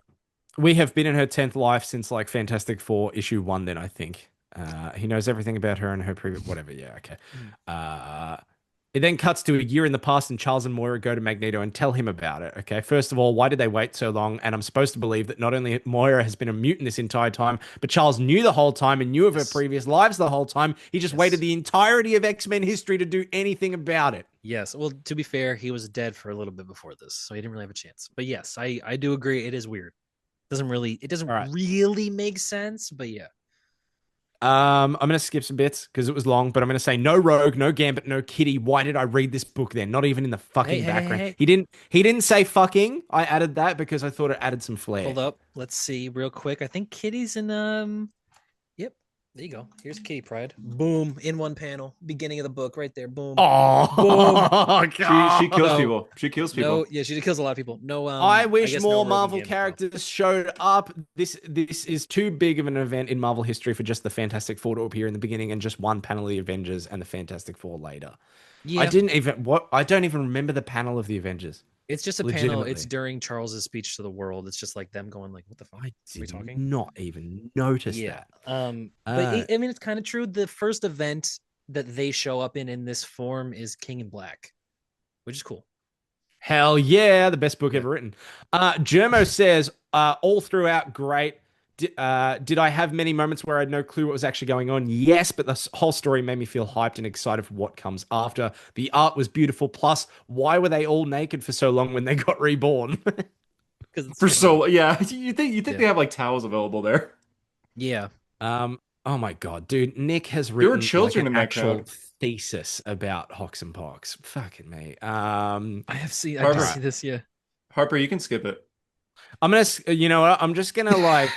We have been in her 10th life since like Fantastic Four issue 1 then, I think. He knows everything about her and her previous whatever. Yeah, okay. It then cuts to a year in the past and Charles and Moira go to Magneto and tell him about it. Okay, first of all, why did they wait so long? And I'm supposed to believe that not only Moira has been a mutant this entire time, but Charles knew the whole time and knew of her previous lives the whole time. He just waited the entirety of X-Men history to do anything about it. Yes, well, to be fair, he was dead for a little bit before this, so he didn't really have a chance. But yes, I do agree. It is weird. It doesn't really make sense, but yeah. I'm going to skip some bits because it was long, but I'm going to say no Rogue, no Gambit, no Kitty. Why did I read this book then? Not even in the fucking background. Hey. He didn't say fucking. I added that because I thought it added some flair. Hold up. Let's see real quick. I think Kitty's in yep. There you go. Here's Kitty Pryde. Boom. In one panel. Beginning of the book right there. Boom. Oh, boom. God. She kills people. She kills people. No, yeah, she kills a lot of people. No, I wish more Marvel characters showed up. This is too big of an event in Marvel history for just the Fantastic Four to appear in the beginning and just one panel of the Avengers and the Fantastic Four later. Yeah. I don't even remember the panel of the Avengers. It's just a panel. It's during Charles's speech to the world. It's just like them going like, "What the fuck? Are we talking?" Not even notice that. But I mean, it's kind of true. The first event that they show up in this form is King in Black, which is cool. Hell yeah, the best book ever written. Germo says, all throughout, great. Did I have many moments where I had no clue what was actually going on? Yes, but the whole story made me feel hyped and excited for what comes after. The art was beautiful. Plus, why were they all naked for so long when they got reborn? You think they have like towels available there? Yeah. Oh my god, dude! Nick has written there were children like an in that actual thesis about Hawks and Pox. Fucking me. I see this. Yeah. Harper, you can skip it. I'm gonna. You know what? I'm just gonna like.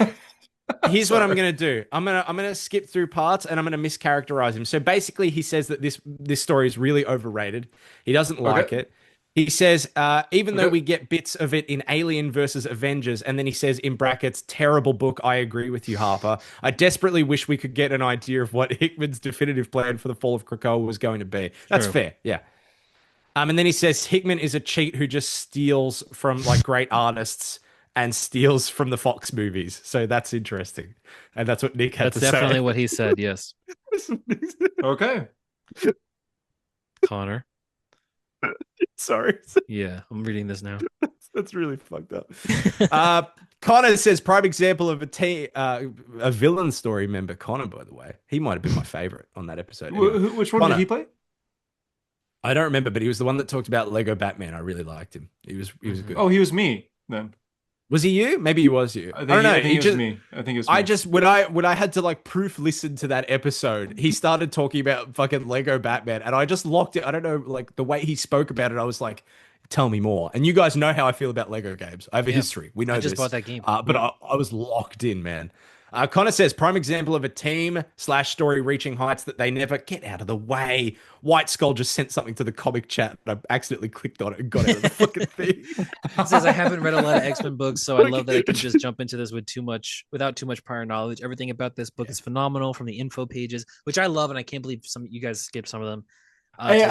Here's what I'm gonna do. I'm gonna skip through parts and I'm gonna mischaracterize him. So basically, he says that this story is really overrated. He doesn't like it. He says even though we get bits of it in Alien versus Avengers, and then he says in brackets, terrible book. I agree with you, Harper. I desperately wish we could get an idea of what Hickman's definitive plan for the fall of Krakoa was going to be. That's fair. Yeah. And then he says Hickman is a cheat who just steals from like great artists. And steals from the Fox movies. So that's interesting. And that's what Nick had to say. That's definitely what he said, yes. Okay. Connor. Sorry. Yeah, I'm reading this now. That's really fucked up. Connor says, prime example of a villain story member. Connor, by the way. He might have been my favorite on that episode. Anyway. Which one did he play? I don't remember, but he was the one that talked about Lego Batman. I really liked him. He was good. Oh, he was me then. Was he you? Maybe he was you. I don't know. I think it was me. I just when I had to like proof listen to that episode, he started talking about fucking Lego Batman, and I just locked it. I don't know, like the way he spoke about it, I was like, tell me more. And you guys know how I feel about Lego games. I have a history. We know this. I just bought that game. But I was locked in, man. Connor says, prime example of a team / story reaching heights that they never get out of the way. White Skull just sent something to the comic chat, and I accidentally clicked on it and got out of the fucking thing. It says, I haven't read a lot of X-Men books, so I love that I can just jump into this without too much prior knowledge. Everything about this book is phenomenal from the info pages, which I love, and I can't believe you guys skipped some of them. In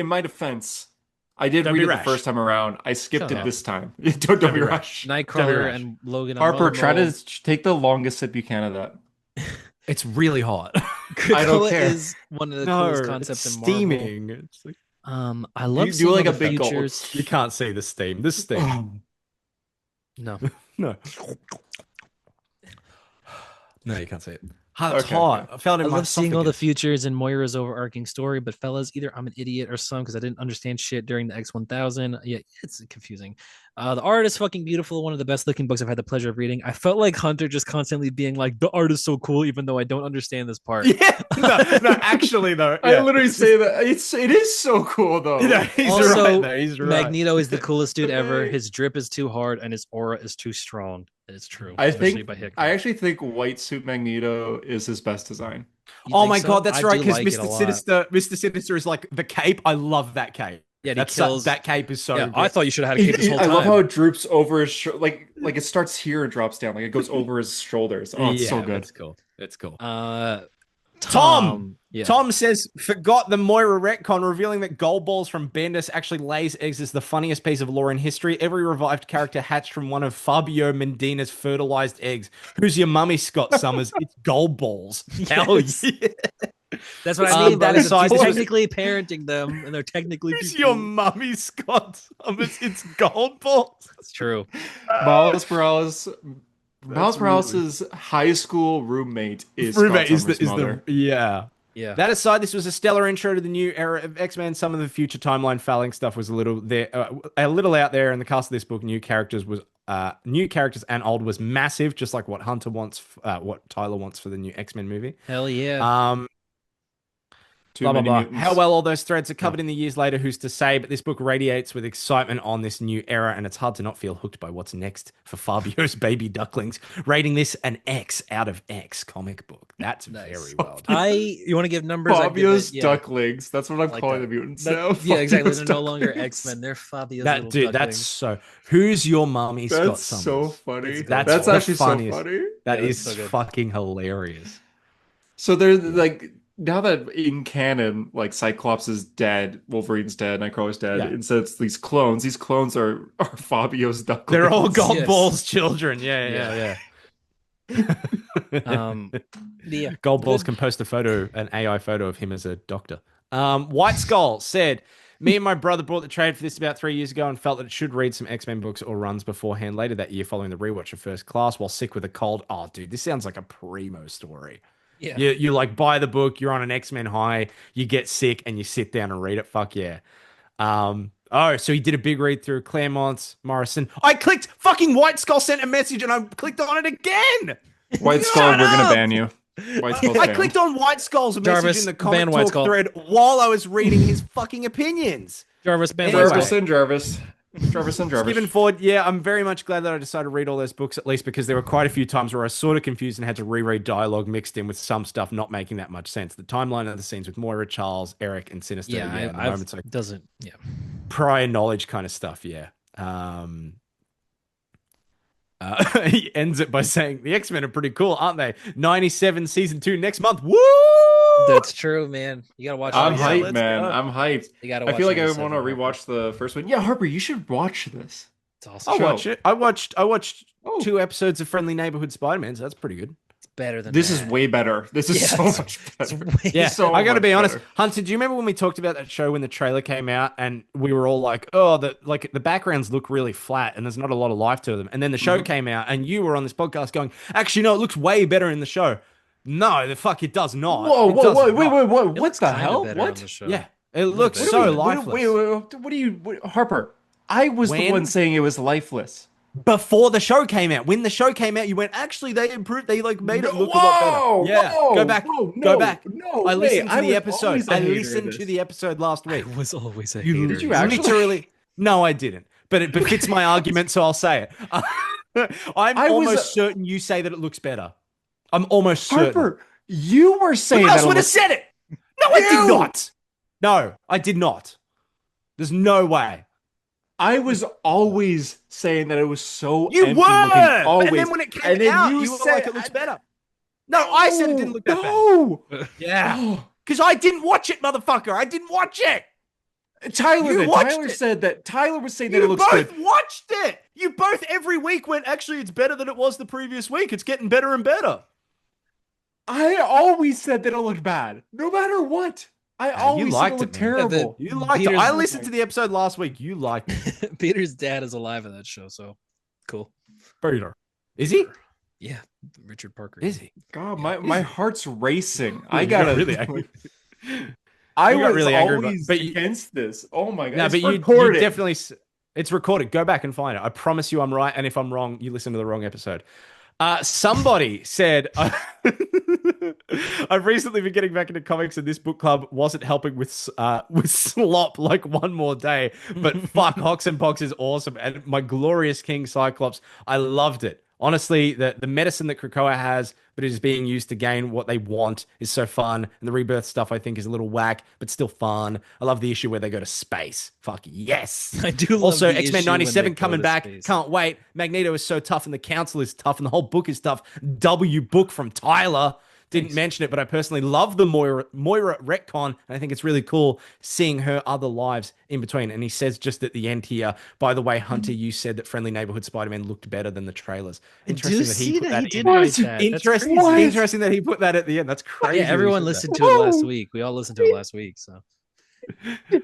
my defense, I did read it the first time around. I skipped it this time. Don't be rushed. Nightcrawler and Logan. Harper, try to take the longest sip you can of that. It's really hot. I don't care. Is one of the coolest concepts in Marvel. Steaming. It's like, I love do like a big features. You can't see the steam. The steam. No. No. No, you can't see it. It's Okay, hot. yeah. I felt it I in my love seeing all the esophagus. futures and Moira's overarching story, but fellas, either I'm an idiot or some because I didn't understand shit during the X1000. Yeah, it's confusing. The art is fucking beautiful. One of the best looking books I've had the pleasure of reading. I felt like Hunter just constantly being like, the art is so cool, even though I don't understand this part. Yeah, no, actually though, I yeah. literally say that it is so cool though. You know, he's Also, right though. He's right. Magneto is the coolest dude ever. His drip is too hard and his aura is too strong. It's true. I especially think by Hickman. I actually think White Suit Magneto is his best design. You Oh think my so? god, that's I right. do Because like it a Mr. lot. Mr. Sinister is like the cape. I love that cape. Yeah, he That's kills. that cape is so. Yeah, good. I thought you should have had a cape this whole I time. love how it droops over his like it starts here and drops down, like it goes over his shoulders. Oh, it's so good. It's cool. It's cool. Tom. Yeah. Tom says, forgot the Moira retcon, revealing that gold balls from Bendis actually lays eggs is the funniest piece of lore in history. Every revived character hatched from one of Fabio Medina's fertilized eggs. Who's your mummy, Scott Summers? It's gold balls. Hell yeah. That's what I mean. That He's aside, technically parenting them, and they're technically. Who's people. your mummy, Scott Summers? It's gold balls. It's true. Miles Morales' high school roommate is Roommate Scott is Summers' mother. yeah. Yeah. That aside, this was a stellar intro to the new era of X-Men. Some of the future timeline fouling stuff was a little out there, and the cast of this book, new characters and old was massive, just like what Hunter wants, what Tyler wants for the new X-Men movie. Hell yeah. Too many Blah. mutants. How well all those threads are covered in the years later, who's to say? But this book radiates with excitement on this new era, and it's hard to not feel hooked by what's next for Fabio's baby ducklings. Rating this an X out of X comic book. That's very well done. You want to give numbers? Fabio's I give it, ducklings. That's what I'm like calling that. the mutants That- now. Yeah, exactly. Fabio's They're no longer ducklings. X-Men. They're Fabio's That little dude, that's ducklings. so. Who's your mommy, Scott That's Summers? so funny. That's That's the actually so funniest. funny. That Yeah, is that's so good. fucking hilarious. So they're like now that in canon, like Cyclops is dead, Wolverine's dead, Nightcrawler's dead. Yeah. Instead, it's these clones. These clones are Fabio's ducklings. They're all gold Yes. balls children. Yeah. Yeah. Gold balls can post an AI photo of him as a doctor. White Skull said, me and my brother bought the trade for this about 3 years ago and felt that it should read some X-Men books or runs beforehand later that year following the rewatch of First Class while sick with a cold. Oh, dude, this sounds like a primo story. Yeah. You like buy the book, you're on an X-Men high, you get sick and you sit down and read it. Fuck yeah. So he did a big read through Claremont, Morrison. I clicked fucking White Skull sent a message and I clicked on it again. White Skull, we're gonna ban you. White Skull's I banned. clicked on White Skull's message Jarvis, in the ban comic White talk Skull. thread while I was reading his fucking opinions. Jarvis, ban Anyway. White Skull. Jarvis and Jarvis. Skipping forward, yeah, I'm very much glad that I decided to read all those books, at least because there were quite a few times where I was sort of confused and had to reread dialogue mixed in with some stuff not making that much sense. The timeline of the scenes with Moira, Charles, Eric, and Sinister, Yeah, and the I've moments like doesn't. Yeah. prior knowledge kind of stuff, yeah. He ends it by saying, the X-Men are pretty cool, aren't they? 97 season 2 next month. Woo! That's true, man. You gotta watch. I'm all hyped, these. man. go. I'm hyped. You gotta. I Watch feel like all I these want to stuff, Harper. rewatch the first one. Yeah, Harper, you should watch this. It's awesome. I'll show. watch it. I watched Oh. 2 episodes of Friendly Neighborhood Spider-Man, so that's pretty good. It's better than This that. is way better. This is Yeah, so it's- much It's better. way- Yeah, so I got to much be honest, better. Hunter. Do you remember when we talked about that show when the trailer came out and we were all like, "Oh, the backgrounds look really flat and there's not a lot of life to them." And then the show came out and you were on this podcast going, "Actually, no, it looks way better in the show." No, the fuck, it does not. Whoa, It whoa, does whoa, not. wait, what It the looks kinda hell? better on What? the show. Yeah, it looks better. so Wait, lifeless. what do you, Harper? I was the When- one saying it was lifeless. Before the show came out, when the show came out, you went, "Actually, they improved. They like made it look a lot Whoa, better." Yeah, whoa, go back, whoa, go no, back. no I way. listened to I the was episode. always a I hater of listened to this. the episode last week. I was always a You hater. Did you actually? literally? No, I didn't. But it befits my argument, so I'll say it. I'm I was- almost certain you say that it looks better. I'm almost certain. Harper, you were saying Who that. else would have said it? No, I did You! not. No, I did not. There's no way. I was always saying that it was so You empty were. looking, always. And then when it came And then out, you you were said- like, it looks better. No, I said it didn't look that bad. No. Yeah. Oh. Because I didn't watch it, motherfucker. I didn't watch it. Tyler, You did. watched Tyler it. said that. Tyler was saying that You it looks both good. watched it. You both every week went, actually, it's better than it was the previous week. It's getting better and better. I always said that it looked bad, no matter what. I always said liked it looked it, man. terrible. You liked it. Peter's- I listened to the episode last week. You liked it. Peter's dad is alive in that show, so cool. Peter. Is he? Yeah, Richard Parker. Is he? God, my heart's racing. I You got gotta really angry. I You got was really angry, always but against this. Oh my god! No, It's but you recorded. definitely. It's recorded. Go back and find it. I promise you, I'm right. And if I'm wrong, you listen to the wrong episode. Somebody said, I've recently been getting back into comics, and this book club wasn't helping with slop like one more day. But fuck, Hox and Pox is awesome, and my glorious King Cyclops, I loved it. Honestly, the medicine that Krakoa has, but it is being used to gain what they want, is so fun. And the rebirth stuff, I think, is a little whack, but still fun. I love the issue where they go to space. Fuck yes. I do love Also, the X-Men issue when 97 they go coming to back. space. Can't wait. Magneto is so tough, and the Council is tough, and the whole book is tough. W book from Tyler. Didn't mention it, but I personally love the Moira retcon, and I think it's really cool seeing her other lives in between. And he says just at the end here, by the way, Hunter, you said that Friendly Neighborhood Spider-Man looked better than the trailers. Interesting that he put that in. Interesting that he put that at the end. That's crazy. Yeah, everyone listened to it last week. We all listened to it last week. So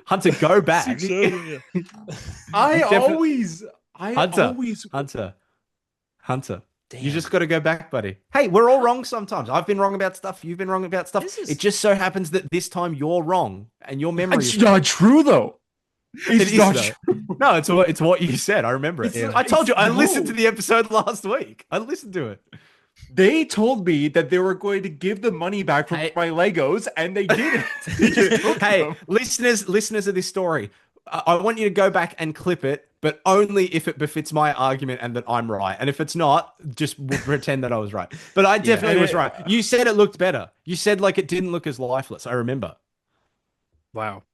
Hunter, go back. Hunter. Damn. You just got to go back, buddy. Hey, we're all wrong sometimes. I've been wrong about stuff. You've been wrong about stuff. It just so happens that this time you're wrong, and your memory. It's not true, though. It's not true. No, it's what you said. I remember it. I told you. I listened to the episode last week. I listened to it. They told me that they were going to give the money back for my Legos, and they didn't. Hey, listeners of this story, I want you to go back and clip it, but only if it befits my argument and that I'm right. And if it's not, just pretend that I was right. But I definitely was right. You said it looked better. You said like it didn't look as lifeless. I remember. Wow.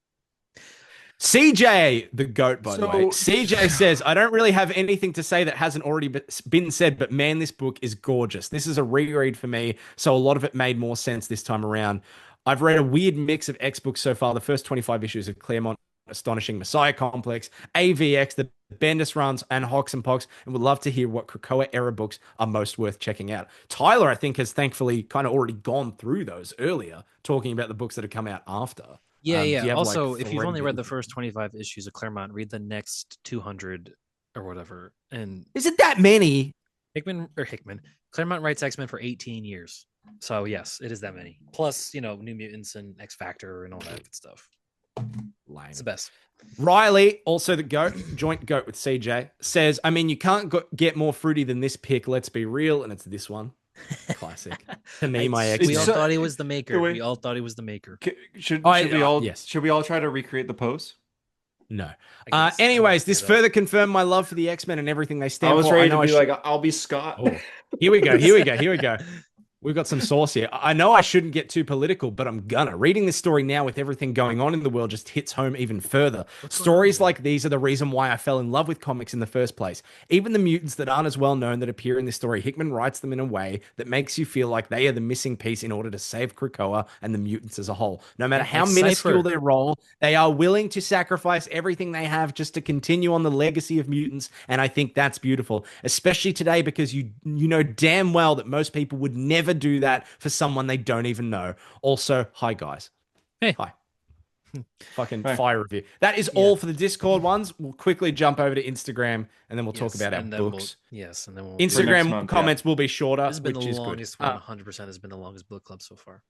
CJ, the GOAT, by the way. CJ says, I don't really have anything to say that hasn't already been said, but man, this book is gorgeous. This is a reread for me, so a lot of it made more sense this time around. I've read a weird mix of X books so far. The first 25 issues of Claremont Astonishing Messiah Complex, AVX, the Bendis runs, and Hox and Pox, and would love to hear what Krakoa era books are most worth checking out. Tyler, I think, has thankfully kind of already gone through those earlier, talking about the books that have come out after. Yeah. Also, if you've only read the first 25 issues of Claremont, read the next 200 or whatever. And is it that many? Claremont writes X-Men for 18 years. So yes, it is that many. Plus, New Mutants and X Factor and all that good stuff. Lame. It's the best. Riley, also the GOAT, joint GOAT with CJ, says, I mean, you can't get more fruity than this pick, let's be real, and it's this one. Classic. To me, my ex. We all thought he was the maker. We all thought he was the maker. Should we all try to recreate the pose? No. Anyways, this further confirmed my love for the X-Men and everything they stand for. I was ready to be like, I'll be Scott. Oh, here we go. We've got some sauce here. I know I shouldn't get too political, but I'm gonna. Reading this story now with everything going on in the world just hits home even further. Stories like these are the reason why I fell in love with comics in the first place. Even the mutants that aren't as well known that appear in this story, Hickman writes them in a way that makes you feel like they are the missing piece in order to save Krakoa and the mutants as a whole. No matter how minuscule their role, they are willing to sacrifice everything they have just to continue on the legacy of mutants, and I think that's beautiful, especially today because you know damn well that most people would never do that for someone they don't even know. Also, hi guys. Hey. Hi. Fucking fire review. That is all for the Discord ones. We'll quickly jump over to Instagram and then we'll talk about our books. And then we'll Instagram comments will be shorter. This has been the longest one. 100% has been the longest book club so far.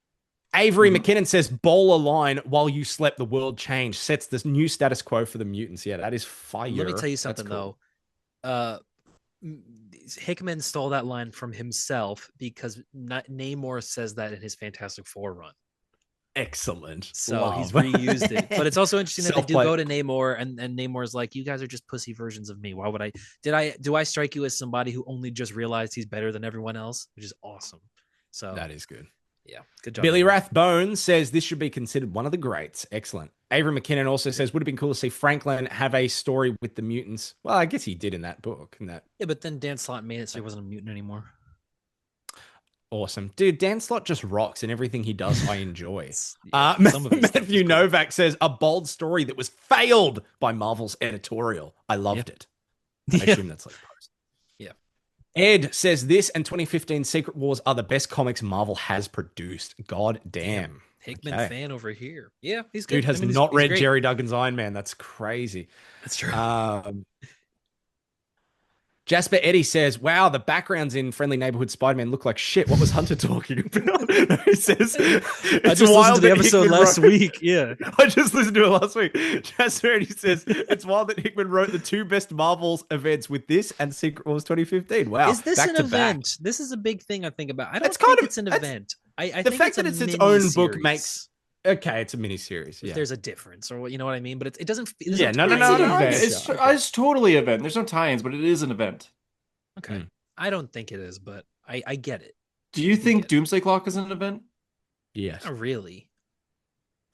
Avery McKinnon says, bowl a line while you slept, the world changed. Sets this new status quo for the mutants. Yeah, that is fire. Let me tell you something, though. Hickman stole that line from himself because Namor says that in his Fantastic Four run. Excellent. So he's reused it. But it's also interesting that they do go to Namor and Namor's like, you guys are just pussy versions of me. Why would do I strike you as somebody who only just realized he's better than everyone else? Which is awesome. So that is good. Yeah, good job. Billy Rathbone says this should be considered one of the greats. Excellent. Avery McKinnon also says, would have been cool to see Franklin have a story with the mutants. Well, I guess he did in that book. Yeah, but then Dan Slott made it so he wasn't a mutant anymore. Awesome. Dude, Dan Slott just rocks and everything he does, I enjoy. Matthew Novak says, a bold story that was failed by Marvel's editorial. I loved it. I assume that's like post. Yeah. Ed says, this and 2015 Secret Wars are the best comics Marvel has produced. God damn. Hickman fan over here. Yeah, he's good. Dude has not read Jerry Duggan's Iron Man. That's crazy. That's true. Jasper Eddy says, "Wow, the backgrounds in Friendly Neighborhood Spider-Man look like shit. What was Hunter talking about?" He says, "I just listened to the episode last week." Yeah, I just listened to it last week. Jasper Eddy says, "It's wild that Hickman wrote the two best Marvels events with this and Secret Wars 2015. Wow, is this back an to event? back. This is a big thing I think about. I don't It's think kind of- it's an that's- event. I The think fact it's that a it's its own book mini-series. makes okay. It's a miniseries. If Yeah, there's a difference, or you know what I mean. But it doesn't. There's Yeah, no, tie-in. event. It's totally an event. There's no tie-ins, but it is an event. Okay, I don't think it is, but I get it. Do you think Doomsday Clock is an event? yes, Not really.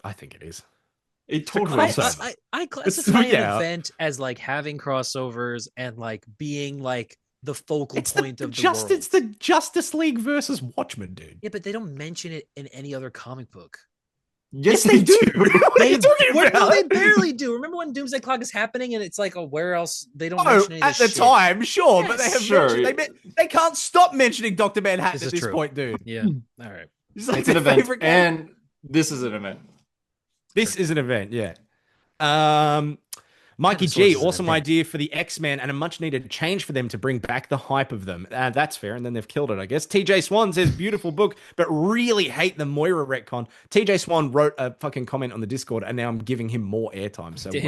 I think it is. It a totally is. crossover. I classify yeah. an event as like having crossovers and like being like the focal It's point of the world. It's the Justice League versus Watchmen, dude. Yeah, but they don't mention it in any other comic book. Yes, they do. What are you talking No, about? they barely do. Remember when Doomsday Clock is happening and it's like, oh, where else? They don't Oh, mention any of at this the shit. time, sure, but they Yes, have sure. they can't stop mentioning Dr. Manhattan This at is this true. point, dude. Yeah. All right. It's like It's an their event, favorite game. and this is an event. This is an event, yeah. Mikey Dinosaurs G, is an awesome event. idea for the X-Men and a much needed change for them to bring back the hype of them. That's fair, and then they've killed it, I guess. TJ Swan says, beautiful book, but really hate the Moira retcon. TJ Swan wrote a fucking comment on the Discord, and now I'm giving him more airtime, so Damn.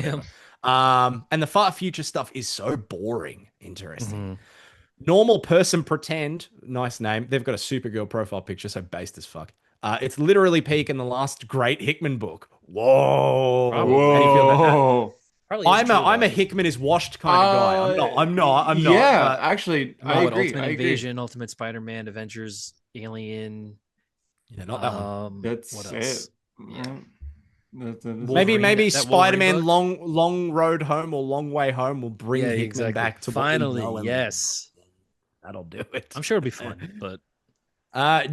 whatever. And the far future stuff is so boring. Interesting. Mm-hmm. Normal person pretend, nice name. They've got a Supergirl profile picture, so based as fuck. It's literally peak in the last great Hickman book. Whoa. How do you feel about that? Whoa. Probably is I'm true, a though. Hickman is washed kind of guy. I'm not. Yeah, but- actually, No, I what, agree. Ultimate I agree. Invasion, Ultimate Spider-Man, Avengers, Alien. Yeah, not that one. That's what it. else? Yeah. Wolverine, Maybe that Wolverine Spider-Man book? long road home or long way home will bring Yeah, Hickman exactly. back to what we know Finally, and yes. that'll do it. I'm sure it'll be fun, but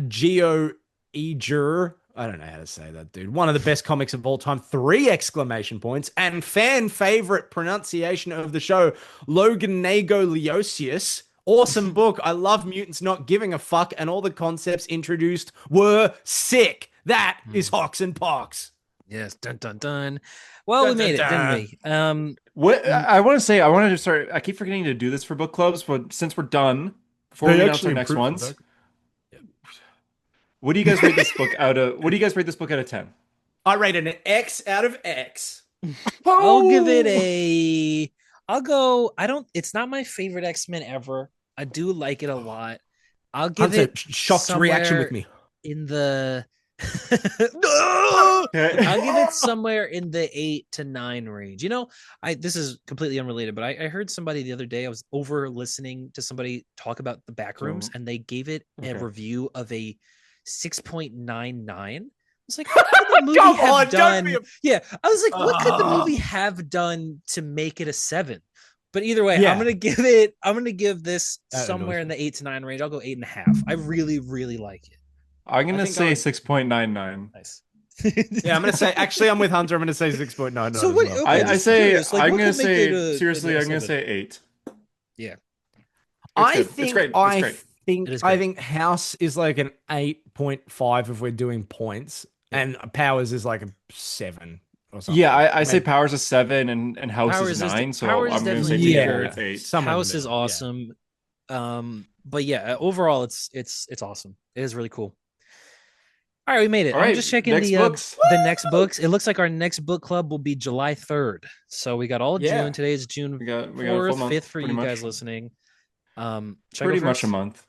Geo Eger. I don't know how to say that, dude. One of the best comics of all time. 3 exclamation points. And fan favorite pronunciation of the show, Logan Nago Leosius. Awesome book. I love mutants not giving a fuck, and all the concepts introduced were sick. That is Hawks and Pox. yes, dun dun dun. Well, we made it, didn't we? What I want to say, I want to start. I keep forgetting to do this for book clubs, but since we're done, before we announce our next ones, what do you guys rate this book out of? What do you guys rate this book out of 10? I rated an X out of X. I'll give it a. I'll go. I don't. It's not my favorite X-Men ever. I do like it a lot. I'll give Hunter, it shocked reaction with me. in the. I'll give it somewhere in the 8 to 9 range. You know, this is completely unrelated, but I heard somebody the other day. I was over listening to somebody talk about the Backrooms, and they gave it a review of a 6.99. I was like, what could the movie Come have on, done? don't be Yeah, I was like, what could the movie have done to make it a 7? But either way, Yeah. I'm gonna give this That somewhere annoys in the 8 to 9 range. I'll go 8.5. I really, really like it. I'm gonna think say I- 6.99. Nice. Yeah, I'm gonna say. Actually, I'm with Hunter. I'm gonna say 6.99. So what- Well. okay, I just say curious, like, I'm what gonna could make say it a- seriously. a I'm gonna 7? say 8. Yeah. I good. think It's great. It's I great. think It is I great. think House is like an 8.5 if we're doing points, and Powers is like a 7 or something. Yeah, I say Maybe- Powers is 7 and House Powers is is 9. So Powers I'm gonna say definitely- together Yeah. it's 8. Somewhere in the House is middle, yeah. awesome. But yeah, overall it's awesome. It is really cool. All right, we made it. All I'm right, just checking next the books. the next books. It looks like our next book club will be July 3rd. So we got all of Yeah. June. Today is June We got a 4th, full month, 5th for pretty you much. guys listening. Should I go Pretty much a first? month.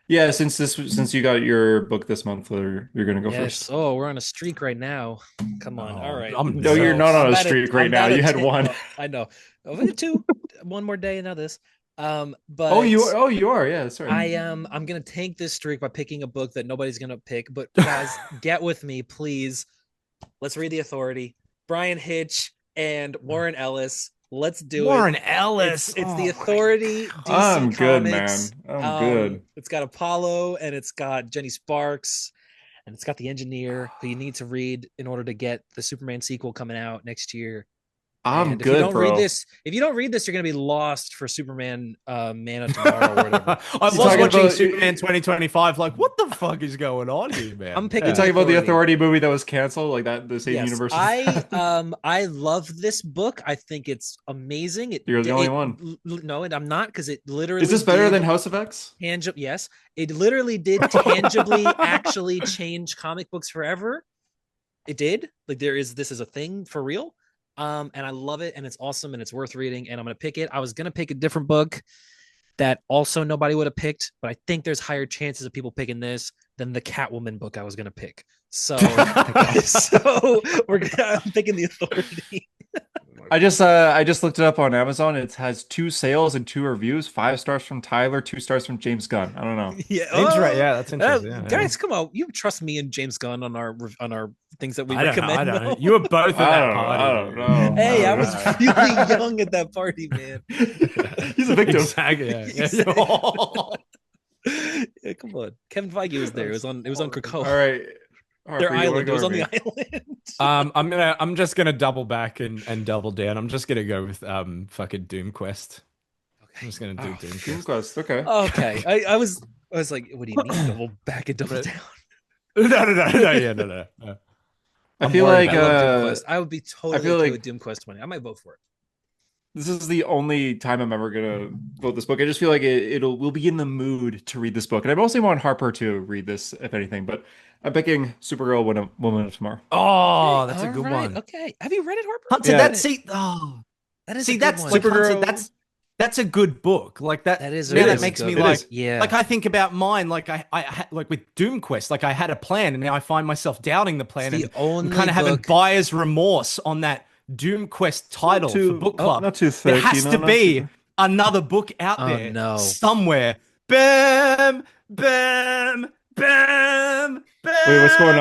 Yeah, since you got your book this month, you're gonna go Yes. first. Oh, we're on a streak right now. Come on. Oh, All right. I'm- No, you're not on a I'm at streak right I'm now. at a You had 10. one. Oh, I know. I've had 2. One more day, and now this. But Oh, you are. Yeah, that's right. I'm gonna tank this streak by picking a book that nobody's gonna pick. But guys, get with me, please. Let's read The Authority. Brian Hitch and Warren Ellis. Let's do Warren it. Ellis. It's Oh The my Authority. DC I'm good, man. Comics. I'm good. It's got Apollo and it's got Jenny Sparks and it's got the Engineer who you need to read in order to get the Superman sequel coming out next year. I'm And good, bro. if you don't read this, you're gonna be lost for Superman, Man of Tomorrow, or whatever. I was watching Superman 2025. Like, what the fuck is going on here, man? I'm picking. You're talking about the Authority movie that was canceled, like that. The same universe. I love this book. I think it's amazing. You're the only one. No, and I'm not, because it literally. Is this better than House of X? Yes, it literally did tangibly actually change comic books forever. It did. Like this is a thing for real. And I love it, and it's awesome, and it's worth reading, and I'm gonna pick it. I was gonna pick a different book that also nobody would have picked, but I think there's higher chances of people picking this than the Catwoman book I was gonna pick. So, I'm picking The Authority. I just looked it up on Amazon. It has 2 sales and 2 reviews. 5 stars from Tyler, 2 stars from James Gunn. I don't know. Yeah, that's interesting. Guys, come on, you trust me and James Gunn on our things that we recommend. I don't know. You were both at that party. I don't know. Hey, I was really young at that party, man. He's a victim. Exactly. Yeah, come on. Kevin Feige was there. It was on Krakoa. All right. Their island. It was on the island. I'm just gonna double back and double down. I'm just gonna go with fucking Doom Quest. Okay. I'm just gonna do Doom Quest. Okay. Okay. I was like, what do you mean double back and double down? No. I feel like I would be totally okay with Doom Quest 20. I might vote for it. This is the only time I'm ever gonna vote this book. I just feel like we'll be in the mood to read this book, and I mostly want Harper to read this, if anything. But I'm picking Supergirl, Woman of Tomorrow. Oh, that's a good one. Okay, have you read it, Harper? Hunter, yeah. that's Supergirl. Like, that's a good book. Like that. That is. That makes me like. Yeah. Like I think about mine. Like I like with Doom Quest. Like I had a plan, and now I find myself doubting the plan, and I'm kind of having buyer's remorse on that Doom Quest title for book club. Not too thick. There has to be another book out there somewhere. Bam, bam, bam, bam. Wait, what's going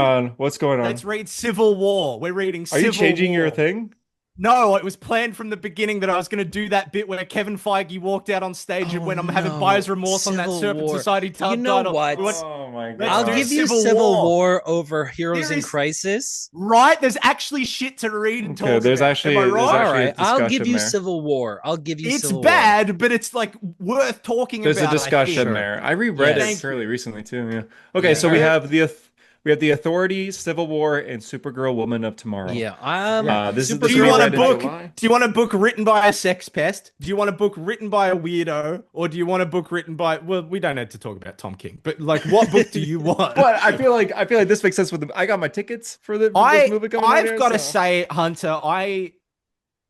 on? Let's read Civil War. We're reading Civil War. Are you changing your thing? No, it was planned from the beginning that I was going to do that bit where Kevin Feige walked out on stage and when I'm having buyer's remorse on that Serpent Society title. You know what? Oh my God. I'll give you Civil War over Heroes in Crisis. Right? There's actually shit to read and talk about. There's actually all right. I'll give you Civil War. It's bad, but it's like worth talking about. There's a discussion there. I reread it fairly recently too. Yeah. Okay, so we have the Authority, Civil War, and Supergirl, Woman of Tomorrow. Yeah. Do you want a book? Do you want a book written by a sex pest? Do you want a book written by a weirdo? Or do you want a book written by? Well, we don't have to talk about Tom King, but like, what book do you want? But I feel like this makes sense with I got my tickets for this movie coming out. I've got to say, Hunter, I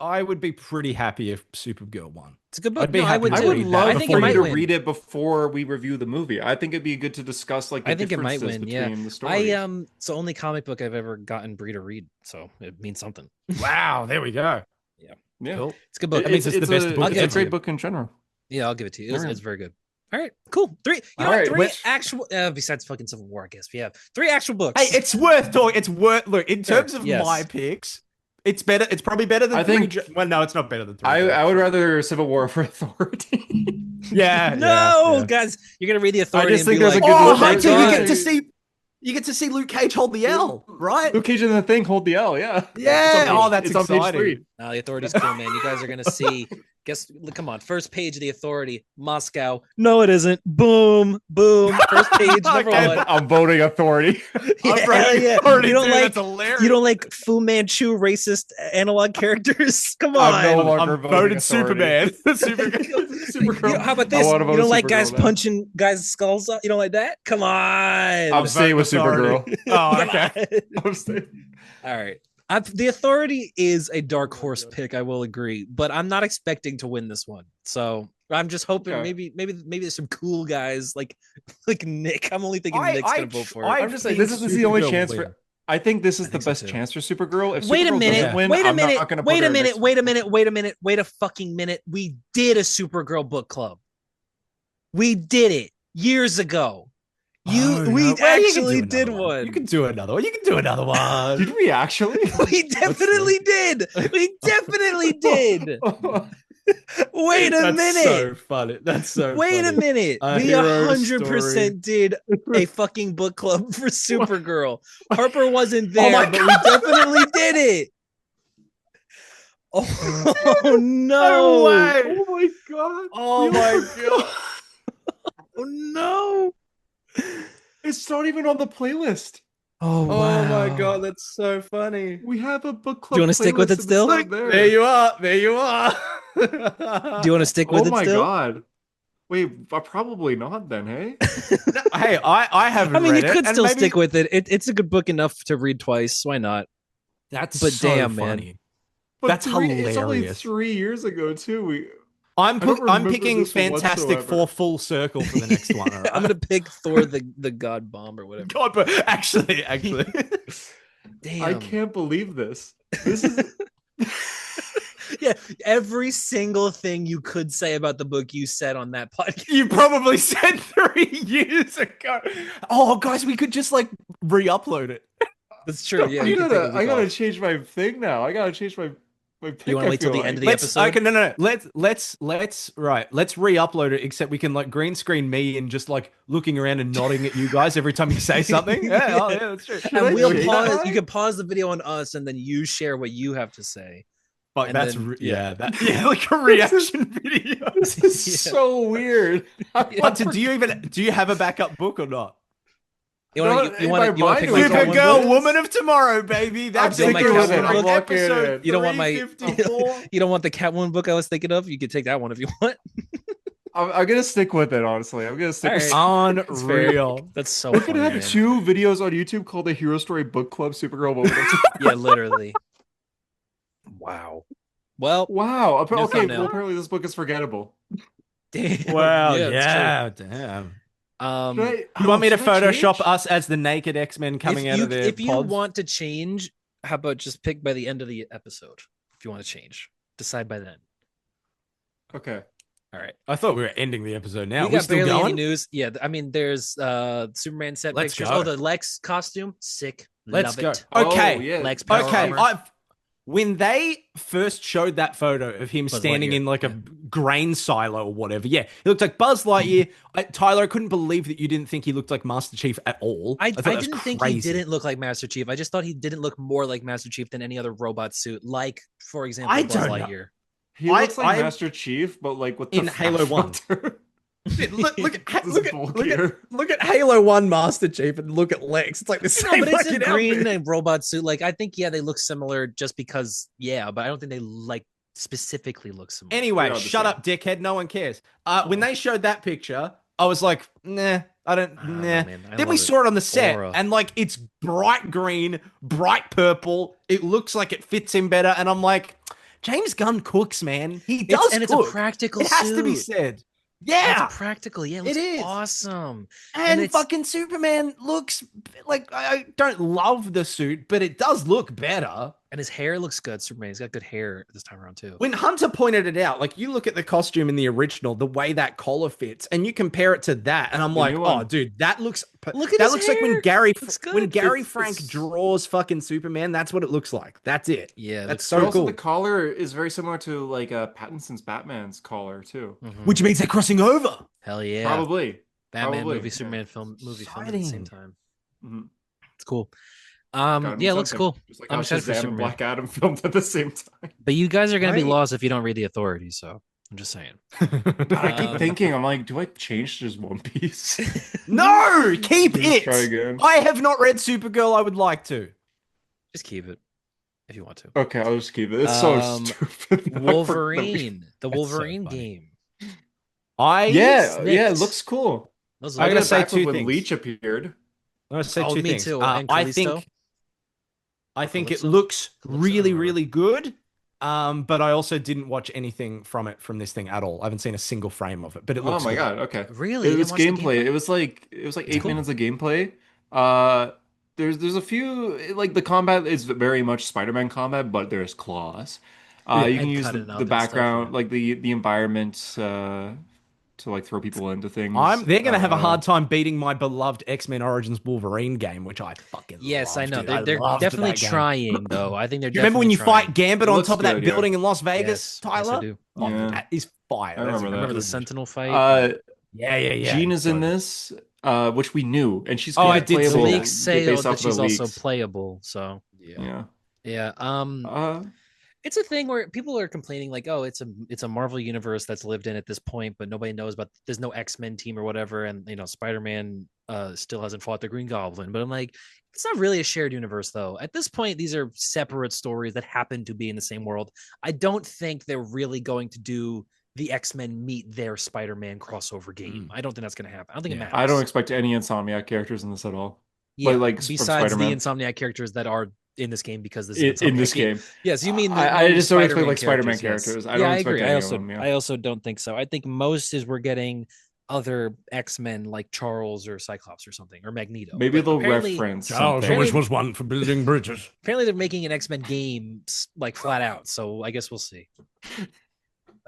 would be pretty happy if Supergirl won. It's a good book. I'd be happy. I would love for you to read it before we review the movie. I think it'd be good to discuss like the differences between the stories. It's the only comic book I've ever gotten Brie to read, so it means something. Wow, there we go. Yeah, cool. It's a good book. That means it's the best book. It's a great book in general. Yeah, I'll give it to you. It's very good. All right, cool. Three actual. Besides fucking Civil War, I guess we have 3 actual books. Hey, it's worth talking. It's worth look in terms of my picks. It's better. It's probably better than well, no, it's not better than 3. I would rather Civil War for Authority. Guys, you're gonna read the Authority. I just think there's a good. Hunter, you get to see Luke Cage hold the L, right? Luke Cage and the Thing hold the L. Yeah. That's exciting. No, the Authority's cool, man. You guys are gonna see. Come on. First page of the Authority, Moscow. No, it isn't. Boom, boom. First page, number 1. I'm voting Authority. Authority. You don't like Fu Manchu racist analog characters? Come on. I'm voting Superman. Supergirl. How about this? You don't like guys punching guys' skulls up? You don't like that? Come on. I'm staying with Supergirl. Oh, okay. I'm staying. All right. The Authority is a dark horse pick, I will agree, but I'm not expecting to win this one. So I'm just hoping maybe there's some cool guys like Nick. I'm only thinking Nick's gonna vote for it. I'm just saying this is the only chance for. I think this is the best chance for Supergirl. If wait a minute. Wait a fucking minute. We did a Supergirl book club. We did it years ago. We actually did one. You can do another one. Did we actually? We definitely did. We definitely did. Wait a minute. That's so funny. That's so Wait a minute. We 100% did a fucking book club for Supergirl. Harper wasn't there, but we definitely did it. Oh No no! way. Oh my god! Oh my god. Oh no! It's not even on the playlist. Oh Oh my wow! god, that's so funny. We have a book Do you club wanna stick with playlist it and still? it's not there. There you are. There you are. Do you want to stick Oh with it my still? god. Wait, probably not then, hey? Hey, I haven't I mean, you read it, could and still maybe- stick with it. It's a good book enough to read twice. Why not? That's But so damn, man. funny. But That's it's only hilarious. 3 years ago too. I'm don't remember picking this Fantastic whatsoever. Four full circle for the next one. All right? I'm gonna pick Thor the God Bomb or whatever. God, but actually, Damn. I can't believe this. This is Yeah, every single thing you could say about the book you said on that podcast. you probably said 3 years ago. Oh, guys, we could just like re-upload it. That's true. Yeah, you can take a week I gotta off. change my thing now. I gotta change my pick. You want to wait till the end of the episode? Okay, no. Let's re-upload it. Except we can like green screen me and just like looking around and nodding at you guys every time you say something. Yeah, that's true. And I we'll change pause. that? You can pause the video on us, and then you share what you have to say. But And that's then- like a reaction video. This is Yeah. so weird. Hunter, do you have a backup book or not? You want No, to in pick my my mind, Catwoman it was book? Supergirl, Woman of Tomorrow, baby. That's I'm it. sticking with it. I'm locking it Episode in. You don't want my 354. you don't want the Catwoman book I was thinking of? You could take that one if you want. I'm gonna stick with it. Honestly, I'm gonna stick with. Alright. Unreal. That's so We're funny, gonna have man. 2 videos on YouTube called the Hero Story Book Club Supergirl Woman. Yeah, literally. Wow. Well, Wow. New Okay. thumbnail. Well, apparently this book is forgettable. damn. Wow. it's Yeah. true. Damn. Should You want me to should I Photoshop change? us as the naked X-Men coming out of their if you pods? want to change, how about just pick by the end of the episode? If you want to change, decide by then. Okay. All right. I thought we were ending the episode now. We We got still barely any going? news. Yeah, I mean, there's Superman set Let's pictures. go. Oh, the Lex costume, sick. Let's Love go. it. Okay. Oh, yeah. Lex power Okay. armor. When they first showed that photo of him Buzz standing Lightyear, in like a yeah. grain silo or whatever, yeah, he looked like Buzz Lightyear. Tyler, I couldn't believe that you didn't think he looked like Master Chief at all. I thought that was didn't think he crazy. didn't look like Master Chief. I just thought he didn't look more like Master Chief than any other robot suit, like, for example, I Buzz don't know. Lightyear. He I- looks like I- Master Chief, but like with the In Halo fat 1. filter. Dude, look This is bulkier. look at Halo 1 Master Chief and look at Lex. It's like the No, same but it's a fucking green outfit. and robot suit. Like, I think, yeah, they look similar just because, yeah, but I don't think they like specifically look similar. Anyway, They're all the shut same. up, dickhead. No one cares. When they showed that picture, I was like, nah, I don't, I don't know, nah. man. I Then we love saw it on the set, Aura. and like it's bright green, bright purple. It looks like it fits him better, and I'm like, James Gunn cooks, man. He does, and it's cook. a practical It has to be suit. said. Yeah, It's practical. Yeah, it looks It is. awesome. and it's- fucking Superman looks like I don't love the suit, but it does look better. And his hair looks good. Superman, he's got good hair this time around too. When Hunter pointed it out, like you look at the costume in the original, the way that collar fits, and you compare it to that, and I'm The like, new oh, one. dude, that looks Look at that his looks like when hair. Gary Looks good. when Gary It's- Frank it's- draws fucking Superman. That's what it looks like. That's it. Yeah, That's that's so But also cool. the collar is very similar to like Pattinson's Batman's collar too. Which means they're crossing over. hell yeah, Probably. Batman probably, movie, yeah. Superman movie filmed at the same Exciting. time. Mhm. It's cool. Gotta mean Yeah, it looks something. cool. Just like I'm how excited for Shazam and Superman. Black Adam filmed at the same time. But you guys are gonna be Right. lost if you don't read the Authority. So I'm just saying. But I keep Um, thinking, I'm like, do I change to just One Piece? No, keep Just it. try again. I have not read Supergirl. I would like to. Just keep it if you want to. Okay, I'll just keep it. It's so Um, stupid. Wolverine, the That's so Wolverine funny. game. Yeah, yeah, it Snakes. looks cool. Those I look gotta good. say Back two when things. Leech appeared. I'm gonna say Oh, two me things. too. And I Callisto? think it Calypso? looks Calypso, really, or- really good. But I also didn't watch anything from this thing at all. I haven't seen a single frame of it, but it Oh looks my good. god, okay. Really? It You was didn't watch the gameplay. It was like It's 8 cool. minutes of gameplay. There's a few like the combat is very much Spider-Man combat, but there's claws. Yeah, You can and use cutting the up and background, stuff, like the environment to like throw people into things. They're gonna have a hard time beating my beloved X-Men Origins Wolverine game, which I fucking Yes, I loved, know. dude. They're loved definitely that game. trying, though. I think they're. You remember when you definitely fight Gambit It on looks top of that good, yeah. building in Las trying. Vegas, Yes, yes, I Tyler? do. Oh, Yeah. that is fire. I remember that. Remember the good. Sentinel fight? Yeah. Jean is in this, which we knew, and she's Oh, gonna I be did see playable that. Leaks say based that off she's the also leaks. playable. So Yeah. Yeah. yeah. It's a thing where people are complaining like, oh, it's a Marvel universe that's lived in at this point, but nobody knows about. There's no X-Men team or whatever, and Spider-Man still hasn't fought the Green Goblin. But I'm like, it's not really a shared universe though. At this point, these are separate stories that happen to be in the same world. I don't think they're really going to do the X-Men meet their Spider-Man crossover game. I don't think that's going to happen. I don't think it matters. I don't expect any Insomniac characters in this at all. Yeah, like besides the Insomniac characters that are in this game because this is in this game. Yes, you mean I just don't expect like Spider-Man characters. Yes. I agree. I also don't think so. I think most is we're getting other X-Men like Charles or Cyclops or something or Magneto. Maybe they'll reference Charles always was one for building bridges. Apparently they're making an X-Men game like flat out. So I guess we'll see. I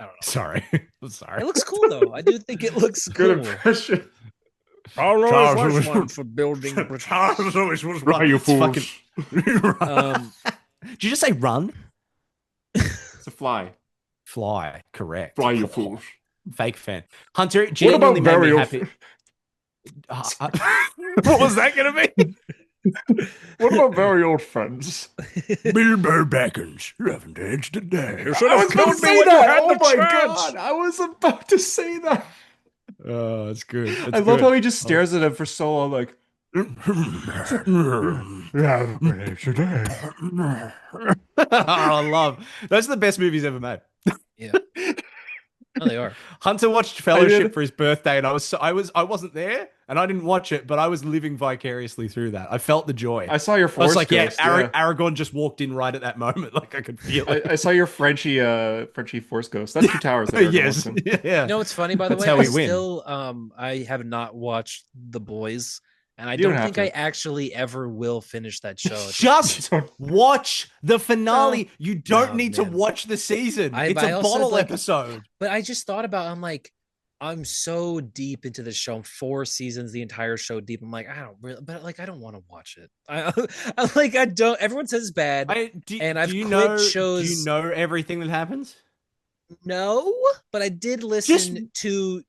don't know. Sorry. I'm sorry. It looks cool though. I do think it looks good cool. Impression. Charles was one for building bridges. Charles always was one. You fools. Did you just say run? It's a fly. Fly, correct. Fly, you fools. Fake fan. Hunter genuinely made me happy. What was that going to be? What about very old friends? Bilbo Baggins, you haven't aged a day. You I was about to say that. Oh my god, I was about to say that. Oh, that's good. I love how he just stares at him for so long, like. I love. Those are the best movies ever made. Yeah. Oh, they are. Hunter watched Fellowship for his birthday, and I wasn't there, and I didn't watch it, but I was living vicariously through that. I felt the joy. I saw your Force. I was like, Ghost, Aragorn just walked in right at that moment, like I could feel it. I saw your Frenchie Force Ghost. That's Two Towers. Yes, yeah. You know what's funny, by the way? How we win. I have not watched The Boys. And I don't think I actually ever will finish that show. Just watch the finale. You don't need to watch the season. It's a bottle episode. But I just thought about, I'm so deep into this show. I'm 4 seasons, the entire show deep. I'm like, I don't really, but like, I don't want to watch it. I don't. Everyone says it's bad. I've quit shows. Do you know everything that happens? No, but I did listen to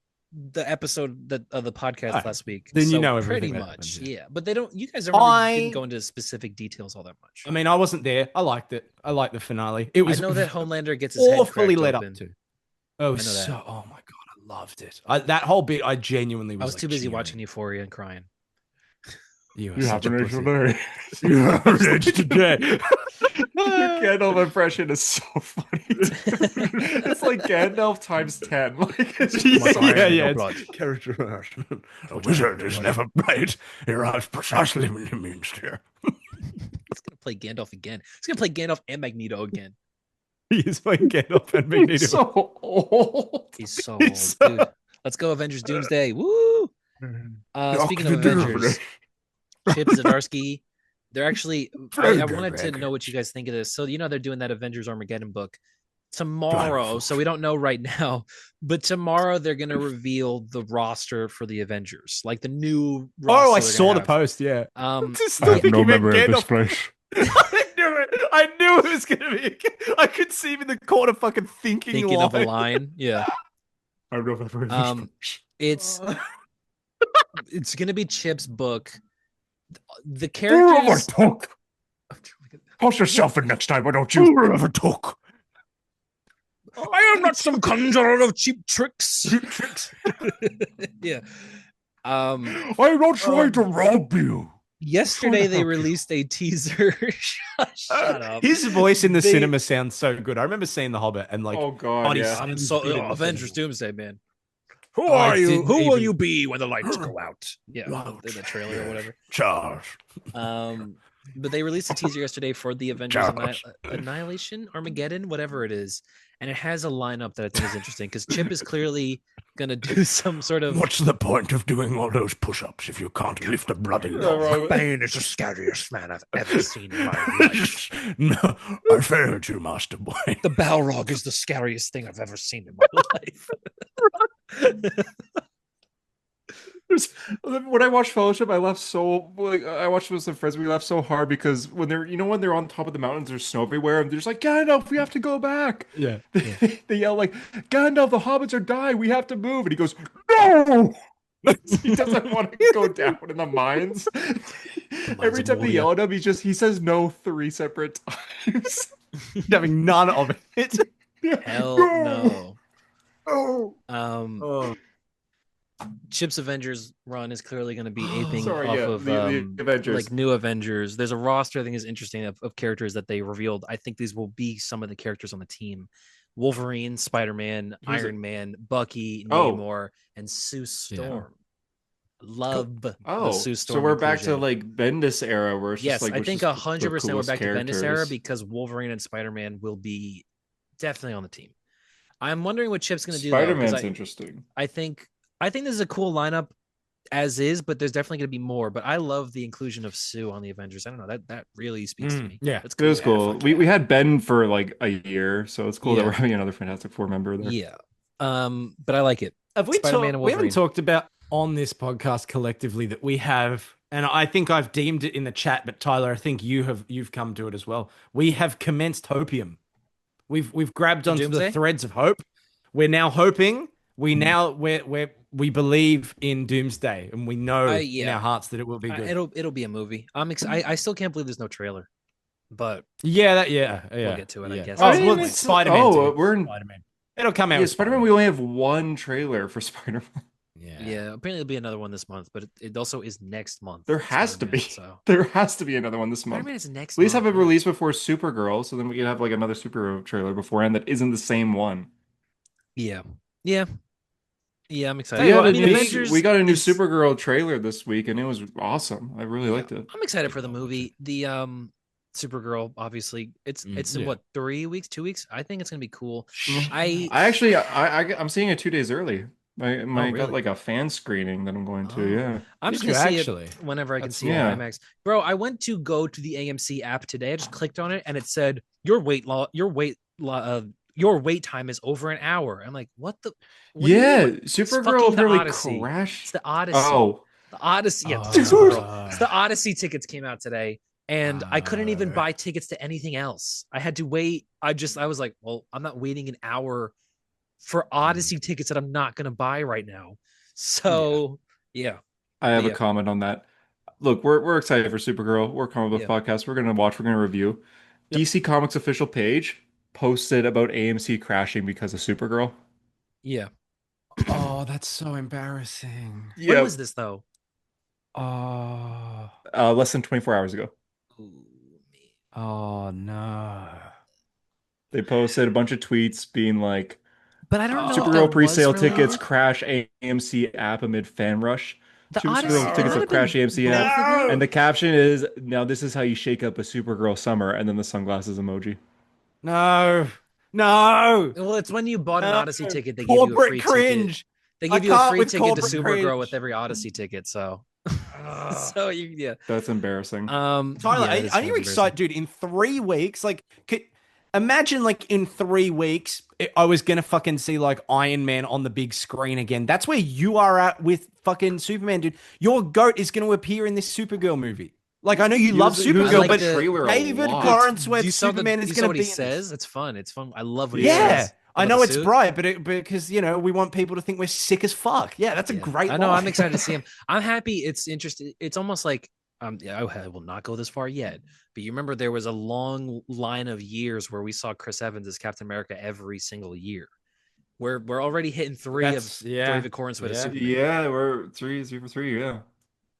the episode of the podcast last week. Then you know pretty much. Yeah. But they don't, you guys didn't go into specific details all that much. I mean, I wasn't there. I liked it. I liked the finale. It was I know that Homelander gets his head awfully led open. up to. Oh, oh my god, I loved it. That whole bit, I genuinely was. I was too busy watching Euphoria and crying. You have an age today. You have an age today. Your Gandalf impression is so funny. It's like Gandalf times 10. Like, it's character harassment. A wizard is never right. He arrives precisely when he means to. He's gonna play Gandalf again. He's gonna play Gandalf and Magneto again. He is playing Gandalf and Magneto. He's so old. He's so old, dude. Let's go Avengers Doomsday. Woo! Speaking of Avengers, Chip Zdarsky. They're actually. I wanted to know what you guys think of this. So they're doing that Avengers Armageddon book tomorrow. So we don't know right now, but tomorrow they're going to reveal the roster for the Avengers, like the new. Oh, I saw the post. Yeah. I have no memory of this place. I knew it was going to be. I could see him in the corner, fucking thinking of a line. Yeah. I have no memory of this place. It's going to be Chip's book. The characters. Talk. Post yourself in next time, why don't you ever talk? I am not some conjurer of cheap tricks. Yeah. I'm not trying to rob you. Yesterday they released a teaser. Shut up. His voice in the cinema sounds so good. I remember seeing The Hobbit and like, oh god, I'm so Avengers Doomsday, man. Who are you? Who will you be when the lights go out? Yeah, in the trailer or whatever. Charles. But they released a teaser yesterday for the Avengers Annihilation, Armageddon, whatever it is, and it has a lineup that I think is interesting because Chip is clearly gonna do some sort of. What's the point of doing all those push-ups if you can't lift a bloody dog? Bane is the scariest man I've ever seen in my life. No, I failed you, Master Boy. The Balrog is the scariest thing I've ever seen in my life. When I watched Fellowship, I left so I watched with some friends. We left so hard because when they're on top of the mountains, there's snow everywhere, and they're just like, Gandalf, we have to go back. Yeah. They yell like, Gandalf, the hobbits are dying. We have to move, and he goes, no. He doesn't want to go down in the mines. Every time they yell at him, he says no 3 separate times. having none of it. Hell no. Oh. Chip's Avengers run is clearly going to be aping Sorry, off yeah, of the Avengers. like new Avengers. There's a roster I think is interesting of characters that they revealed. I think these will be some of the characters on the team: Wolverine, Spider-Man, Iron Man, Bucky, Namor, and Sue Storm. Love the Sue Storm. So we're back to like Bendis era, where it's just like I think 100% we're back to Bendis era characters. because Wolverine and Spider-Man will be definitely on the team. I'm wondering what Chip's going to do. Spider-Man's interesting. I think this is a cool lineup as is, but there's definitely going to be more. But I love the inclusion of Sue on the Avengers. I don't know, that really speaks to me. Yeah, it's cool. It was cool. We had Ben for like a year, so it's cool that we're having another Fantastic Four member there. Yeah. But I like it. We haven't talked about on this podcast collectively that we have, and I think I've deemed it in the chat, but Tyler, I think you've come to it as well. We have commenced Hopium. We've grabbed onto Doomsday? the threads of hope. We're now hoping. We believe in Doomsday, and we know in our hearts that it will be good. It'll be a movie. I'm excited. I still can't believe there's no trailer, but we'll get to it. I guess. Spider-Man. We're in Spider-Man. It'll come out. Yeah, Spider-Man. We only have one trailer for Spider-Man. Yeah. Apparently there'll be another one this month, but it also is next month. There has to be. So. There has to be another one this month. Spider-Man is next. At least have it released before Supergirl, so then we can have like another superhero trailer beforehand that isn't the same one. Yeah. I'm excited. We got a new Supergirl trailer this week, and it was awesome. I really liked it. I'm excited for the movie. The Supergirl, obviously, it's in what 3 weeks, 2 weeks. I think it's gonna be cool. I'm seeing it 2 days early. I got like a fan screening that I'm going to. Yeah, I'm just gonna see it whenever I can see it on IMAX. Bro, I went to go to the AMC app today. I just clicked on it, and it said your wait time is over an hour. I'm like, what the? Supergirl really crashed. It's the Odyssey. Oh, the Odyssey. Yeah, it's the Odyssey tickets came out today, and I couldn't even buy tickets to anything else. I had to wait. I was like, well, I'm not waiting an hour for Odyssey tickets that I'm not going to buy right now. So, yeah. I have a comment on that. Look, we're excited for Supergirl. We're Comic Book Podcast. We're going to watch. We're going to review. DC Comics official page posted about AMC crashing because of Supergirl. Yeah. Oh, that's so embarrassing. When was this though? Less than 24 hours ago. Oh no. They posted a bunch of tweets being like, but I don't know. Supergirl pre-sale tickets crash AMC app amid fan rush. Supergirl tickets have crashed AMC app. And the caption is, now this is how you shake up a Supergirl summer, and then the sunglasses emoji. No. Well, it's when you bought an Odyssey ticket, they give you a free ticket. They give you a free ticket to Supergirl with every Odyssey ticket. So, that's embarrassing. Tyler, are you excited, dude? In 3 weeks, like, imagine like in 3 weeks, I was gonna fucking see like Iron Man on the big screen again. That's where you are at with fucking Superman, dude. Your goat is gonna appear in this Supergirl movie. Like, I know you love Supergirl, but David Lawrence with Superman is going to be. He says it's fun. It's fun. I love what he says. Yeah, I know it's bright, but because we want people to think we're sick as fuck. Yeah, that's a great. I know. I'm excited to see him. I'm happy. It's interesting. It's almost like I will not go this far yet, but you remember there was a long line of years where we saw Chris Evans as Captain America every single year. We're already hitting three of accordance with Superman. Yeah, we're 3 for 3. Yeah.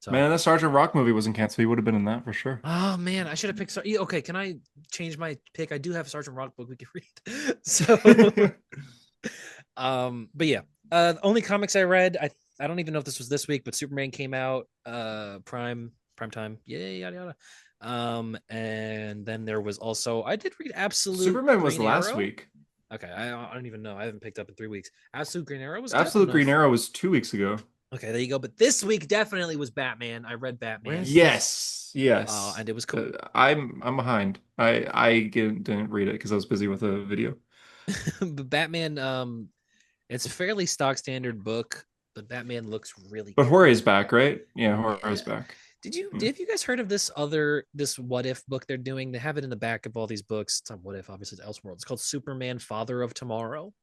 So. Man, that Sergeant Rock movie wasn't canceled. He would have been in that for sure. Oh man, I should have picked. Okay, can I change my pick? I do have a Sergeant Rock book we can read. So, but yeah, only comics I read. I don't even know if this was this week, but Superman came out. Prime time. Yay, yada yada. And then there was also I did read Absolute. Superman was last week. Okay, I don't even know. I haven't picked up in 3 weeks. Absolute Green Arrow was. Absolute Green Arrow was 2 weeks ago. Okay, there you go. But this week definitely was Batman. I read Batman. Yes. And it was cool. I'm behind. I didn't read it because I was busy with a video. But Batman, it's a fairly stock standard book, but Batman looks really. But Jorge's back, right? Yeah, Jorge's back. Have you guys heard of this What If book they're doing? They have it in the back of all these books. It's not What If, obviously it's Elseworlds. It's called Superman, Father of Tomorrow.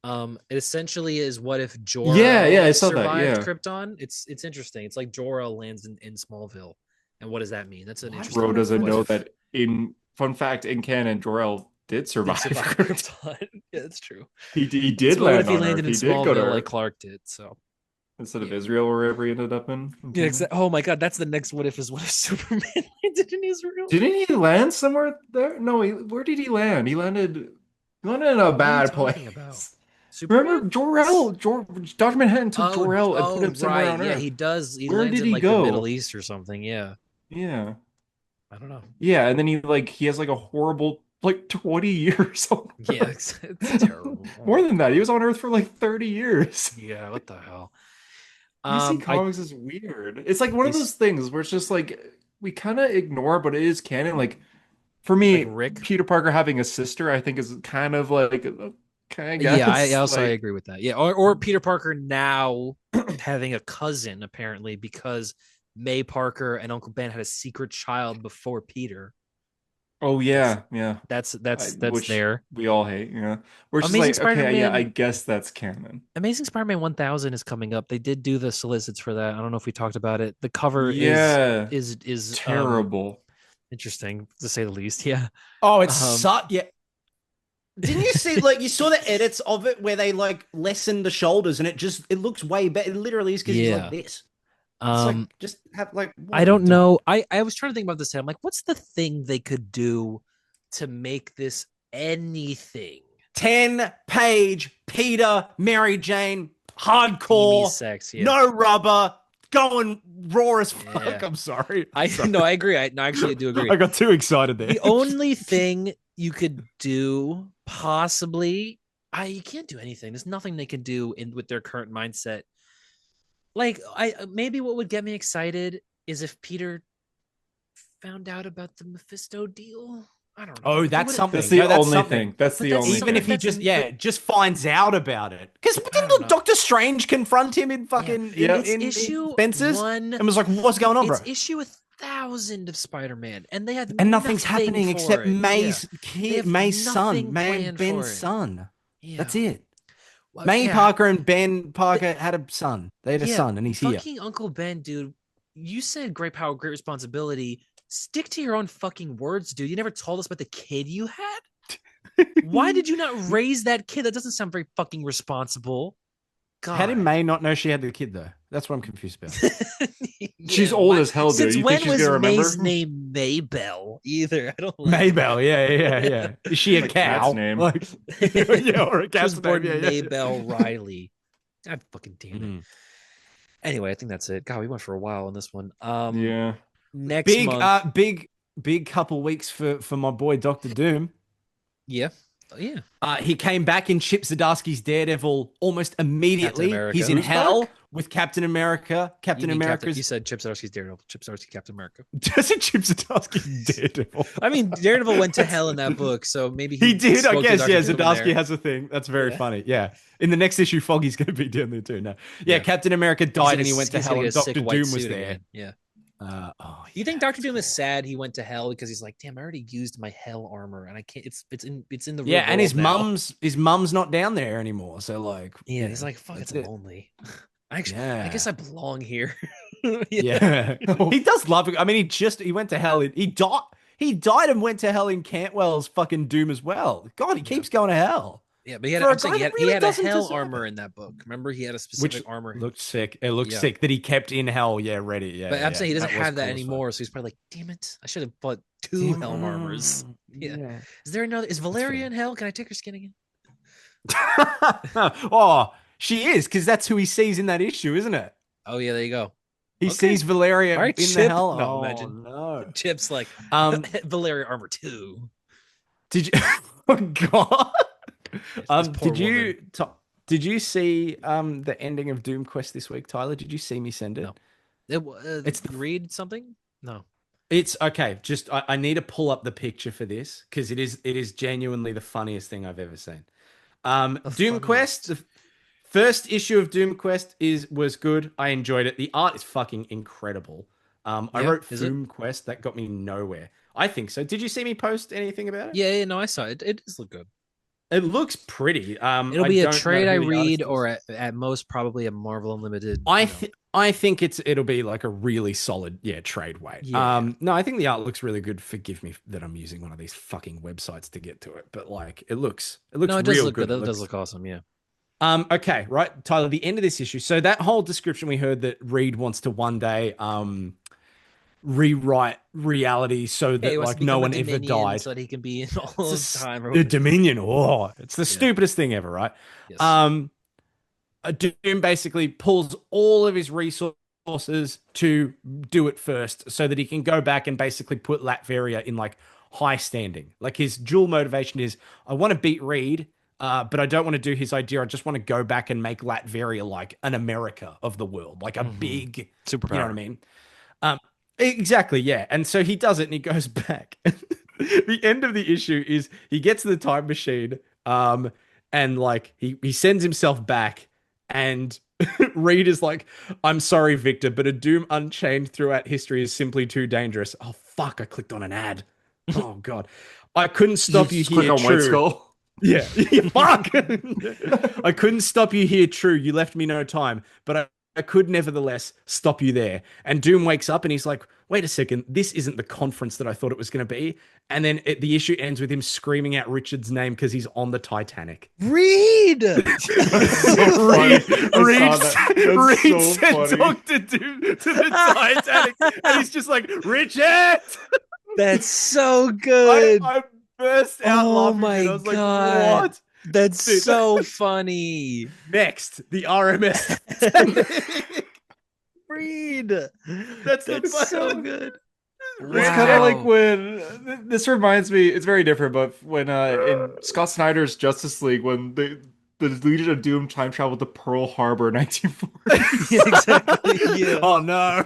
It essentially is what if Jor-El survived Krypton. It's interesting. It's like Jor-El lands in Smallville, and what does that mean? That's an interesting. Bro doesn't know that in fun fact in canon, Jor-El did Did survive. survive Krypton. Yeah, that's true. He did So what land if he on Earth. landed in He did go to Smallville like Earth Clark did? So instead of yeah. Israel, or wherever he ended up in. Yeah, oh my god, that's the next what if is what if Superman landed in Israel? Didn't he land somewhere there? No, where did he land? He landed in a What are you bad talking place. about? Remember Superman? Jor-El? Dr. Manhattan took Oh, Jor-El and put oh, him somewhere right. on Yeah, Earth. he does. He Where lands did in he like the Middle go? East or something. Yeah. Yeah. I don't know. Yeah, and then he has like a horrible like 20 years on Yeah, Earth. it's terrible. Oh More my than that. He God. was on Earth for like 30 years. Yeah, what the hell? DC I Comics is weird. It's like one of these those things where it's just like we kind of ignore, but it is canon. Like for like me, Rick. Peter Parker having a sister, I think is kind of like okay, I Yeah, I guess. also I Like agree with that. Yeah, or Peter Parker now having a cousin apparently because May Parker and Uncle Ben had a secret child before Peter. oh That's yeah, yeah. that's Which there. we all hate, yeah. We're just Amazing like, okay, yeah, I Spider-Man guess that's canon. Amazing Spider-Man 1000 is coming up. They did do the solicits for that. I don't know if we talked about it. The cover Yeah, is terrible. interesting to say the least. Yeah. Oh, it's Um yeah. Didn't you see like you saw the edits of it where they like lessen the shoulders and it looks way better. It literally is because he's yeah. like this. It's like just have like what I are you don't doing? know. I was trying to think about this. I'm like, what's the thing they could do to make this anything? 10-page Peter, Mary Jane, Steamy hardcore, sex, yeah. no rubber, going raw as fuck. Yeah. I'm sorry. No, I agree. No, actually I do agree. I got too excited there. The only thing you could do possibly you can't do anything. There's nothing they can do with their current mindset. Like maybe what would get me excited is if Peter found out about the Mephisto deal. I don't know. Oh, that's something. That's the No, that's only something. thing. That's But the that's only Even if thing. he just finds out about it. Because I didn't don't know. Doctor Strange confront him in fucking Yeah. It's in issue Spencer's one. and was like, "What's going on, bro?" It's issue 1,000 of Spider-Man, and they had And nothing's nothing happening for except it. May's They kid, have May's son, nothing May and planned Ben's for it. son. Yeah. That's it. Well, May yeah. Parker and Ben Parker had a son. They had a Yeah, son, and he's here. Fucking Uncle Ben, dude. You said great power, great responsibility. Stick to your own fucking words, dude. You never told us about the kid you had. Why did you not raise that kid? That doesn't sound very fucking responsible. God. How did May not know she had the kid though? That's what I'm confused about. She's old as hell, dude. Since You when think she's was gonna remember? May's name Maybell? Either I don't like Maybell, yeah. Is she a Like cow? cat's name. Like, yeah, or a She cat's was born name. Yeah. Maybell Riley. God fucking damn it. Mhm. Anyway, I think that's it. God, we went for a while on this one. Yeah. Next Big, month. big couple weeks for my boy Doctor Doom. Yeah. Oh, yeah. He came back in Chip Zdarsky's Daredevil almost immediately. America. He's in Who's hell back? with Captain America. Captain You mean America's you said Chip Zdarsky's Daredevil. Chip Zdarsky Captain America. just in Chip Zdarsky's Daredevil. I mean, Daredevil went to hell in that book, so maybe He did, I spoke to guess. Dr. Yeah, Doom Zdarsky there. has a thing. That's very Yeah. funny. Yeah. In the next issue, Foggy's going to be down there too. No. Yeah, Yeah. Captain America He's died gonna and he went to he's hell gonna and get a sick Doctor white Doom was suit there. again. Yeah. You think Doctor Doom is sad he went to hell because he's like, damn, I already used my hell armor and I can't. It's in the real Yeah, and his world now." mum's not down there anymore. So like, Yeah, he's like, fuck, that's it's it. lonely. I Yeah. guess I belong here. Yeah, he does love it. I mean, he went to hell. He died and went to hell in Cantwell's fucking Doom as well. God, he keeps going to hell. Yeah, but he had, For a I'm saying guy he had, that he really had a doesn't hell deserve armor it. in that book. Remember, he had a Which specific armor. looked sick. It looked Yeah. sick that he kept in hell. Yeah, ready. Yeah, But I'm saying he doesn't was have that cool as fuck. anymore, so he's probably like, damn it, I should have bought two helm armors. Yeah. Is there another? Is Valeria fair. in hell? Can I take her skin again? Oh, she is because that's who he sees in that issue, isn't it? Oh yeah, there you go. He Okay. sees Valeria All right, in the Chip. hell. No, Oh, imagine. no. Chip's like Valeria armor 2. Did you? Oh God. This poor Did you? woman. Did you see the ending of Doom Quest this week, Tyler? Did you see me send it? No. It's It's read something. No. It's okay. Just I need to pull up the picture for this because it is genuinely the funniest thing I've ever seen. Doom funniest. Quest, the first issue of Doom Quest was good. I enjoyed it. The art is fucking incredible. I Yeah, wrote is it? Doom Quest that got me nowhere. I think so. Did you see me post anything about it? Yeah, no, I saw it. It does look good. It looks pretty. It'll be a trade I read, or at most probably a Marvel Unlimited. I think it'll be like a really solid trade weight. Yeah. No, I think the art looks really good. Forgive me that I'm using one of these fucking websites to get to it, but like it looks no, it does real look good. It does look awesome. Yeah. Okay, right, Tyler. The end of this issue. So that whole description we heard that Reed wants to one day rewrite reality so that like no one ever died, so that he can be in all the time. The Dominion. Oh, it's the stupidest thing ever, right? Yes. Doom basically pulls all of his resources to do it first so that he can go back and basically put Latveria in like high standing. Like his dual motivation is, I want to beat Reed, but I don't want to do his idea. I just want to go back and make Latveria like an America of the world, like a big superpower. You know what I mean? Exactly, yeah. And so he does it and he goes back. The end of the issue is he gets the time machine, and like he sends himself back, and Reed is like, I'm sorry, Victor, but a Doom unchained throughout history is simply too dangerous. Oh fuck, I clicked on an ad. Oh god. I couldn't stop you here. Click on White Skull. Yeah. Fuck. I couldn't stop you here, true. You left me no time, but I could nevertheless stop you there. And Doom wakes up and he's like, wait a second, this isn't the conference that I thought it was going to be. And then the issue ends with him screaming out Richard's name because he's on the Titanic. Reed! Reed sent Dr. Doom to the Titanic. And he's just like, Richard! That's so good. I burst out laughing. My I was God. Like, what? That's so funny. Next, the RMS. Reed. That's so good. It's kind of like when this reminds me. It's very different, but when in Scott Snyder's Justice League, when the Legion of Doom time traveled to Pearl Harbor in 1940. Yeah, exactly. Yeah. Oh no!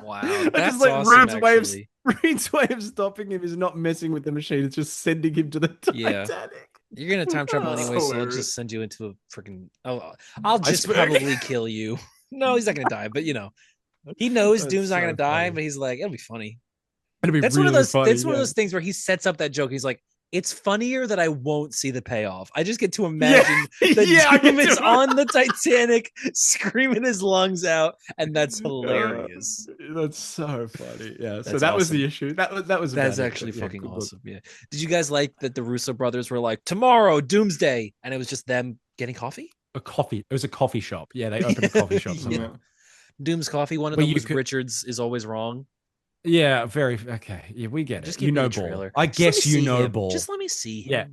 Wow, that's just like awesome. Reed's way of stopping him is not messing with the machine; it's just sending him to the Titanic. You're gonna time travel anyway, so I'll just send you into a freaking. Oh, I'll just probably kill you. No, he's not gonna die, but you know, he knows Doom's not gonna die, but he's like, it'll be funny. It'll be that's really one of those. funny, That's one of those things where he sets up that joke. He's like, it's funnier that I won't see the payoff. I just get to imagine that Doom is on the Titanic screaming his lungs out, and that's hilarious. That's so funny. Yeah. So that was the issue. That's actually fucking awesome. Yeah. Did you guys like that the Russo brothers were like, tomorrow, Doomsday, and it was just them getting coffee? A coffee. It was a coffee shop. Yeah, they opened a coffee shop somewhere. Yeah. Doom's Coffee. One of them was Richards is always wrong. Yeah, very okay. Yeah, we get it. Just you know Ball. I guess you know Ball. Just let me see him. Yeah.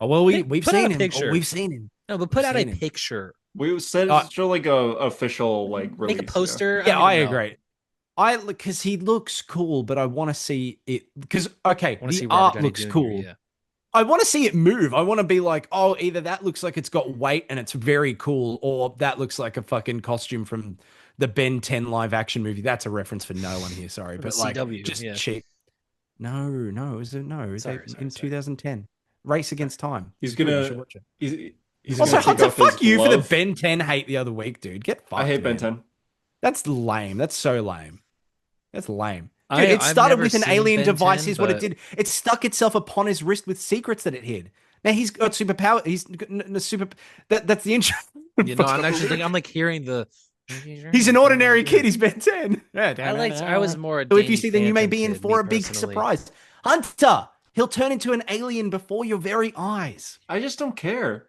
Oh well, we've seen him. Picture. Oh, we've seen him. No, but put out a picture. We said it's still like a official like release. Make a poster. Yeah, I agree. Because he looks cool, but I want to see it. Because the art looks cool. Yeah. I want to see it move. I want to be like, oh, either that looks like it's got weight and it's very cool, or that looks like a fucking costume from the Ben 10 live action movie. That's a reference for no one here, sorry, but like CW, just cheap. No, is it no? Sorry, in 2010, Race Against Time. He's gonna. He's also Hunter. Fuck you for the Ben 10 hate the other week, dude. Get fucked. I hate Ben 10. That's lame. That's so lame. That's lame. Dude, it started with an alien device. Here's what it did. It stuck itself upon his wrist with secrets that it hid. Now he's got superpower. He's super. That's the intro. You know, I'm actually thinking. I'm like hearing the. He's an ordinary kid. He's Ben 10. Yeah, I was more. So if you see, then you may be in for a big surprise. Hunter, he'll turn into an alien before your very eyes. I just don't care.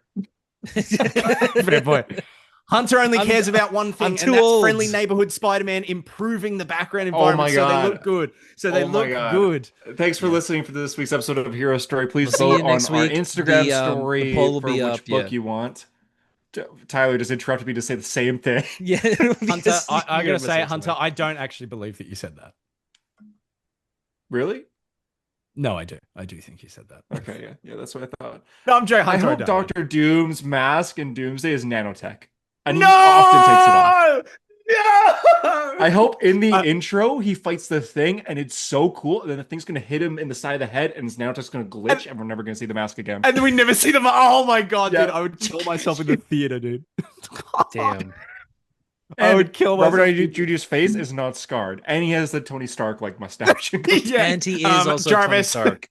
Fair point. Hunter only cares about one thing, and that's friendly neighborhood Spider-Man improving the background environment so they look good. So they look good. Thanks for listening for this week's episode of Hero Story. Please vote on our Instagram story for which book you want. Tyler just interrupted me to say the same thing. Yeah, Hunter, I gotta say, Hunter, I don't actually believe that you said that. Really? No, I do. I do think you said that. Okay, yeah, that's what I thought. No, I'm joking. I hope Dr. Doom's mask in Doomsday is nanotech. And he often takes it off. No! I hope in the intro he fights the thing and it's so cool. And then the thing's gonna hit him in the side of the head and his nanotech's gonna glitch and we're never gonna see the mask again. And then we never see them. Oh my god, dude! I would kill myself in the theater, dude. Damn. I would kill myself. Robert Downey Jr.'s face is not scarred, and he has the Tony Stark like mustache. And he is also Jarvis. Tony Stark.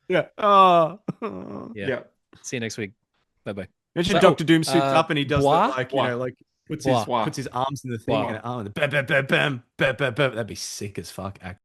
Yeah. Yeah. See you next week. Bye-bye. Imagine Doctor Doom suits up and he does Bois? that, like, you know, like puts his arms in the thing and bam, bam, bam, bam, bam, bam, bam. That'd be sick as fuck.